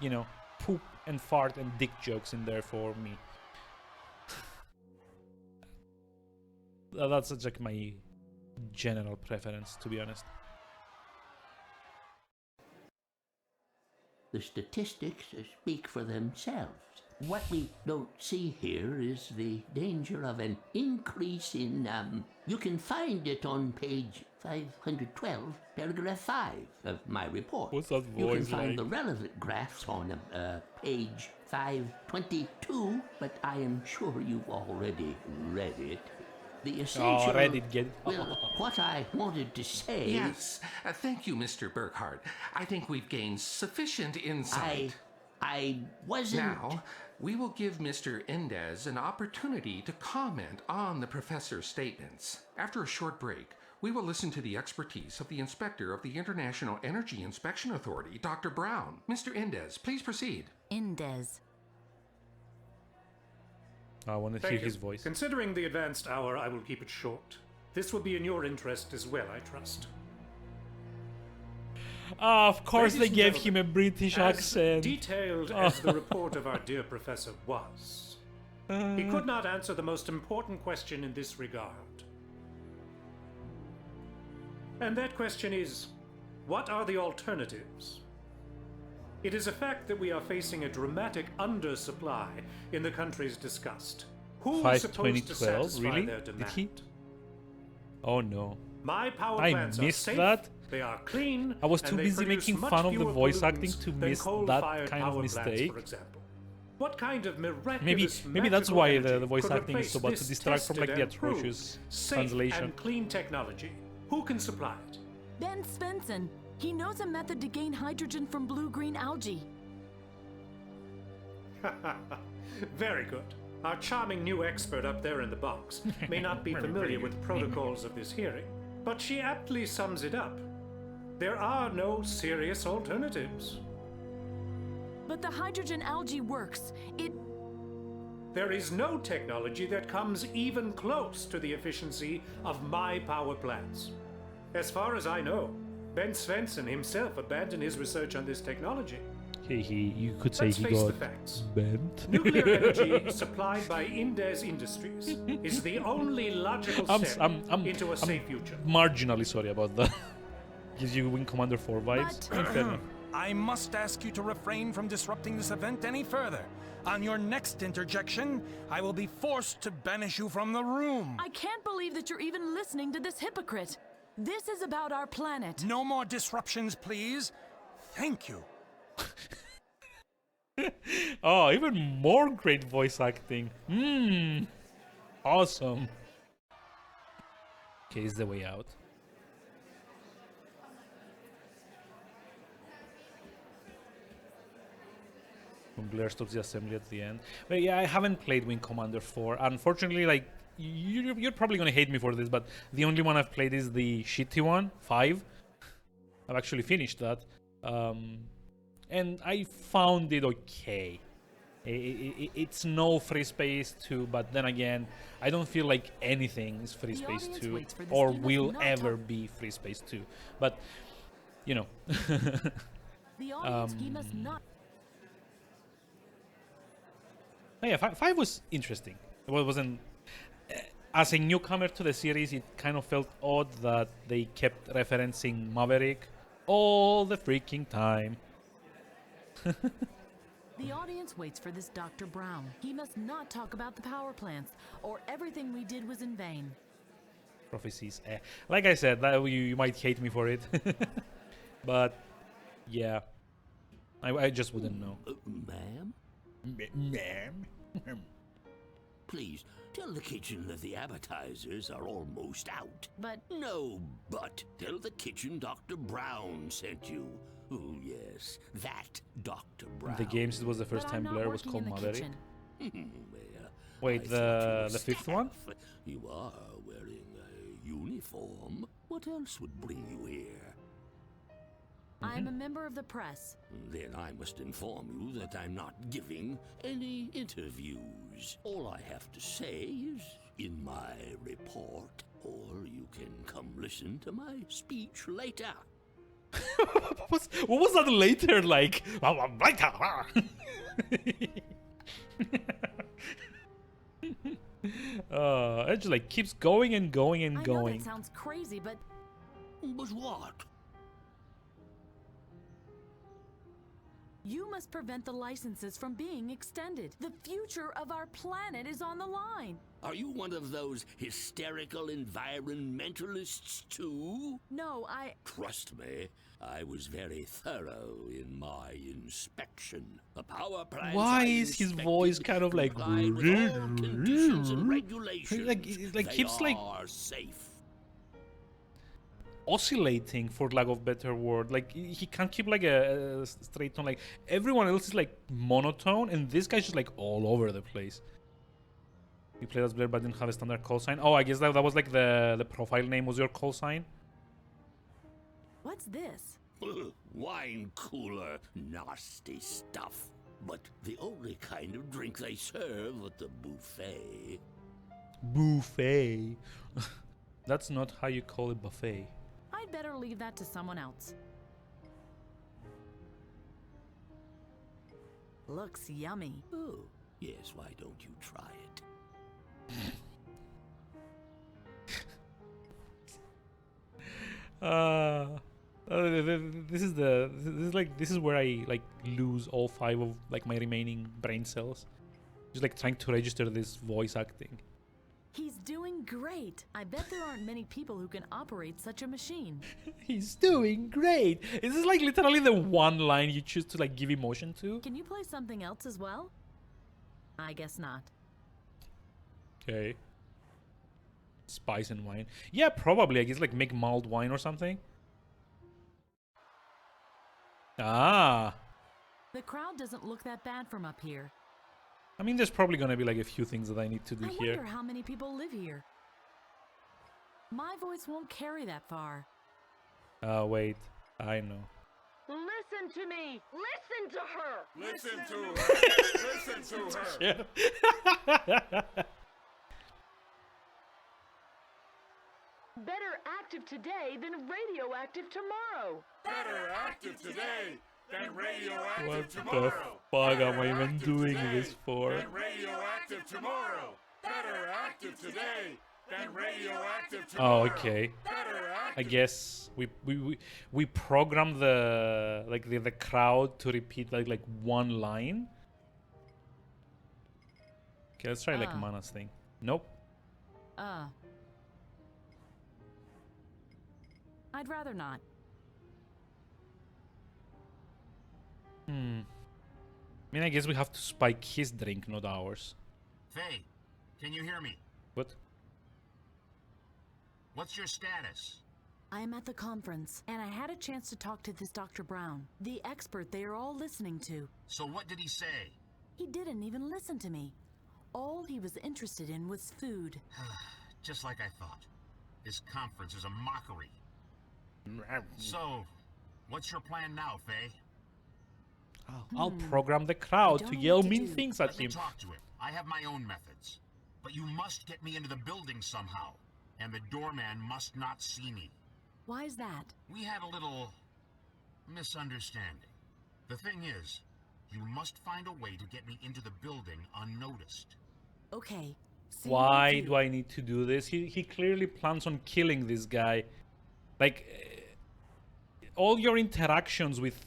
you know, poop and fart and dick jokes in there for me. That's just like my general preference, to be honest. The statistics speak for themselves. What we don't see here is the danger of an increase in, you can find it on page 512, paragraph 5 of my report. What's that You can voice find like? the relevant graphs on page 522, but I am sure you've already read it. The essential... read it, get it. Well, what I wanted to say... Yes, thank you, Mr. Burkhart. I think we've gained sufficient insight. I wasn't... Now, we will give Mr. Endez an opportunity to comment on the professor's statements. After a short break, we will listen to the expertise of the inspector of the International Energy Inspection Authority, Dr. Brown. Mr. Endez, please proceed. Indez. I want to hear Thank you. his voice. Considering the advanced hour, I will keep it short. This will be in your interest as well, I trust. Of course Ladies they and gave gentlemen, him a British accent. Detailed as the report of our dear professor was, he could not answer the most important question in this regard. And that question is, what are the alternatives? It is a fact that we are facing a dramatic undersupply in the countries discussed. Who is supposed to 5/2012, satisfy really? their Did demand? he? Oh no. My power I plants missed are safe, that. they are clean, I was and too they busy produce making much fun of the fewer voice acting pollutants to than miss that coal-fired kind of power plants, mistake. for example. What kind of miraculous Maybe that's magical why energy the voice could acting is so replace bad, to this distract from like the tested and proved atrocious safe translation. and clean technology? Who can supply it? Ben Svensson. He knows a method to gain hydrogen from blue-green algae. Very good. Our charming new expert up there in the box may not be familiar with the protocols of this hearing, but she aptly sums it up. There are no serious alternatives. But the hydrogen algae works. There is no technology that comes even close to the efficiency of my power plants. As far as I know, Ben Svensson himself abandoned his research on this technology. You could say Let's he face the got facts. bent. Nuclear energy supplied by Indez Industries is the only logical step into a safe future. Marginally sorry about that. Gives you Wing Commander 4 vibes. Fair enough. I must ask you to refrain from disrupting this event any further. On your next interjection, I will be forced to banish you from the room. I can't believe that you're even listening to this hypocrite. This is about our planet. No more disruptions, please. Thank you. Oh, even more great voice acting. Awesome. Okay, is the way out. When Blair stops the assembly at the end. But yeah, I haven't played Wing Commander 4. Unfortunately, like, you're probably gonna hate me for this, but the only one I've played is the shitty one, 5. I've actually finished that. And I found it okay. It's no Free Space 2, but then again, I don't feel like anything is Free Space 2 or will ever be Free Space 2. But, you know. The audience, he must not. Oh yeah, 5 was interesting. It wasn't... As a newcomer to the series, it kind of felt odd that they kept referencing Maverick all the freaking time. The audience waits for this Dr. Brown. He must not talk about the power plants, or everything we did was in vain. Prophecies. Like I said, that you might hate me for it. But, yeah. I just wouldn't know. Ma'am? Ma'am? Please, tell the kitchen that the appetizers are almost out. But... No, but. Tell the kitchen Dr. Brown sent you. Oh, yes, that Dr. Brown. The games, it was the first time Blair was called Maverick. Kitchen. Wait, the fifth one? You are wearing a uniform. What else would bring you here? I'm a member of the press. Then I must inform you that I'm not giving any interviews. All I have to say is in my report, or you can come listen to my speech later. What was that later like? Later. It just like keeps going and going and I know going. that sounds crazy, but what? You must prevent the licenses from being extended. The future of our planet is on the line. Are you one of those hysterical environmentalists too? No, Trust me, I was very thorough in my inspection. The power plants Why I is his inspected voice kind of like comply with all conditions and regulations? like they keeps like are safe. oscillating, for lack of better word? Like he can't keep like a straight tone. Like everyone else is like monotone, and this guy's just like all over the place. You played as Blair but didn't have a standard call sign. Oh, I guess that was like the profile name was your call sign. What's this? Wine cooler, nasty stuff. But the only kind of drink they serve at the buffet. Buffet. That's not how you call it, buffet. I'd better leave that to someone else. Looks yummy. Oh, yes, why don't you try it? This is where I like lose all 5 of like my remaining brain cells. Just like trying to register this voice acting. He's doing great. I bet there aren't many people who can operate such a machine. He's doing great. This is like literally the one line you choose to like give emotion to. Can you play something else as well? I guess not. Okay. Spice and wine. Yeah, probably. I guess like make mulled wine or something. Ah. The crowd doesn't look that bad from up here. I mean, there's probably gonna be like a few things that I need to do I here. wonder how many people live here. My voice won't carry that far. Wait. I know. Listen to me! Listen to her! Listen to her! Listen to her! Better active today than radioactive tomorrow! Better active today than radioactive What tomorrow! the fuck am I even doing this for? Than radioactive tomorrow! Better active today than radioactive tomorrow! Oh, okay. I guess we program the like the crowd to repeat like one line. Okay, let's try like Mana's thing. Nope. I'd rather not. I mean, I guess we have to spike his drink, not ours. Faye, can you hear me? What? What's your status? I am at the conference, and I had a chance to talk to this Dr. Brown, the expert they are all listening to. So what did he say? He didn't even listen to me. All he was interested in was food. Just like I thought. This conference is a mockery. So, what's your plan now, Faye? I'll program the crowd to yell mean things at Let me him. talk to it. I have my own methods. But you must get me into the building somehow. And the doorman must not see me. Why is that? We had a little misunderstanding. The thing is, you must find a way to get me into the building unnoticed. Okay. Why do I need to do this? He clearly plans on killing this guy. Like, all your interactions with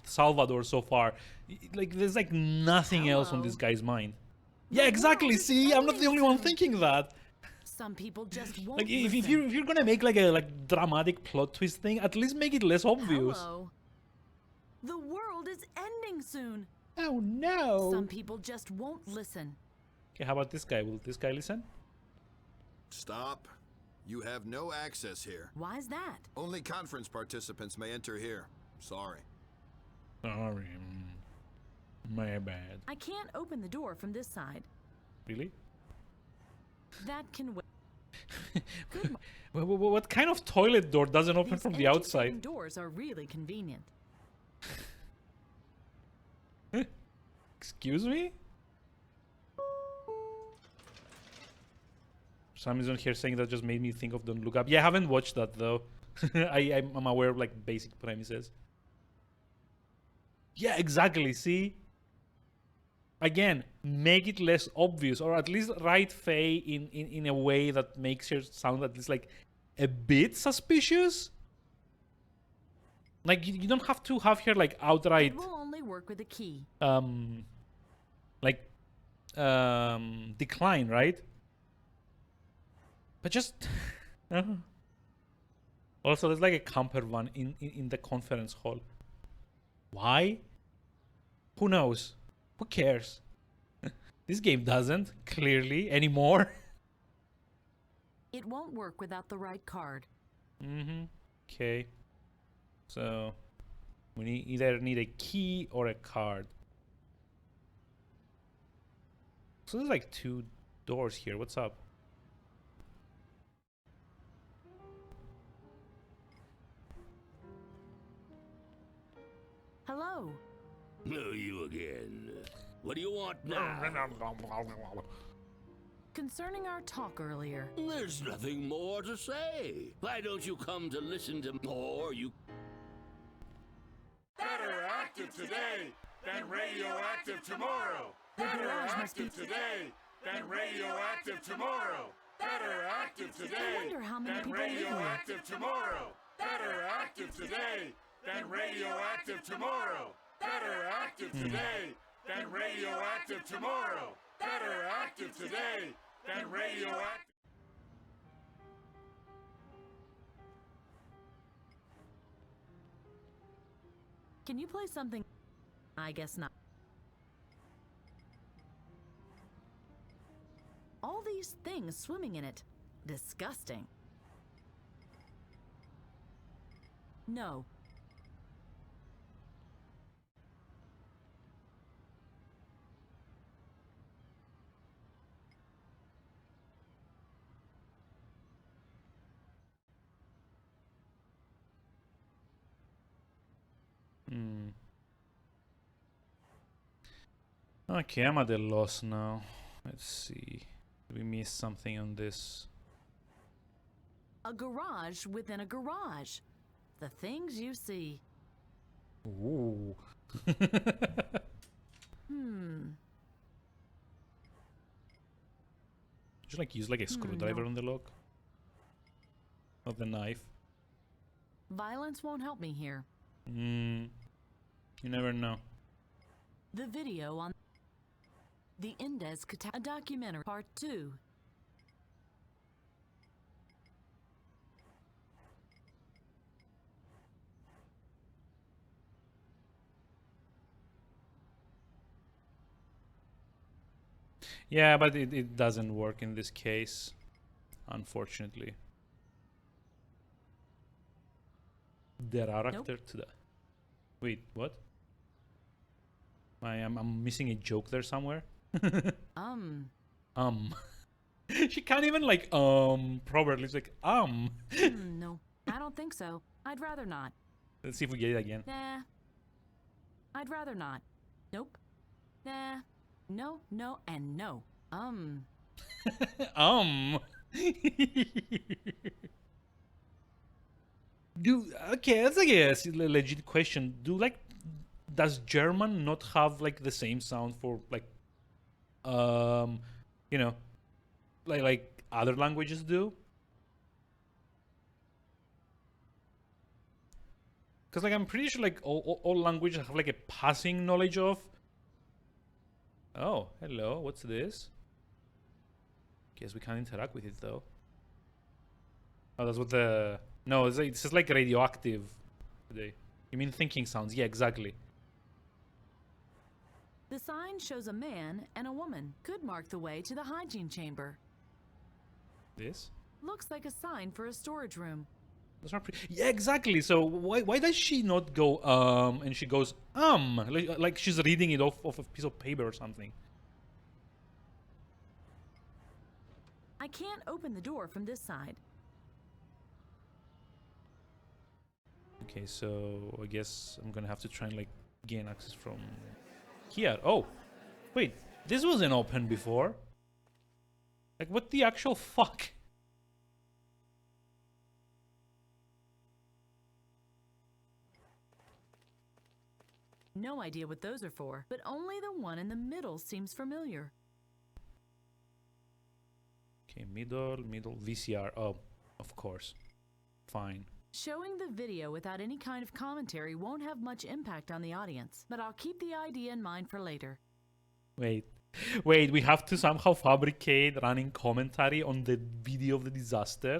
Salvador so far, like there's like nothing else on this guy's mind. Yeah, exactly. See, I'm not the only one thinking that. Some people just won't Like if listen. you're gonna make like a dramatic plot twist thing, at least make it less obvious. Hello. The world is ending soon. Oh no. Some people just won't listen. Okay, how about this guy? Will this guy listen? Stop. You have no access here. Why is that? Only conference participants may enter here. Sorry. Sorry. My bad. I can't open the door from this side. Really? That can wait. What kind of toilet door doesn't open These from the anti-chain outside? doors are really convenient. Excuse me? Some is on here saying that just made me think of Don't Look Up. Yeah, I haven't watched that though. I'm aware of like basic premises. Yeah, exactly. See? Again, make it less obvious, or at least write Faye in a way that makes her sound at least like a bit suspicious. Like you don't have to have her like outright It will only work with a key. decline, right? But just also there's like a camper van in the conference hall. Why? Who knows? Who cares? This game doesn't, clearly, anymore. It won't work without the right card. Okay. So we either need a key or a card. So there's like 2 doors here. What's up? Hello. Oh, you again. What do you want now? Concerning our talk earlier. There's nothing more to say. Why don't you come to listen to more? You Better active today than radioactive tomorrow. Better active today than radioactive tomorrow. Better active today than radioactive tomorrow. Better active today than radioactive tomorrow. Better active today than radioactive tomorrow. Better active today than radioactive. Can you play something? I guess not. All these things swimming in it. Disgusting. No. Okay, I'm at a loss now. Let's see. Did we miss something on this? A garage within a garage. The things you see. Ooh. Just like use like a screwdriver no. on the lock? Of the knife? Violence won't help me here. You never know. The video on the Indes a documentary part 2. Yeah, but it doesn't work in this case, unfortunately. There are actors to that. Wait, what? I'm missing a joke there somewhere. She can't even like properly. It's like No, I don't think so. I'd rather not. Let's see if we get it again. Nah. I'd rather not. Nope. Nah. No, no, and no. Okay, that's like a legit question. Does German not have like the same sound for like you know, like other languages do? Because like I'm pretty sure like all languages have like a passing knowledge of. Oh, hello, what's this? Guess we can't interact with it though. Oh, that's what the... No, it says like radioactive today. You mean thinking sounds? Yeah, exactly. The sign shows a man and a woman. Could mark the way to the hygiene chamber. This? Looks like a sign for a storage room. That's not pretty... Yeah, exactly. So why does she not go and she goes like she's reading it off of a piece of paper or something? I I can't open the door from this side. Okay, so I guess I'm gonna have to try and like gain access from here. Oh, wait, this wasn't open before. Like, what the actual fuck? No idea what those are for, but only the one in the middle seems familiar. Okay, middle, VCR. Oh, of course. Fine. Showing the video without any kind of commentary won't have much impact on the audience, but I'll keep the idea in mind for later. Wait, we have to somehow fabricate running commentary on the video of the disaster?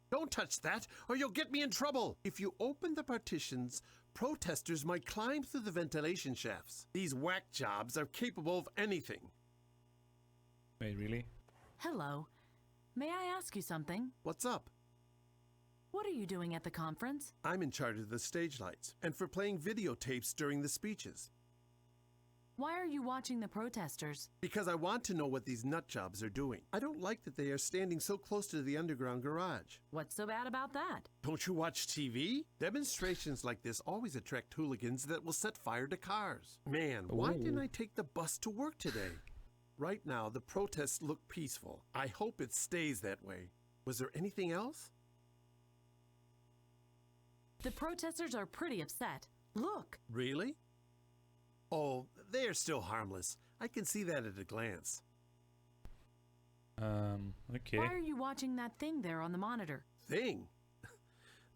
Don't touch that, or you'll get me in trouble! If you open the partitions, protesters might climb through the ventilation shafts. These whack jobs are capable of anything. Wait, really? Hello. May I ask you something? What's up? What are you doing at the conference? I'm in charge of the stage lights, and for playing videotapes during the speeches. Why are you watching the protesters? Because I want to know what these nutjobs are doing. I don't like that they are standing so close to the underground garage. What's so bad about that? Don't you watch TV? Demonstrations like this always attract hooligans that will set fire to cars. Man, why didn't I take the bus to work today? Right now, the protests look peaceful. I hope it stays that way. Was there anything else? The protesters are pretty upset. Look! Really? Oh, they are still harmless. I can see that at a glance. Okay. Why are you watching that thing there on the monitor? Thing?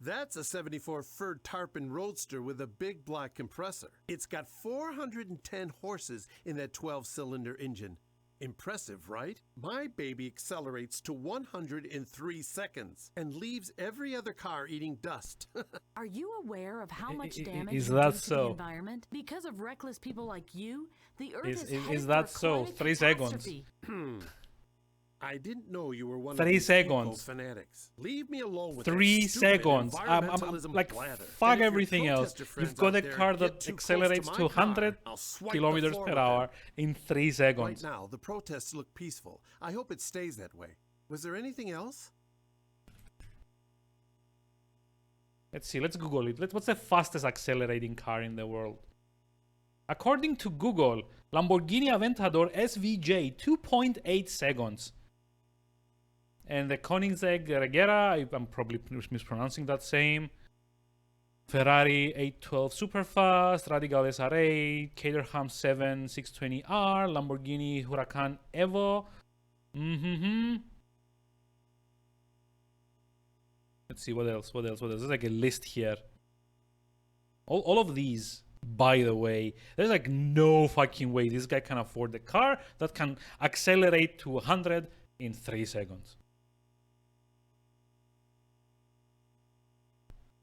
That's a 74 Ford Tarpon Roadster with a big black compressor. It's got 410 horses in that 12-cylinder engine. Impressive, right? My baby accelerates to 100 in 3 seconds and leaves every other car eating dust. Are you aware of how much damage is you that do to so? the environment? Because of reckless people like you, the Earth Is that so? 3 seconds. I didn't know you were one 3 of these seconds. fanatics. Leave me alone with 3 that stupid seconds. I'm environmentalism like, blather. fuck And if your everything else. protester friends You've got a out there car get that too close accelerates my to 100 car, I'll swipe the kilometers floor per with hour them. in 3 seconds. Right now, the protests look peaceful. I hope it stays that way. Was there anything else? Let's see, let's Google it. What's the fastest accelerating car in the world? According to Google, Lamborghini Aventador SVJ, 2.8 seconds. And the Koenigsegg Regera, I'm probably mispronouncing that same. Ferrari 812 Superfast, Radical SRA, Caterham 7 620R, Lamborghini Huracan Evo. Let's see, what else? There's like a list here. All of these, by the way, there's like no fucking way this guy can afford a car that can accelerate to 100 in 3 seconds.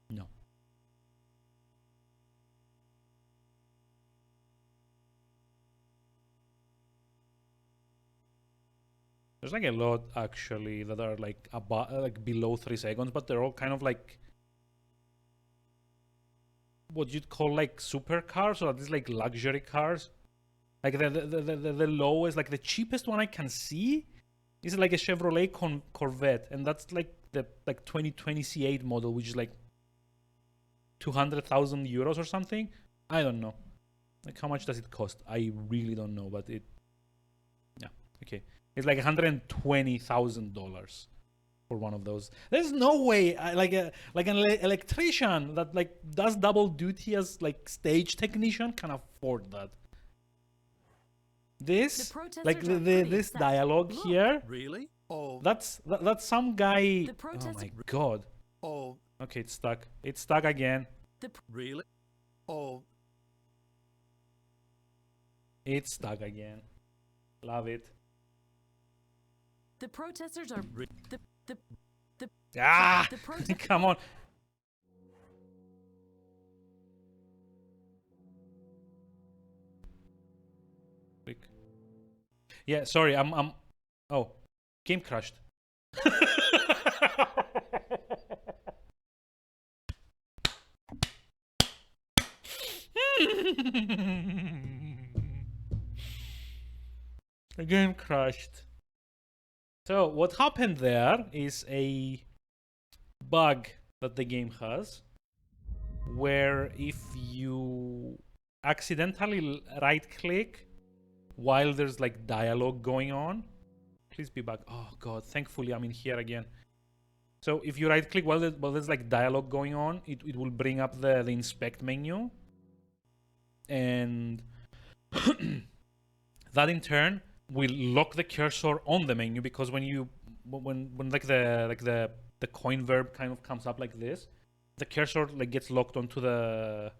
No. There's like a lot actually that are like about like below 3 seconds, but they're all kind of like what you'd call like supercars, or at least like luxury cars. Like the lowest, like the cheapest one I can see is like a Chevrolet Corvette, and that's like the 2020 C8 model, which is like 200,000 euros or something. I don't know. Like, how much does it cost? I really don't know, but yeah, okay. It's like $120,000 for one of those. There's no way, like an electrician that like does double duty as like stage technician can afford that. This, like this dialogue here. Really? Oh, that's some guy. Oh my god. Oh. Okay, it's stuck. It's stuck again. Really? Oh. It's stuck again. Love it. The protesters are Come on. Quick. Yeah, sorry. I'm. Oh, game crashed. The game crashed. So what happened there is a bug that the game has, where if you accidentally right-click while there's like dialogue going on, please be back. Oh god, thankfully I'm in here again. So if you right-click while there's like dialogue going on, it will bring up the inspect menu, and that in turn will lock the cursor on the menu, because when like the coin verb kind of comes up like this, the cursor like gets locked onto the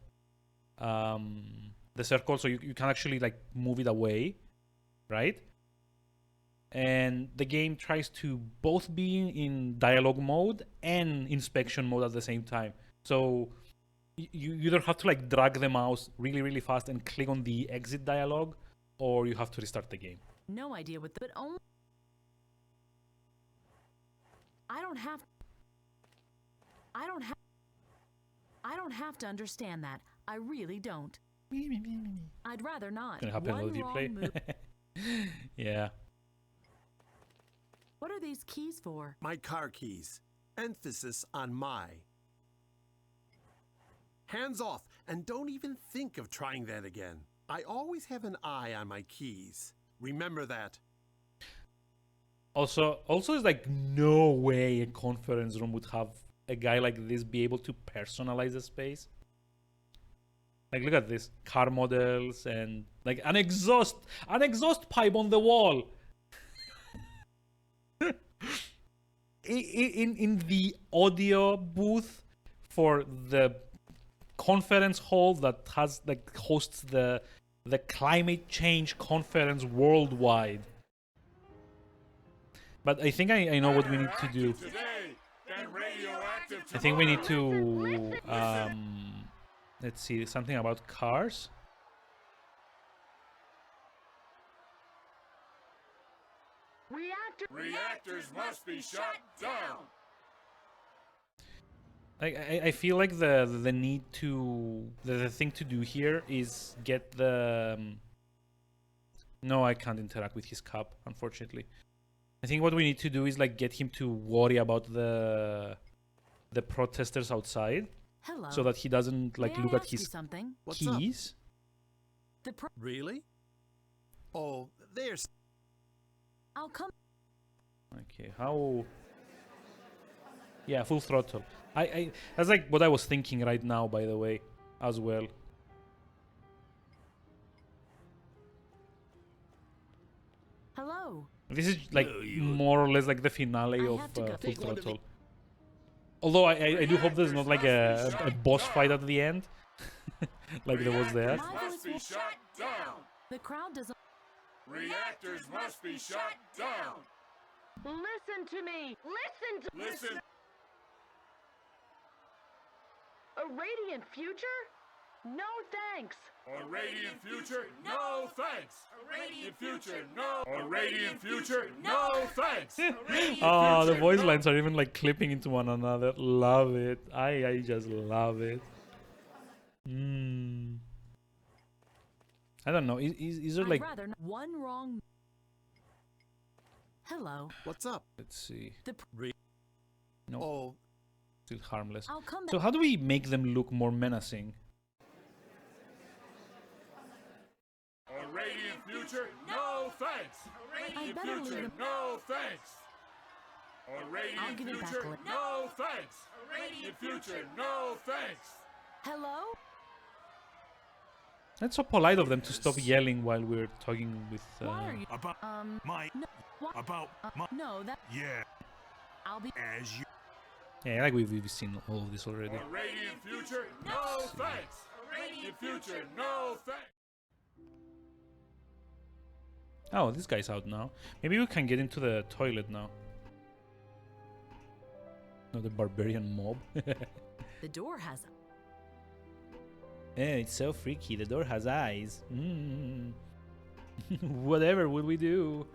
circle, so you can actually like move it away, right? And the game tries to both be in dialogue mode and inspection mode at the same time. So you either have to like drag the mouse really fast and click on the exit dialogue, or you have to restart the game. No idea what but only I don't have to understand that. I really don't. I'd rather not. Gonna happen while you play. Yeah. What are these keys for? My car keys. Emphasis on my. Hands off, and don't even think of trying that again. I always have an eye on my keys. Remember that. Also, there's like no way a conference room would have a guy like this be able to personalize a space. Like, look at this. Car models and like an exhaust pipe on the wall. in the audio booth for the conference hall that has like hosts the climate change conference worldwide. But I think I know what we need to do. I think we need to let's see, something about cars. Reactors must be shut down. I feel like the need to the thing to do here is get the no, I can't interact with his cup, unfortunately. I think what we need to do is like get him to worry about the protesters outside. Hello. So that he doesn't like May look I at ask you his something? keys. Really? Oh, there's. I'll come. Okay, how? Yeah, full throttle. I that's like what I was thinking right now, by the way, as well. Hello. This is like more or less like the finale of Full Throttle. Although I do hope there's not like a boss fight at the end, like there was there. Must be shut down. The crowd doesn't. Reactors must be shut down. Listen to me. Listen. A radiant future? No thanks. A radiant future? No thanks. A radiant future? No. A radiant future? No thanks. Oh, the voice lines are even like clipping into one another. Love it. I just love it. I don't know. Is there like rather not. One wrong. Hello. What's up? Let's see. No. Oh. Still harmless. I'll come So back. how do we make them look more menacing? A radiant future? No thanks. A radiant future? No thanks. A radiant give it back future? later. No thanks. A radiant future? No thanks. Hello? That's so polite of them to stop yelling while we're talking with. Why are you? About my. No. What? About my. No, that. Yeah. I'll be. As you. Yeah, like we've seen all of this already. A radiant future? No thanks. A radiant future? No thanks. Oh, this guy's out now. Maybe we can get into the toilet now. No, the barbarian mob. The door has. Eh, it's so freaky. The door has eyes. Whatever will we do?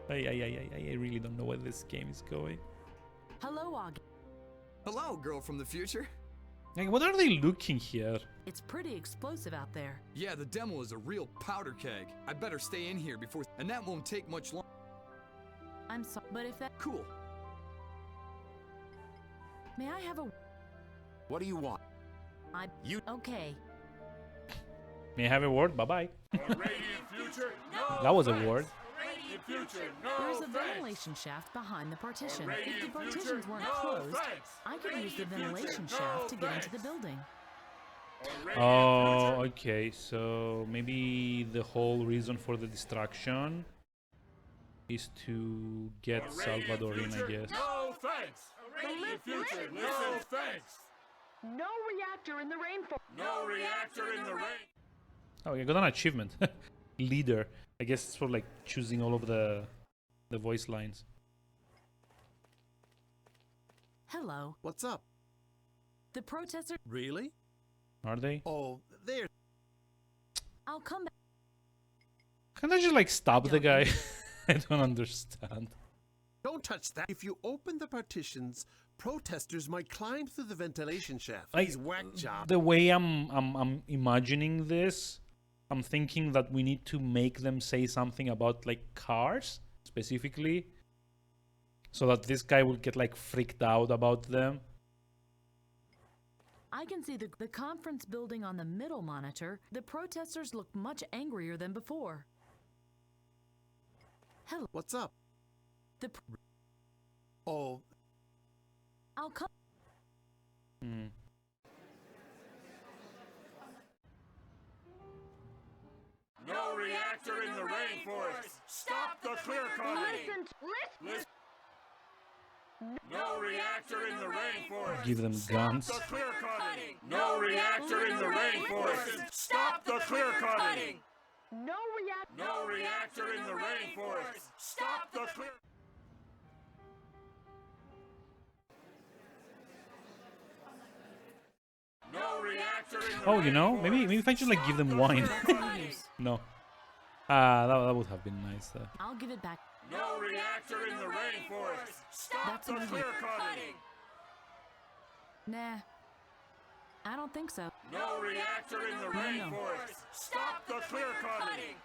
I really don't know where this game is going. Hello, Augie. Hello, girl from the future. Like, what are they looking here? It's pretty explosive out there. Yeah, the demo is a real powder keg. I better stay in here before, and that won't take much longer. I'm sorry, but if that... Cool. May I have a... What do you want? Okay. May I have a word? Bye-bye. Future, no That was a thanks. word. Future, no There's a thanks. ventilation shaft behind the partition. If the Future, partitions weren't no closed, thanks. I could use the Future, ventilation no shaft to get into thanks. the building. Oh, okay. So maybe the whole reason for the distraction is to get Salvadorin, I guess. No thanks. Future, no thanks. No reactor in the rainforest. No reactor in the rain. Oh, you got an achievement. Leader. I guess it's for like choosing all of the voice lines. Hello. What's up? The protesters... Really? Are they? Oh, there. I'll come back. Can't I just like stop the guy? I don't understand. Don't touch that. If you open the partitions, protesters might climb through the ventilation shaft. Like, These whack jobs. the way I'm imagining this, I'm thinking that we need to make them say something about like cars specifically, so that this guy will get like freaked out about them. I can see the conference building on the middle monitor. The protesters look much angrier than before. Hello. What's up? The Oh. I'll come. Hmm. No reactor in the rainforest. Stop the clear cutting. Listen. No reactor in the rainforest. Give them guns. Stop the clear cutting. No reactor in the rainforest. Stop the clear cutting. No reactor in the rainforest. Stop the clear. No reactor in the Oh, you know, maybe if I just like give them wine. No. That would have been nice. I'll give it back. No reactor in the rainforest. Stop That's the an clear idea. cutting. Nah. I don't think so. No reactor in the rainforest. Stop the clear cutting.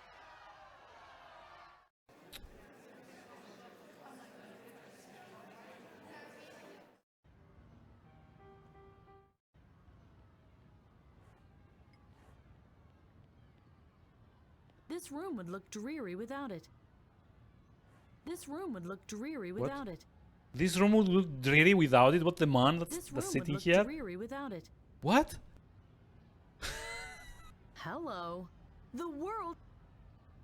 This room would look dreary without it. This room would look dreary What? without it. This room would look dreary without it. What the man This that's room sitting would look here? dreary without it. What? Hello. The world.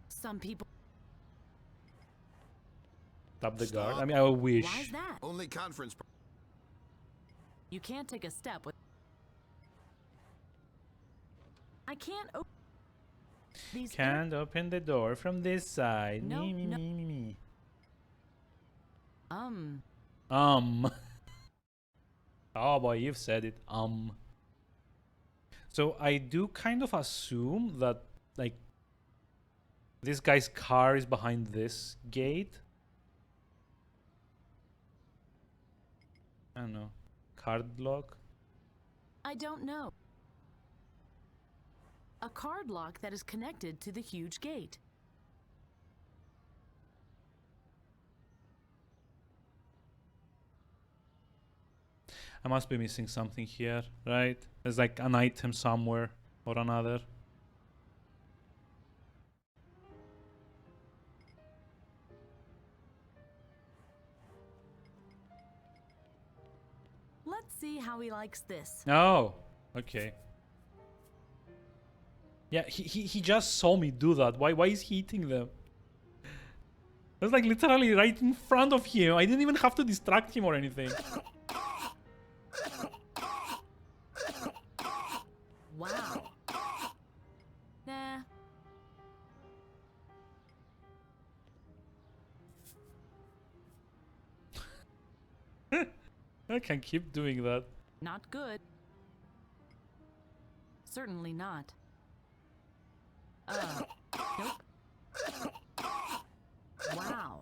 Some people. Tap the guard. I mean, I wish. Why's that? Only conference. You can't take a step with. I can't open. These Can't open the door from this side. No, Me, me, no. me, me, me. Oh boy, you've said it. So I do kind of assume that like this guy's car is behind this gate. I don't know. Card lock. I don't know. A card lock that is connected to the huge gate. I must be missing something here, right? There's like an item somewhere or another. Let's see how he likes this. Oh, okay. Yeah, he just saw me do that. Why is he eating them? That's like literally right in front of him. I didn't even have to distract him or anything. Wow. Nah. I can keep doing that. Not good. Certainly not. Nope. Wow.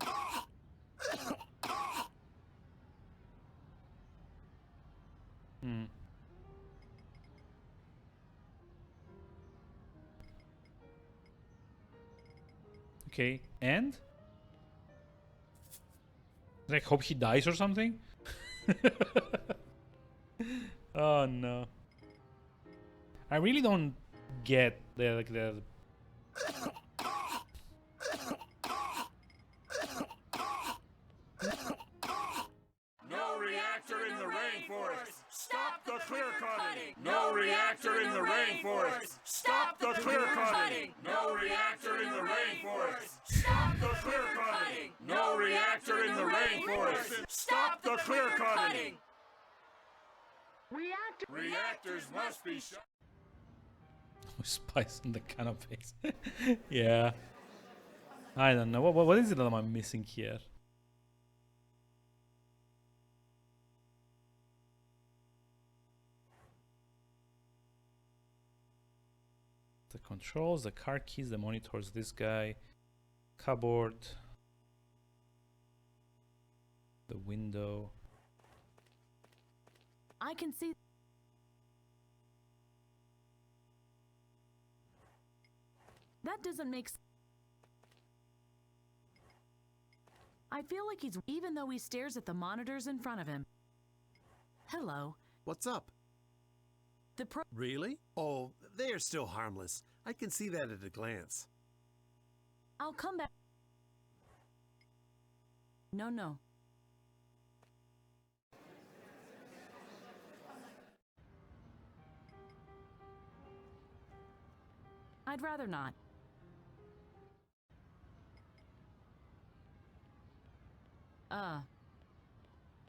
Okay, and? Like, hope he dies or something? Oh no. I really don't get the No reactor in the rainforest! Stop the clear cutting! No reactor in the rainforest! Stop the clear cutting! No reactor in the rainforest! Stop the clear cutting! No reactor in the rainforest! Stop the clear cutting! Reactors must be shut. spice on the canopies. Yeah. I don't know. What is it that I'm missing here? The controls, the car keys, the monitors, this guy, cupboard, the window. I can see. That doesn't make sense. I feel like he's, even though he stares at the monitors in front of him. Hello. What's up? Really? Oh, they are still harmless. I can see that at a glance. I'll come back. No. I'd rather not.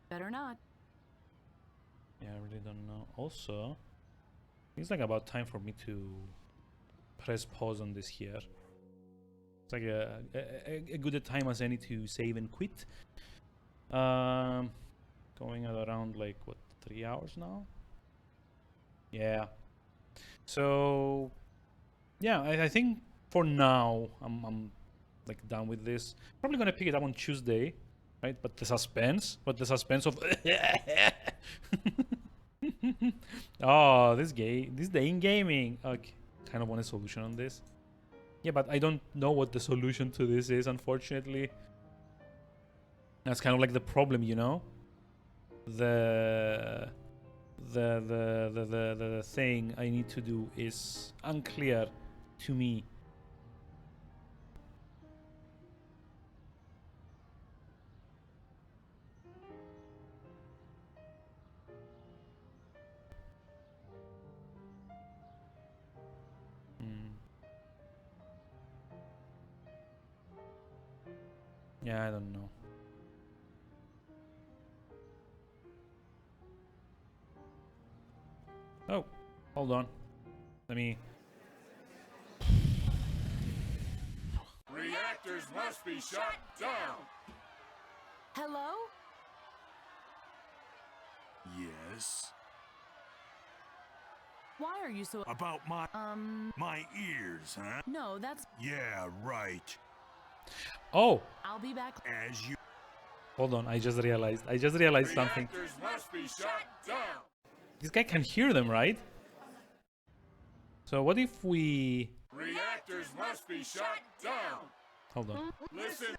Better not. Yeah, I really don't know. Also, it's like about time for me to press pause on this here. It's like a good time as any to save and quit. Going at around like what, 3 hours now? Yeah. So yeah, I think for now I'm like done with this. Probably gonna pick it up on Tuesday, right? But the suspense of oh, this day in gaming. Okay, kind of want a solution on this. Yeah, but I don't know what the solution to this is, unfortunately. That's kind of like the problem, you know? The thing I need to do is unclear to me. Yeah, I don't know. Oh, hold on. Let me... Reactors must be shut down. Hello? Yes. Why are you so... About my ears, huh? No, that's... Yeah, right. Oh! I'll be back. As you... Hold on, I just realized something. Reactors must be shut down. This guy can hear them, right? So what if we... Reactors must be shut down. Hold on. Listen.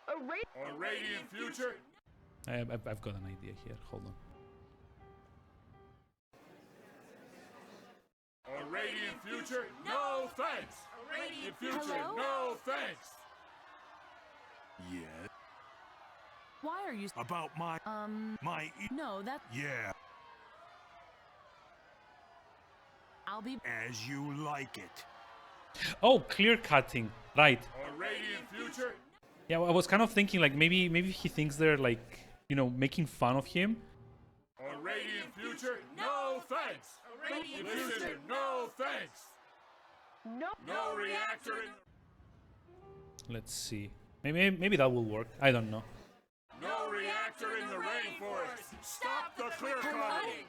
A radiant future. I've got an idea here. Hold on. A radiant future? No thanks. A radiant future? Hello? No thanks. Yeah. Why are you... About my... No, that... Yeah. I'll be... As you like it. Oh, clear cutting. Right. A radiant future? Yeah, I was kind of thinking like maybe he thinks they're like, you know, making fun of him. A radiant future? No thanks. A radiant future? No thanks. No reactor in... Let's see. Maybe that will work. I don't know. No reactor in the rainforest. Stop the clear cutting.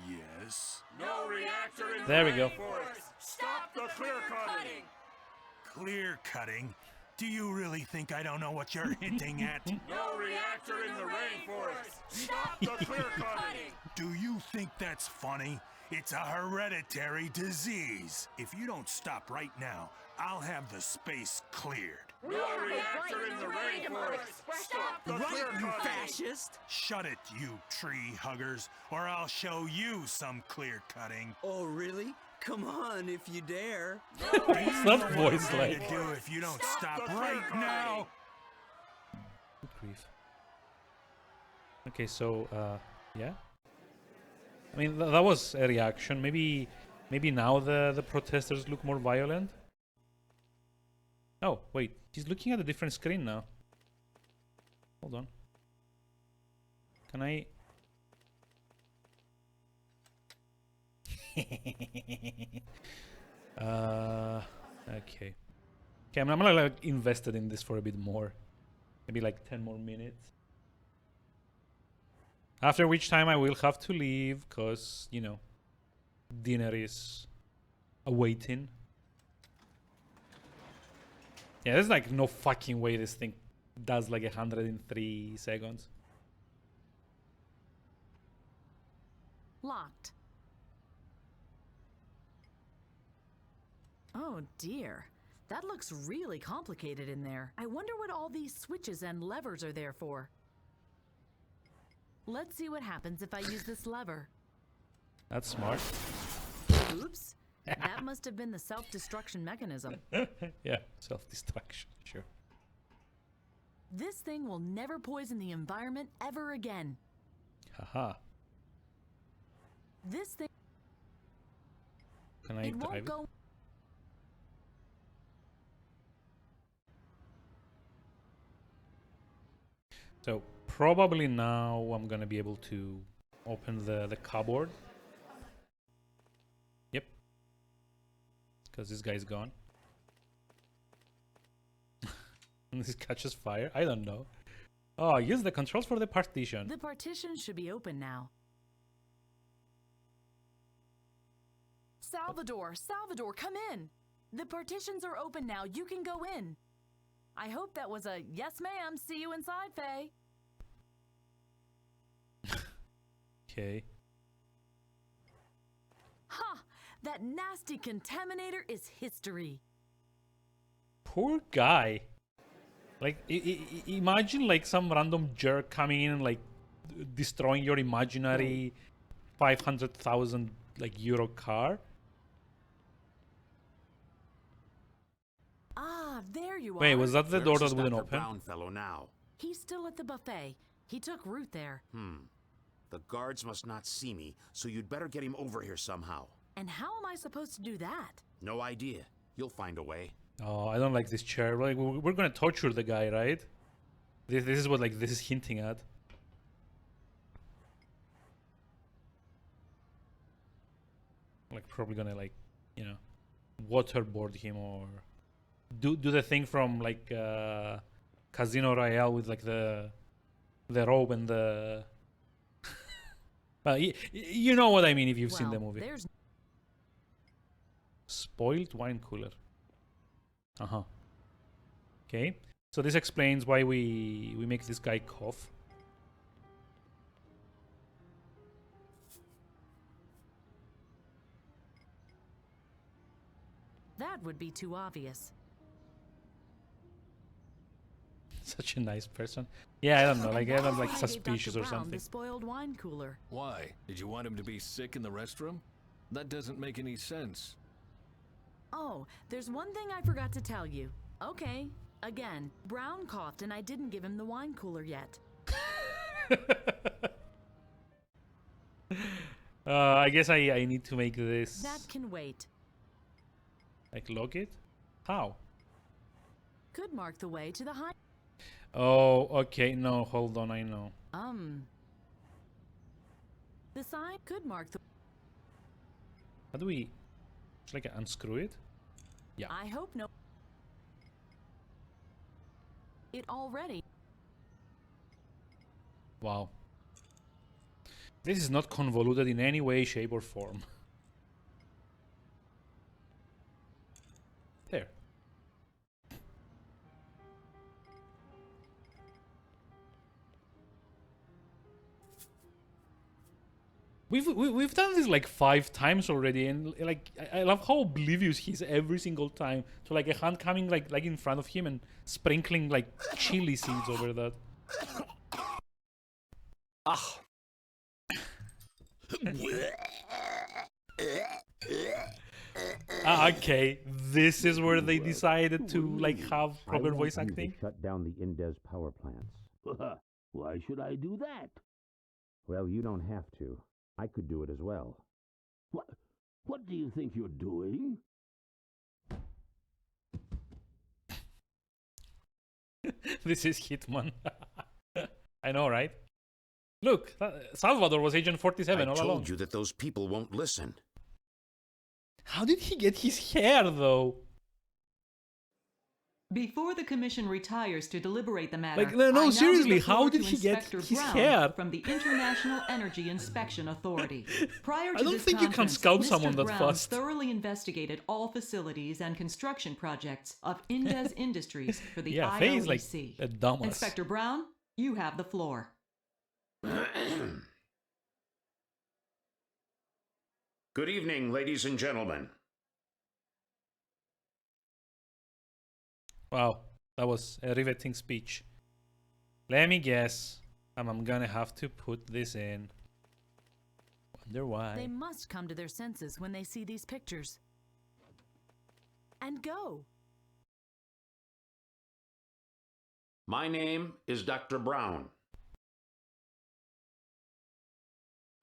Yes. No reactor in There the we go. rainforest. Stop the clear cutting. Clear cutting? Do you really think I don't know what you're hinting at? No reactor in the rainforest. Stop the clear cutting. Do you think that's funny? It's a hereditary disease. If you don't stop right now, I'll have the space cleared. No reactor in the rainforest! Stop the Right, clear you cutting! fascist! Shut it, you tree huggers, or I'll show you some clear cutting. Oh, really? Come on, if you dare. What's that voice What like? to do if you don't stop right now? Good grief. Okay, so, yeah. I mean, that was a reaction. Maybe now the protesters look more violent. Oh, wait. He's looking at a different screen now. Hold on. Can I... okay. Okay, I'm gonna like invested in this for a bit more. Maybe like 10 more minutes. After which time I will have to leave, cause, you know, dinner is awaiting. Yeah, there's like no fucking way this thing does like 103 seconds. Locked. Oh dear. That looks really complicated in there. I wonder what all these switches and levers are there for. Let's see what happens if I use this lever. That's smart. Oops. That must have been the self-destruction mechanism. Yeah, self-destruction, sure. This thing will never poison the environment ever again. Haha. This thing... Can I it drive won't it? go... So probably now I'm gonna be able to open the cupboard. Yep. Because this guy's gone. And this catches fire? I don't know. Oh, use the controls for the partition. The partition should be open now. Salvador, come in. The partitions are open now. You can go in. I hope that was a yes ma'am, see you inside, Faye. Okay. Ha! That nasty contaminator is history. Poor guy. Like, imagine like some random jerk coming in and like destroying your imaginary 500,000 like euro car. Ah, there you are. Wait, was that the door Where's that this wouldn't Dr. open? Brown fellow now? He's still at the buffet. He took root there. The guards must not see me, so you'd better get him over here somehow. And how am I supposed to do that? No idea. You'll find a way. Oh, I don't like this chair. Like, we're gonna torture the guy, right? This is what like this is hinting at. Like probably gonna like, you know, waterboard him or do the thing from like Casino Royale with like the robe and the. But you know what I mean if you've seen the movie. There's Spoiled wine cooler. Uh-huh. Okay. So this explains why we make this guy cough. that would be too obvious. Such a nice person. Yeah, I don't know. Like, I'm like I gave suspicious Dr. or Brown something. the spoiled wine cooler. Why? Did you want him to be sick in the restroom? That doesn't make any sense. Oh, there's one thing I forgot to tell you. Okay, again, Brown coughed and I didn't give him the wine cooler yet. I guess I need to make this. That can wait. Like log it? How? Could mark the way to the high. Oh, okay. No, hold on. I know. The sign could mark the. How do we? Just like unscrew it? Yeah. I hope no. It already. Wow. This is not convoluted in any way, shape, or form. There. We've done this like 5 times already, and like I love how oblivious he's every single time. So like a hand coming like in front of him and sprinkling like chili seeds over that. Ah. Okay, this is where they decided to like have proper voice acting. Shut down the Indes power plants. Why should I do that? Well, you don't have to. I could do it as well. What do you think you're doing? This is Hitman. I know, right? Look, Salvador was Agent 47 all along. I told you that those people won't listen. How did he get his hair, though? Before the commission retires to deliberate the matter, Like, no, seriously, how did he get Inspector his Brown hair? from the International Energy Inspection Authority? Prior to I don't this think you can conference, scout Mr. someone that Brown fast. thoroughly investigated all facilities and construction projects of Indes Industries for the Yeah, IOEC. Faye's like a dumbass. Inspector Brown, you have the floor. Good evening, ladies and gentlemen. Wow, that was a riveting speech. Let me guess. I'm gonna have to put this in. Wonder why. They must come to their senses when they see these pictures. And go. My name is Dr. Brown.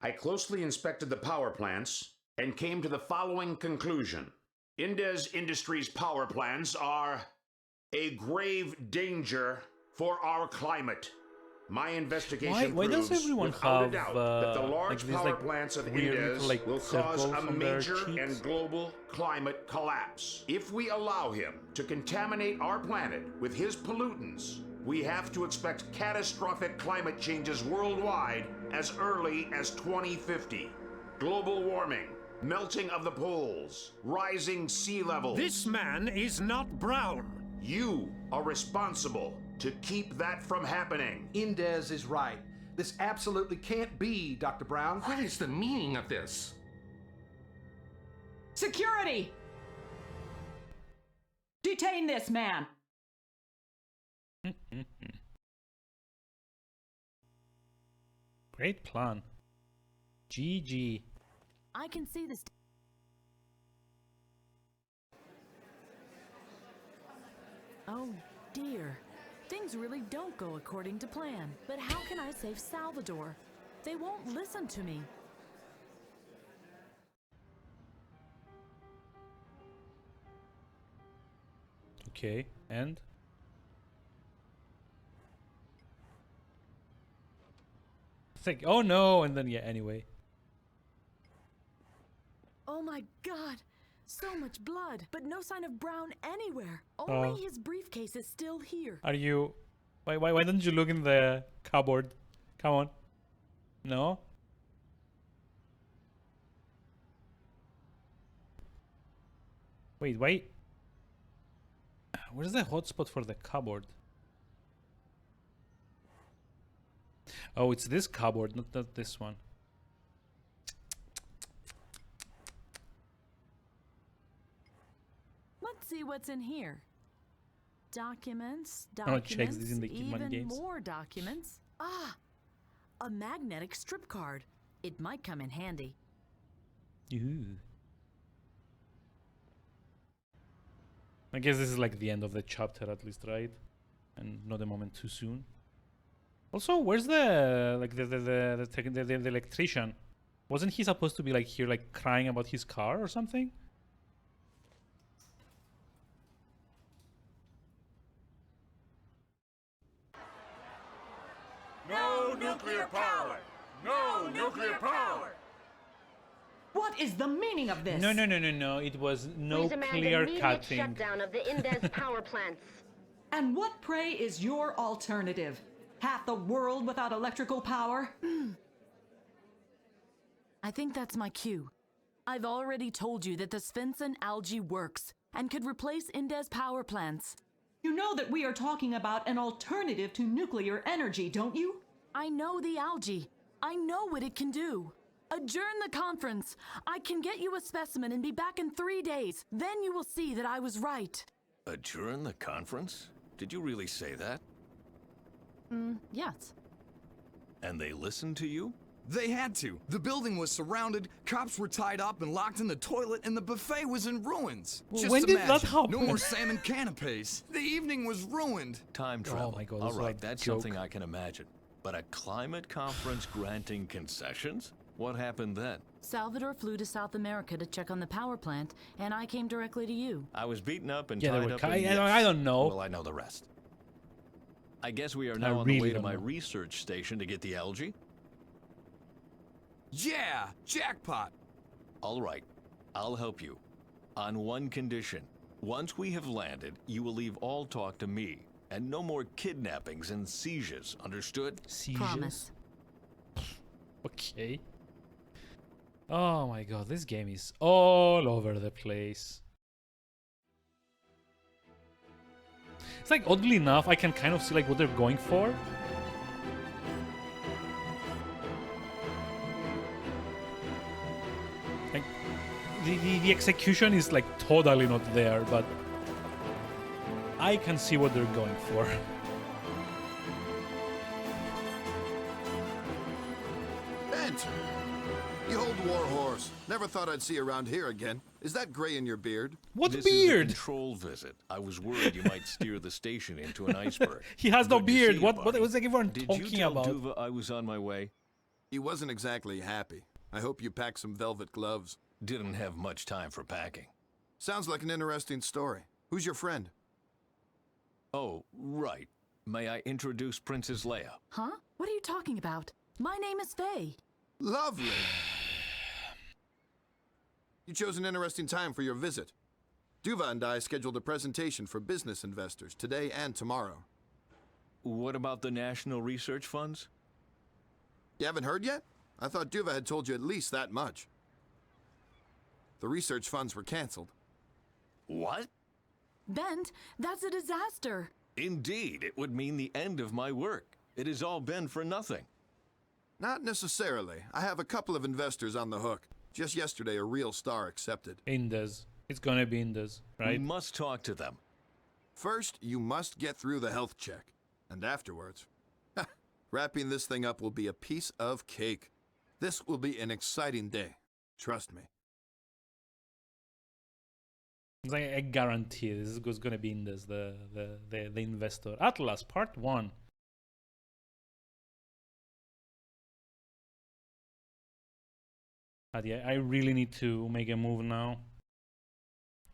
I closely inspected the power plants and came to the following conclusion. Indes Industries power plants are a grave danger for our climate. My investigation Why does proves everyone without have a doubt that the large like these, power like, plants of weird Indes little, like, will cause circles a on their major cheeks? and global climate collapse. If we allow him to contaminate our planet with his pollutants, we have to expect catastrophic climate changes worldwide as early as 2050. Global warming, melting of the poles, rising sea levels. This man is not Brown. You are responsible to keep that from happening. Indes is right. This absolutely can't be, Dr. Brown. What is the meaning of this? Security! Detain this man! Great plan. GG. I can see this. Oh dear. Things really don't go according to plan. But how can I save Salvador? They won't listen to me. Okay, and? It's like, oh no, and then yeah, anyway. Oh my god! So much blood, but no sign of Brown anywhere. Only his briefcase is still here. Are you... Why don't you look in the cupboard? Come on. No? Wait. Where's the hotspot for the cupboard? Oh, it's this cupboard, not this one. Let's see what's in here. Documents, I'm gonna check this in the Kidman even games. more documents. Ah! A magnetic strip card. It might come in handy. Ooh. I guess this is like the end of the chapter at least, right? And not a moment too soon. Also, where's the like the electrician? Wasn't he supposed to be like here like crying about his car or something? No nuclear power! No nuclear power! What is the meaning of this? No. It was no Please demand clear immediate cutting. shutdown of the Indes power plants. And what, pray, is your alternative? Half the world without electrical power? I think that's my cue. I've already told you that the Svensson algae works and could replace Indes power plants. You know that we are talking about an alternative to nuclear energy, don't you? I know the algae. I know what it can do. Adjourn the conference. I can get you a specimen and be back in 3 days. Then you will see that I was right. Adjourn the conference? Did you really say that? Yes. And they listened to you? They had to. The building was surrounded, cops were tied up and locked in the toilet, and the buffet was in ruins. Well, Just when did imagine, that happen? no more salmon canapes. The evening was ruined. Time travel. Oh my God, All this is right, a that's joke. something I can imagine. But a climate conference granting concessions? What happened then? Salvador flew to South America to check on the power plant, and I came directly to you. I was beaten up and Yeah, they tied were up. I don't know. Well, I know the rest. I guess we are now on the way to my research station to get the algae? Yeah, jackpot. All right, I'll help you. On one condition. Once we have landed, you will leave all talk to me. And no more kidnappings and seizures, understood? Seizures? Promise. Okay. Oh my God, this game is all over the place. It's like, oddly enough, I can kind of see like what they're going for. Like, the execution is like totally not there, but I can see what they're going for. Bent! You old warhorse. Never thought I'd see you around here again. Is that gray in your beard? What this beard? Is a control visit. I was worried you might steer the station into an iceberg. He has no Good to see beard. you, What buddy. was everyone Did talking you tell about? Duva I was on my way? He wasn't exactly happy. I hope you packed some velvet gloves. Didn't have much time for packing. Sounds like an interesting story. Who's your friend? Oh, right. May I introduce Princess Leia? Huh? What are you talking about? My name is Faye. Lovely. You chose an interesting time for your visit. Duva and I scheduled a presentation for business investors today and tomorrow. What about the National Research Funds? You haven't heard yet? I thought Duva had told you at least that much. The research funds were canceled. What? Bent, that's a disaster. Indeed, it would mean the end of my work. It has all been for nothing. Not necessarily. I have a couple of investors on the hook. Just yesterday, a real star accepted. Indus. It's gonna be Indus, right? We must talk to them. First, you must get through the health check. And afterwards, wrapping this thing up will be a piece of cake. This will be an exciting day. Trust me. It's like I guarantee this is gonna be Indus, the investor. Atlas Part 1. But yeah, I really need to make a move now.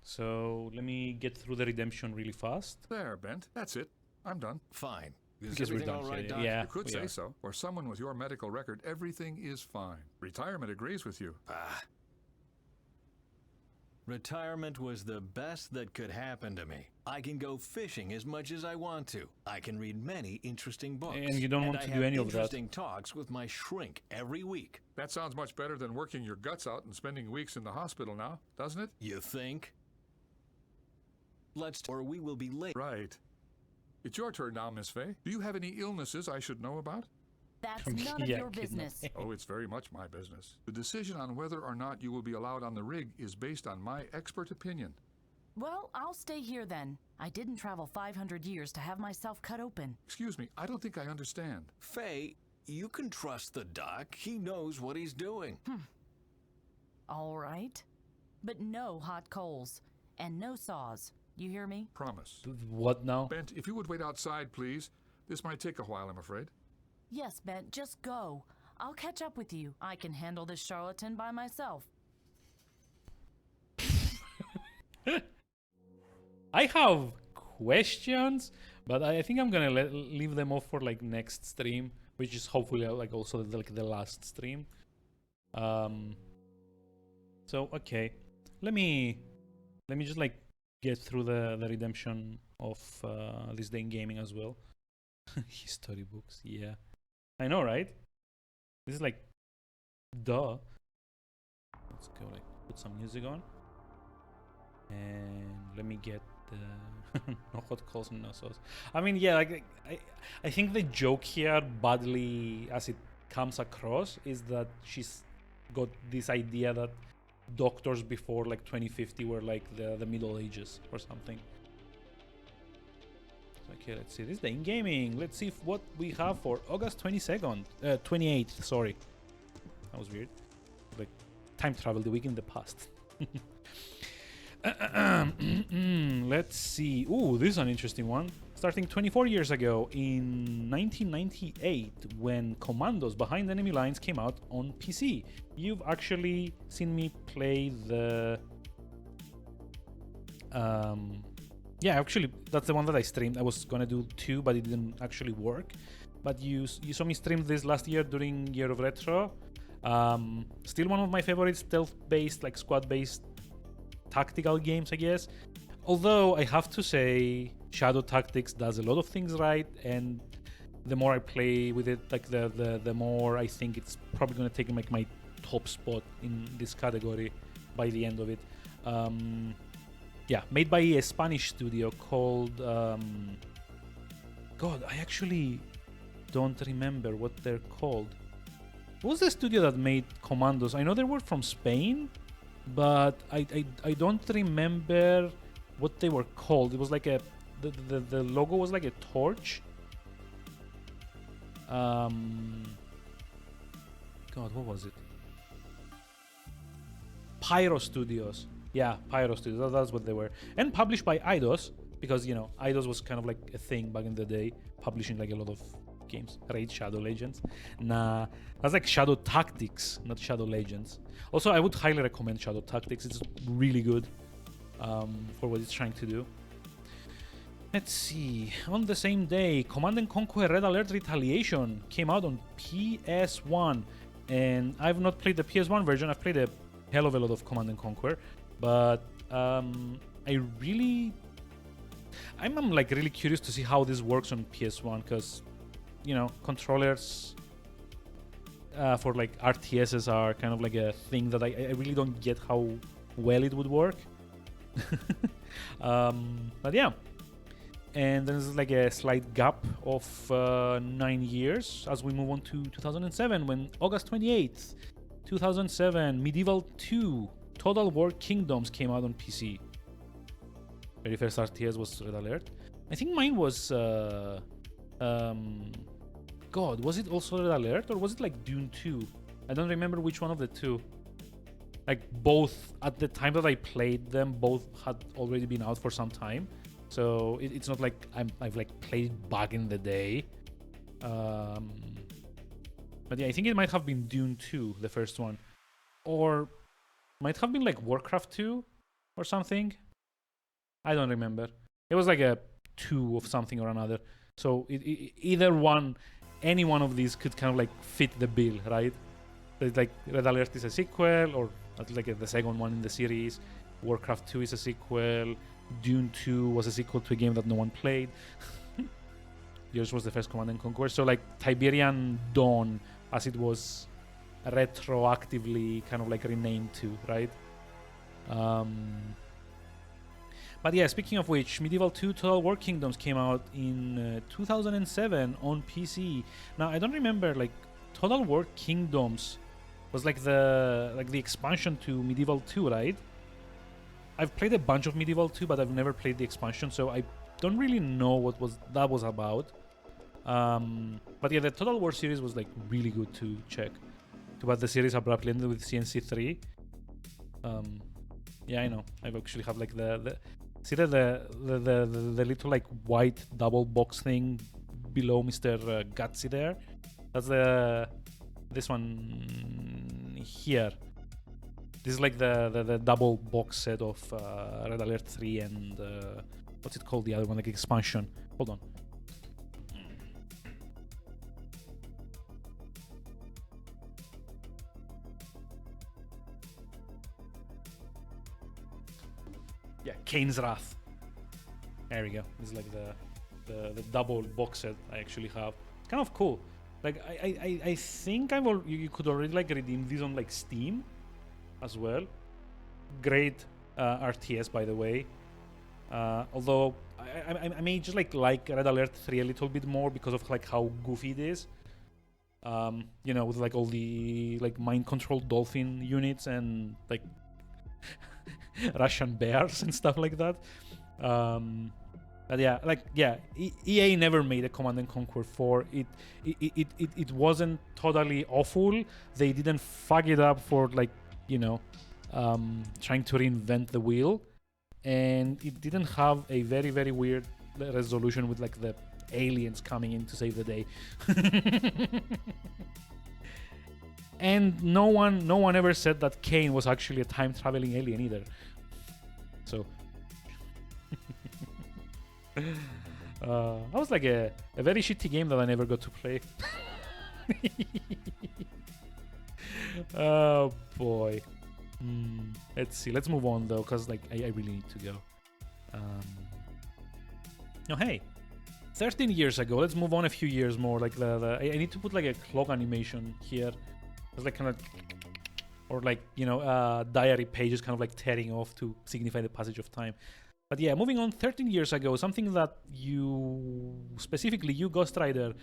So let me get through the redemption really fast. There, Bent. That's it. I'm done. Fine. Is because we're done all right, here. Doc? Yeah, You could we say are. so. For someone with your medical record, everything is fine. Retirement agrees with you. Retirement was the best that could happen to me. I can go fishing as much as I want to. I can read many interesting books. And you don't want to I do have any of that. interesting talks with my shrink every week. That sounds much better than working your guts out and spending weeks in the hospital now, doesn't it? You think? Or we will be late. Right. It's your turn now, Miss Faye. Do you have any illnesses I should know about? That's none of your business. Oh, it's very much my business. The decision on whether or not you will be allowed on the rig is based on my expert opinion. Well, I'll stay here then. I didn't travel 500 years to have myself cut open. Excuse me, I don't think I understand. Faye, you can trust the doc. He knows what he's doing. All right. But no hot coals. And no saws. You hear me? Promise. What now? Bent, if you would wait outside, please. This might take a while, I'm afraid. Yes, Bent, just go. I'll catch up with you. I can handle this charlatan by myself. I have questions, but I think I'm gonna leave them off for like next stream, which is hopefully like also like the last stream. So okay, let me just like get through the redemption of this day in gaming as well. History books, yeah, I know, right? This is like, duh. Let's go like put some music on, and let me get the no hot calls and no sauce. I mean, yeah, like I think the joke here, badly as it comes across, is that she's got this idea that doctors before like 2050 were like the Middle Ages or something. Okay, let's see. This is the in-gaming. Let's see what we have for August 28th. Sorry, that was weird. Like time travel, the week in the past. Let's see. Ooh, this is an interesting one. Starting 24 years ago in 1998, when Commandos Behind Enemy Lines came out on PC. You've actually seen me play the... yeah, actually, that's the one that I streamed. I was gonna do 2, but it didn't actually work. But you saw me stream this last year during Year of Retro. Still one of my favorite stealth-based, like squad-based tactical games, I guess. Although I have to say, Shadow Tactics does a lot of things right, and the more I play with it, like the more I think it's probably gonna take like my top spot in this category by the end of it. Yeah, made by a Spanish studio called God, I actually don't remember what they're called. What was the studio that made Commandos? I know they were from Spain, but I don't remember what they were called. It was like the logo was like a torch. God, what was it? Pyro Studios. Yeah, Pyro Studios. That's what they were. And published by Eidos, because, you know, Eidos was kind of like a thing back in the day, publishing like a lot of games. Raid Shadow Legends. Nah, that's like Shadow Tactics, not Shadow Legends. Also, I would highly recommend Shadow Tactics. It's really good for what it's trying to do. Let's see. On the same day, Command & Conquer Red Alert Retaliation came out on PS1. And I've not played the PS1 version. I've played a hell of a lot of Command & Conquer. But I'm like really curious to see how this works on PS1, because, you know, controllers for like RTSs are kind of like a thing that I really don't get how well it would work. But yeah. And there's like a slight gap of 9 years as we move on to 2007, when August 28th, 2007, Medieval 2 Total War Kingdoms came out on PC. Very first RTS was Red Alert. I think mine was God, was it also Red Alert, or was it like Dune 2? I don't remember which one of the two. Like both, at the time that I played them, both had already been out for some time. So it's not like I've like played it back in the day. But yeah, I think it might have been Dune 2, the first one. Or might have been like Warcraft 2 or something. I don't remember. It was like a 2 of something or another. So either one, any one of these could kind of like fit the bill, right? It's like Red Alert is a sequel, or like the second one in the series. Warcraft 2 is a sequel. Dune 2 was a sequel to a game that no one played. Yours was the first Command & Conquer. So like Tiberian Dawn, as it was retroactively kind of like renamed to, right? But yeah, speaking of which, Medieval 2 Total War Kingdoms came out in 2007 on PC. Now, I don't remember, like, Total War Kingdoms was like the expansion to Medieval 2, right? I've played a bunch of Medieval 2, but I've never played the expansion, so I don't really know what that was about. But yeah, the Total War series was like really good to check. But the series abruptly ended with CNC3. Yeah, I know. I've actually have like the see the little like white double box thing below Mr. Gutsy there. That's this one here. This is like the double box set of Red Alert 3 and what's it called, the other one, like expansion. Hold on. Yeah, Kane's Wrath. There we go. This is like the double box set I actually have. It's kind of cool. Like I think you could already like redeem these on like Steam as well. Great RTS, by the way. Although I may just like Red Alert 3 a little bit more because of like how goofy it is. You know, with like all the like mind-controlled dolphin units and like Russian bears and stuff like that. But yeah, EA never made a Command and Conquer 4. It wasn't totally awful. They didn't fuck it up for like, you know, trying to reinvent the wheel, and it didn't have a very, very weird resolution with like the aliens coming in to save the day. And no one ever said that Kane was actually a time-traveling alien either. So that was like a very shitty game that I never got to play. Oh boy. Let's see. Let's move on though, because like I really need to go. Oh hey, 13 years ago. Let's move on a few years more. Like I need to put like a clock animation here. It's like kind of, or like, you know, diary pages kind of like tearing off to signify the passage of time. But yeah, moving on, 13 years ago, something that you, specifically you, Ghost Rider,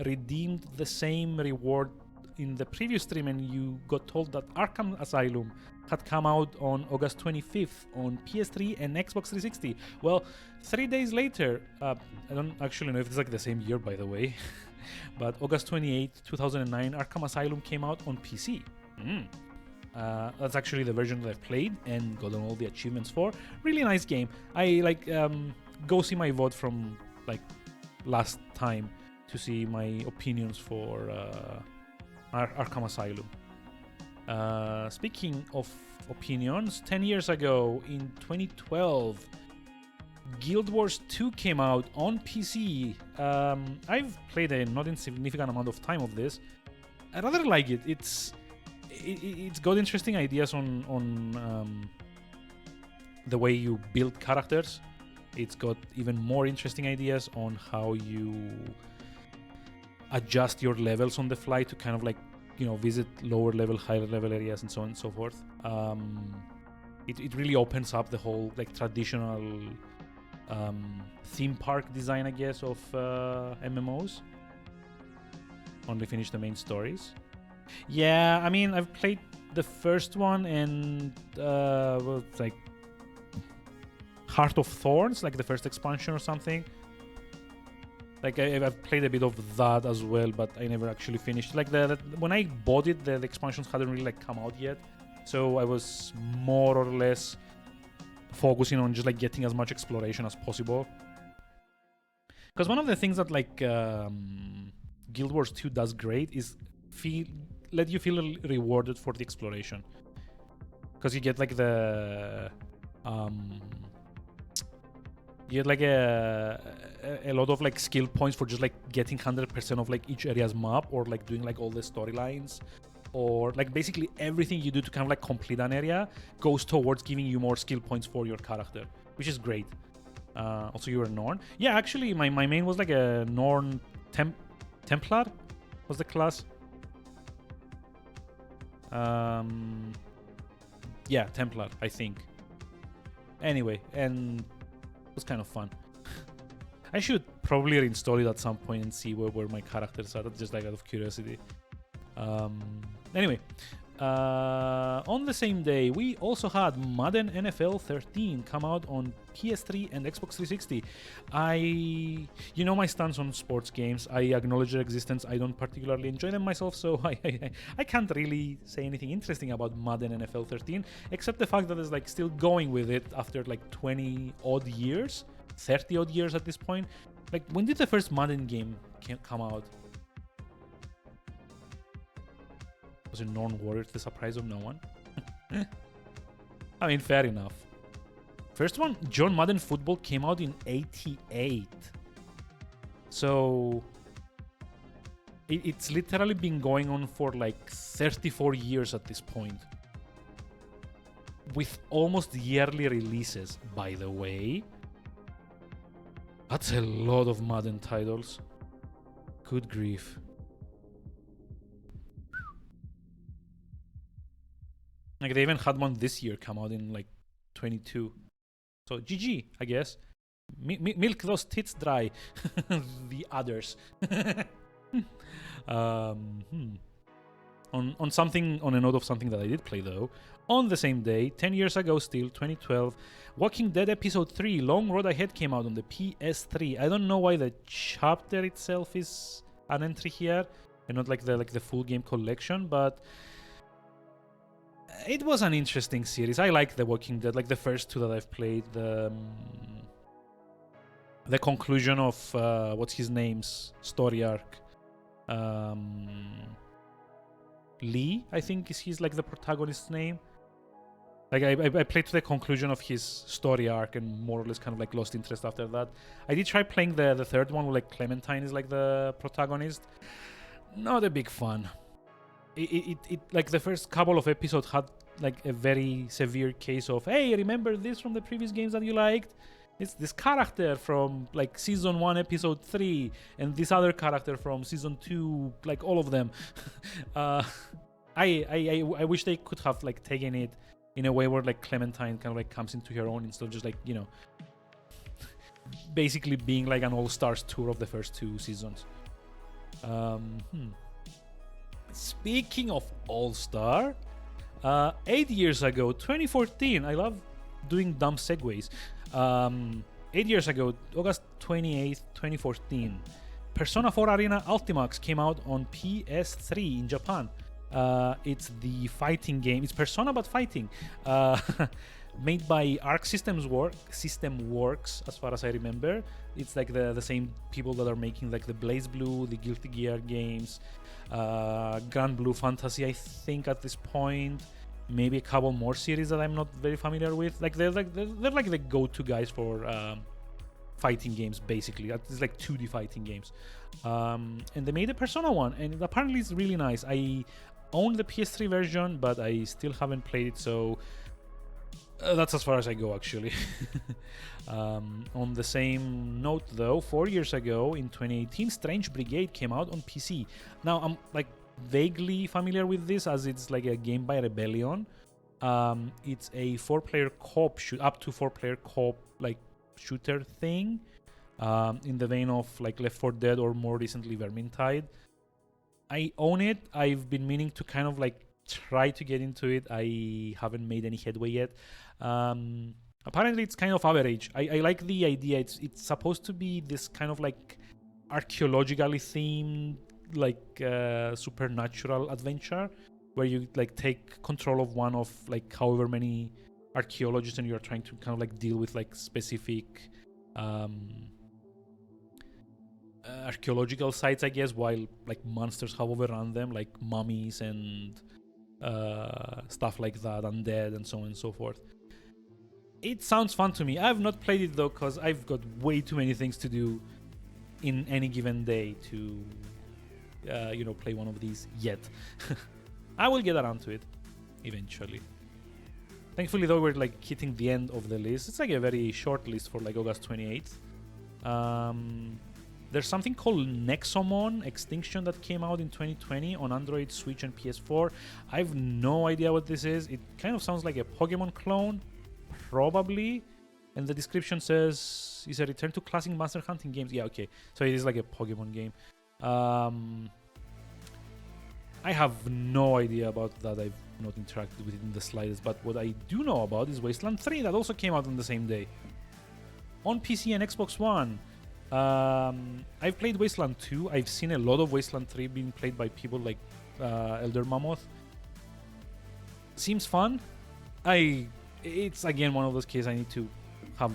redeemed the same reward in the previous stream, and you got told that Arkham Asylum had come out on August 25th on PS3 and Xbox 360. Well, 3 days later, I don't actually know if it's like the same year, by the way, but August 28th, 2009, Arkham Asylum came out on PC. That's actually the version that I've played and gotten all the achievements for. Really nice game. I like go see my VOD from like last time to see my opinions for Arkham Asylum. Speaking of opinions, 10 years ago in 2012, Guild Wars 2 came out on PC. I've played a not insignificant amount of time of this. I rather like it. It's got interesting ideas on the way you build characters. It's got even more interesting ideas on how you adjust your levels on the fly to kind of like, you know, visit lower level, higher level areas and so on and so forth. It really opens up the whole like traditional theme park design, I guess, of MMOs. Only finished the main stories. Yeah, I mean, I've played the first one and well, like Heart of Thorns, like the first expansion or something. Like I've played a bit of that as well, but I never actually finished. Like when I bought it, the expansions hadn't really like come out yet, so I was more or less focusing on just like getting as much exploration as possible. Because one of the things that like Guild Wars 2 does great is let you feel rewarded for the exploration. Because you get like the you get like a lot of like skill points for just like getting 100% of like each area's map, or like doing like all the storylines, or like basically everything you do to kind of like complete an area goes towards giving you more skill points for your character, which is great. Also, you were Norn. Yeah, actually my main was like a Norn Templar was the class. Yeah, Templar, I think. Anyway, and it was kind of fun. I should probably reinstall it at some point and see where my characters are, just like out of curiosity. Anyway, on the same day, we also had Madden NFL 13 come out on PS3 and Xbox 360. You know my stance on sports games. I acknowledge their existence. I don't particularly enjoy them myself, so I can't really say anything interesting about Madden NFL 13, except the fact that it's like still going with it after like 20 odd years, 30 odd years at this point. Like, when did the first Madden game come out? Was it Norn Warrior to the surprise of no one? I mean, fair enough. First one, John Madden Football, came out in '88. So it's literally been going on for like 34 years at this point. With almost yearly releases, by the way. That's a lot of Madden titles. Good grief. Like, they even had one this year come out in like 22. So GG, I guess. Milk those tits dry. The others. On a note of something that I did play though, on the same day, 10 years ago still, 2012, Walking Dead Episode 3, Long Road Ahead came out on the PS3. I don't know why the chapter itself is an entry here and not like the full game collection, but it was an interesting series. I like The Walking Dead, like the first two that I've played. The conclusion of what's his name's story arc. Lee, I think is his like the protagonist's name. Like I played to the conclusion of his story arc and more or less kind of like lost interest after that. I did try playing the third one where like Clementine is like the protagonist. Not a big fan. It like the first couple of episodes had like a very severe case of, hey, remember this from the previous games that you liked? It's this character from like season 1 episode 3 and this other character from season 2, like all of them. I wish they could have like taken it in a way where like Clementine kind of like comes into her own instead of just like, you know, basically being like an all-stars tour of the first 2 seasons. Speaking of all-star, 8 years ago, 2014, I love doing dumb segues. 8 years ago, August 28th, 2014, Persona 4 Arena Ultimax came out on PS3 in Japan. It's the fighting game. It's Persona but fighting. Made by Arc System Works, as far as I remember. It's like the same people that are making like the Blaze Blue, the Guilty Gear games, Grand Blue Fantasy, I think at this point. Maybe a couple more series that I'm not very familiar with. Like they're like the go-to guys for fighting games, basically. It's like 2D fighting games. And they made a Persona one, and apparently it's really nice. I own the PS3 version, but I still haven't played it, so that's as far as I go, actually. On the same note, though, 4 years ago, in 2018, Strange Brigade came out on PC. Now, I'm like vaguely familiar with this, as it's like a game by Rebellion. It's a 4-player co-op up to 4-player co-op like shooter thing, in the vein of like Left 4 Dead or more recently Vermintide. I own it. I've been meaning to kind of like try to get into it. I haven't made any headway yet. Apparently it's kind of average. I like the idea. It's supposed to be this kind of like archaeologically themed, like supernatural adventure where you like take control of one of like however many archaeologists and you're trying to kind of like deal with like specific archaeological sites, I guess, while like monsters have overrun them, like mummies and stuff like that, undead and so on and so forth. It sounds fun to me. I've not played it though because I've got way too many things to do in any given day to play one of these yet. I will get around to it eventually. Thankfully though, we're like hitting the end of the list. It's like a very short list for like August 28th. There's something called Nexomon Extinction that came out in 2020 on Android, Switch and PS4. I have no idea what this is. It kind of sounds like a Pokemon clone, probably. And the description says, it's a return to classic monster hunting games. Yeah, okay. So it is like a Pokemon game. I have no idea about that. I've not interacted with it in the slightest. But what I do know about is Wasteland 3 that also came out on the same day. On PC and Xbox One. I've played Wasteland 2. I've seen a lot of Wasteland 3 being played by people like Elder Mammoth. Seems fun. It's again one of those cases I need to have,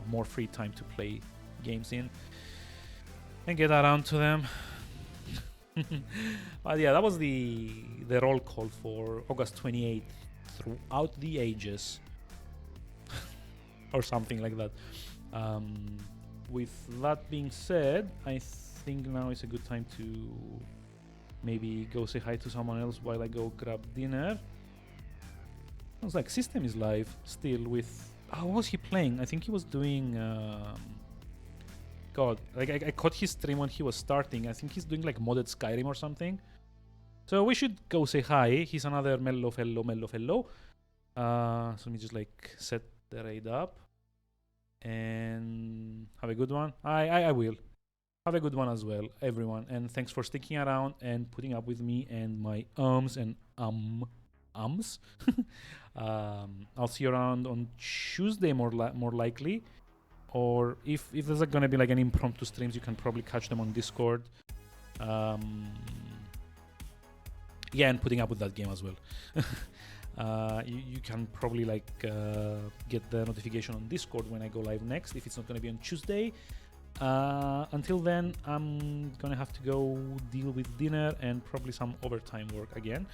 more free time to play games in and get around to them. But yeah, that was the roll call for August 28th throughout the ages. Or something like that. With that being said, I think now is a good time to maybe go say hi to someone else while I go grab dinner. Sounds like System is live still with... what was he playing? I think he was doing... God, like I caught his stream when he was starting. I think he's doing like modded Skyrim or something. So we should go say hi. He's another mellow fellow. So let me just like set the raid up. And have a good one. I will. have a good one as well, everyone. And thanks for sticking around and putting up with me and my ums and ums. I'll see you around on Tuesday, more likely. Or if there's going to be like an impromptu streams, you can probably catch them on Discord. Yeah, and putting up with that game as well. You can probably like get the notification on Discord when I go live next, if it's not going to be on Tuesday. Until then, I'm gonna have to go deal with dinner and probably some overtime work again.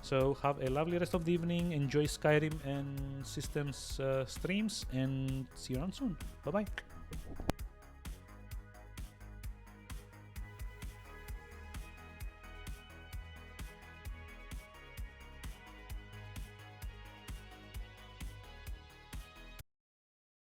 So have a lovely rest of the evening, enjoy Skyrim and Systems streams, and see you around soon. Bye bye.